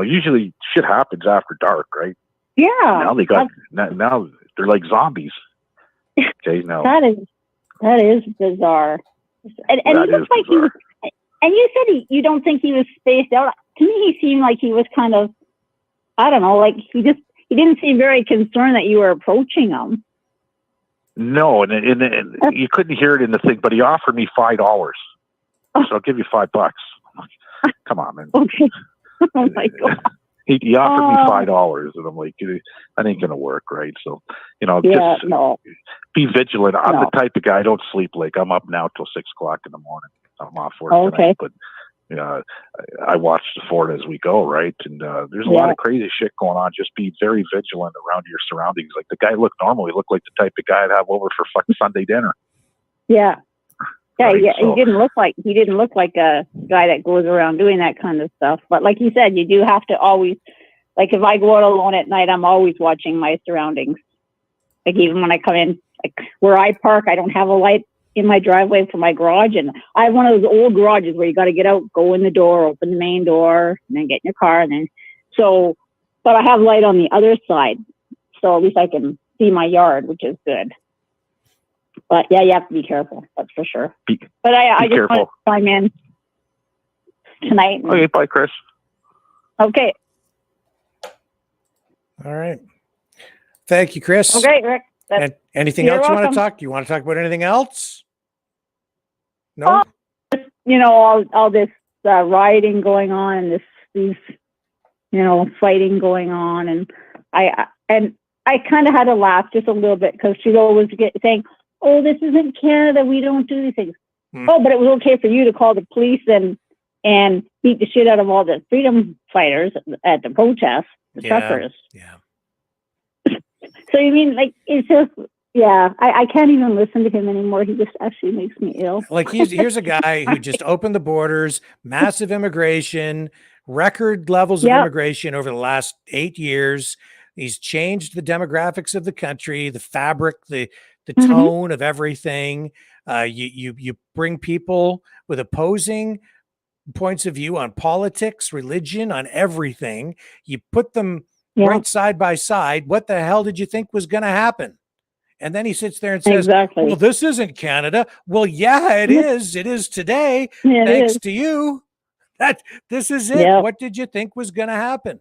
usually shit happens after dark, right?
Yeah.
Now they're like zombies. Okay, no.
That is bizarre. And he looks like he was. And you said you don't think he was spaced out. To me, he seemed like he was kind of, I don't know, like he didn't seem very concerned that you were approaching him.
No, and you couldn't hear it in the thing, but he offered me $5. So I'll give you $5. Come on, man.
Okay. Oh my God.
He offered me $5, and I'm like, that ain't gonna work, right? So,
Yeah,
just
no.
be vigilant. I'm
No.
the type of guy I don't sleep late. I'm up now till 6 o'clock in the morning. I'm off work
Okay.
tonight, but I watch the Ford as we go, right? And there's a lot of crazy shit going on. Just be very vigilant around your surroundings. Like the guy normally looked like the type of guy I'd have over for fucking Sunday dinner.
Yeah. Yeah,
Right,
yeah.
so-
He didn't look like a guy that goes around doing that kind of stuff. But like you said, you do have to always, like if I go out alone at night, I'm always watching my surroundings. Like even when I come in, like where I park, I don't have a light in my driveway for my garage, and I have one of those old garages where you got to get out, go in the door, open the main door, and then get in your car, and then but I have light on the other side, so at least I can see my yard, which is good. But yeah, you have to be careful, that's for sure. But I just want to chime in tonight.
Okay, bye, Chris.
Okay.
All right. Thank you, Chris.
Okay, Rick.
And anything
You're
else you want to
welcome.
talk? You want to talk about anything else? No.
All this rioting going on, and these fighting going on, and I kind of had to laugh just a little bit because Trudeau was saying, "Oh, this isn't Canada. We don't do these things." Oh, but it was okay for you to call the police and beat the shit out of all the freedom fighters at the protests, the truckers.
Yeah.
So you mean like it's just I can't even listen to him anymore. He just actually makes me ill.
Like here's a guy who just opened the borders, massive immigration, record levels of immigration over the last 8 years. He's changed the demographics of the country, the fabric, the tone of everything. You bring people with opposing points of view on politics, religion, on everything. You put them right side by side. What the hell did you think was going to happen? And then he sits there and says, well, this isn't Canada. Well, yeah, it is. It is today.
Yeah,
thanks to you. This is it.
Yeah.
What did you think was going to happen?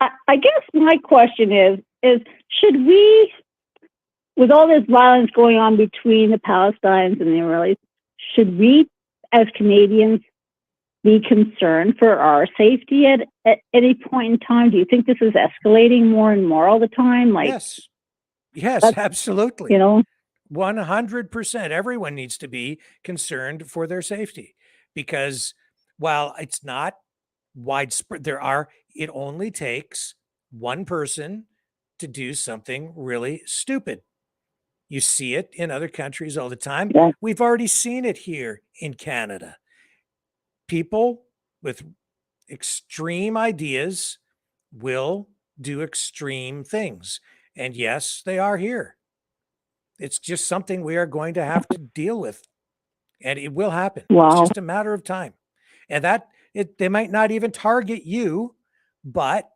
I guess my question is should we, with all this violence going on between the Palestinians and the Israelis, should we as Canadians be concerned for our safety at any point in time? Do you think this is escalating more and more all the time? Like,
yes, absolutely. 100%. Everyone needs to be concerned for their safety because while it's not widespread, it only takes one person to do something really stupid. You see it in other countries all the time.
Yeah.
We've already seen it here in Canada. People with extreme ideas will do extreme things. And yes, they are here. It's just something we are going to have to deal with. And it will happen.
Wow.
It's just a matter of time. And they might not even target you, but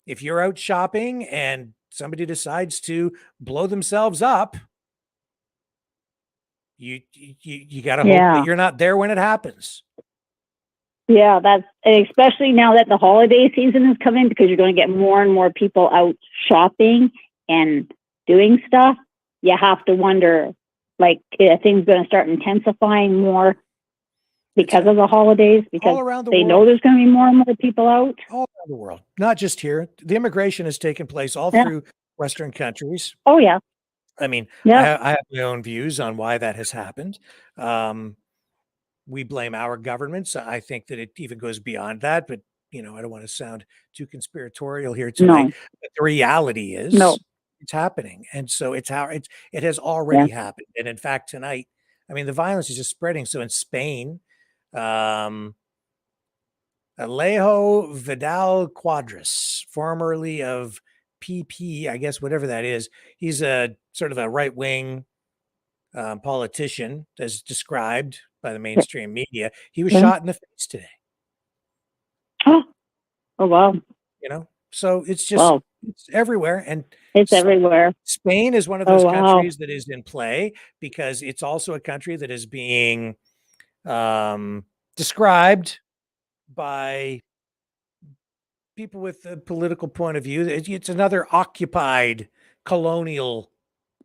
if you're out shopping and somebody decides to blow themselves up, you got to hope that you're not there when it happens.
Yeah, that's especially now that the holiday season is coming, because you're going to get more and more people out shopping and doing stuff. You have to wonder, like, are things going to start intensifying more because of the holidays? Because
all around the
they
world.
know there's going to be more and more people out.
All around the world, not just here. The immigration has taken place all through Western countries.
Oh, yeah.
I mean,
Yeah.
I have my own views on why that has happened. We blame our governments. I think that it even goes beyond that, but I don't want to sound too conspiratorial here tonight.
No.
But the reality is it's happening. And so it has already happened. And in fact, tonight, I mean, the violence is just spreading. So in Spain, Alejo Vidal Quadras, formerly of PP, I guess, whatever that is. He's a sort of a right-wing politician, as described by the mainstream media. He was shot in the face today.
Oh, wow.
So it's just it's everywhere. And
it's everywhere.
Spain is one of those countries that is in play because it's also a country that is being described by people with a political point of view. It's another occupied colonial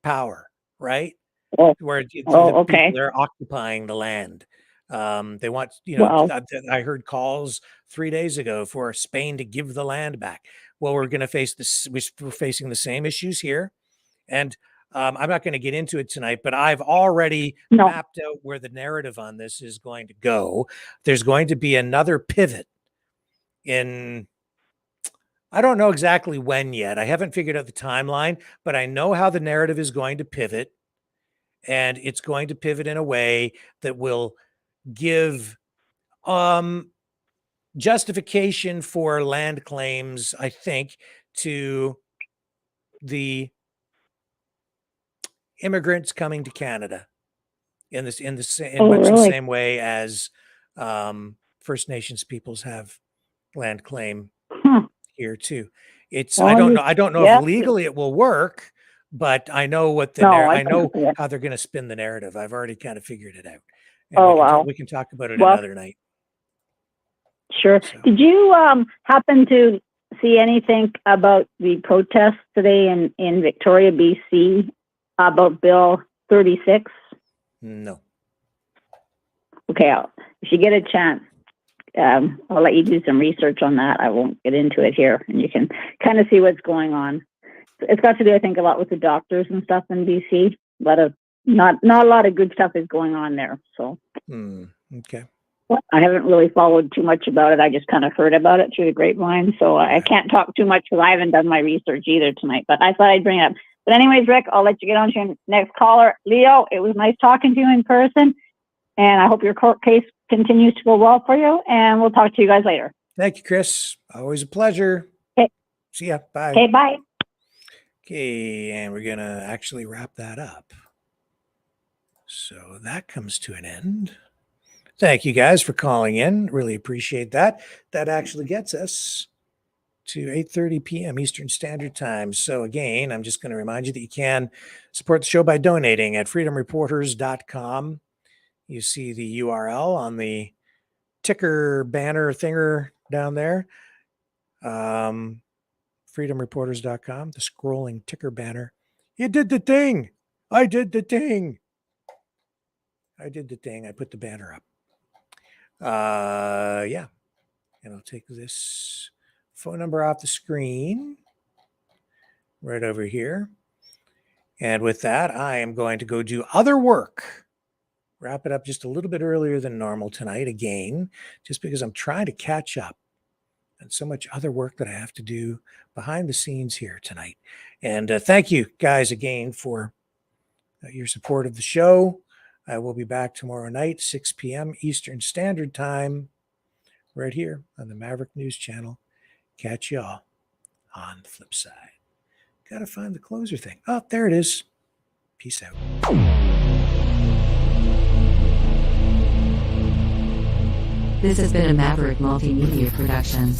power, right?
Oh.
Where
Okay.
they're occupying the land. They want,
Wow.
I heard calls 3 days ago for Spain to give the land back. Well, we're going to face this. We're facing the same issues here. And I'm not going to get into it tonight, but I've already mapped out where the narrative on this is going to go. There's going to be another pivot in, I don't know exactly when yet. I haven't figured out the timeline, but I know how the narrative is going to pivot. And it's going to pivot in a way that will give justification for land claims, I think, to the immigrants coming to Canada in much the same way as First Nations peoples have land claim here too. It's I don't know if legally it will work, but I know what the I know how they're going to spin the narrative. I've already kind of figured it out. And we can talk about it another night.
Sure.
So.
Did you happen to see anything about the protests today in Victoria, BC, about Bill 36?
No.
Okay. If you get a chance, I'll let you do some research on that. I won't get into it here, and you can kind of see what's going on. It's got to do, I think, a lot with the doctors and stuff in BC. Not a lot of good stuff is going on there. So.
Okay.
I haven't really followed too much about it. I just kind of heard about it through the grapevine. So I can't talk too much because I haven't done my research either tonight. But I thought I'd bring it up. But anyways, Rick, I'll let you get on to your next caller. Leo, it was nice talking to you in person. And I hope your court case continues to go well for you. And we'll talk to you guys later.
Thank you, Chris. Always a pleasure.
Okay.
See ya. Bye.
Okay, bye.
Okay, and we're going to actually wrap that up. So that comes to an end. Thank you guys for calling in. Really appreciate that. That actually gets us to 8:30 p.m. Eastern Standard Time. So again, I'm just going to remind you that you can support the show by donating at freedomreporters.com. You see the URL on the ticker banner thinger down there. Freedomreporters.com, the scrolling ticker banner. You did the thing. I did the thing. I did the thing. I put the banner up. Yeah. And I'll take this phone number off the screen right over here. And with that, I am going to go do other work. Wrap it up just a little bit earlier than normal tonight again, just because I'm trying to catch up and so much other work that I have to do behind the scenes here tonight. And thank you guys again for your support of the show. I will be back tomorrow night, 6 p.m. Eastern Standard Time, right here on the Maverick News Channel. Catch y'all on the flip side. Got to find the closer thing. Oh, there it is. Peace out.
This has been a Maverick Multimedia production.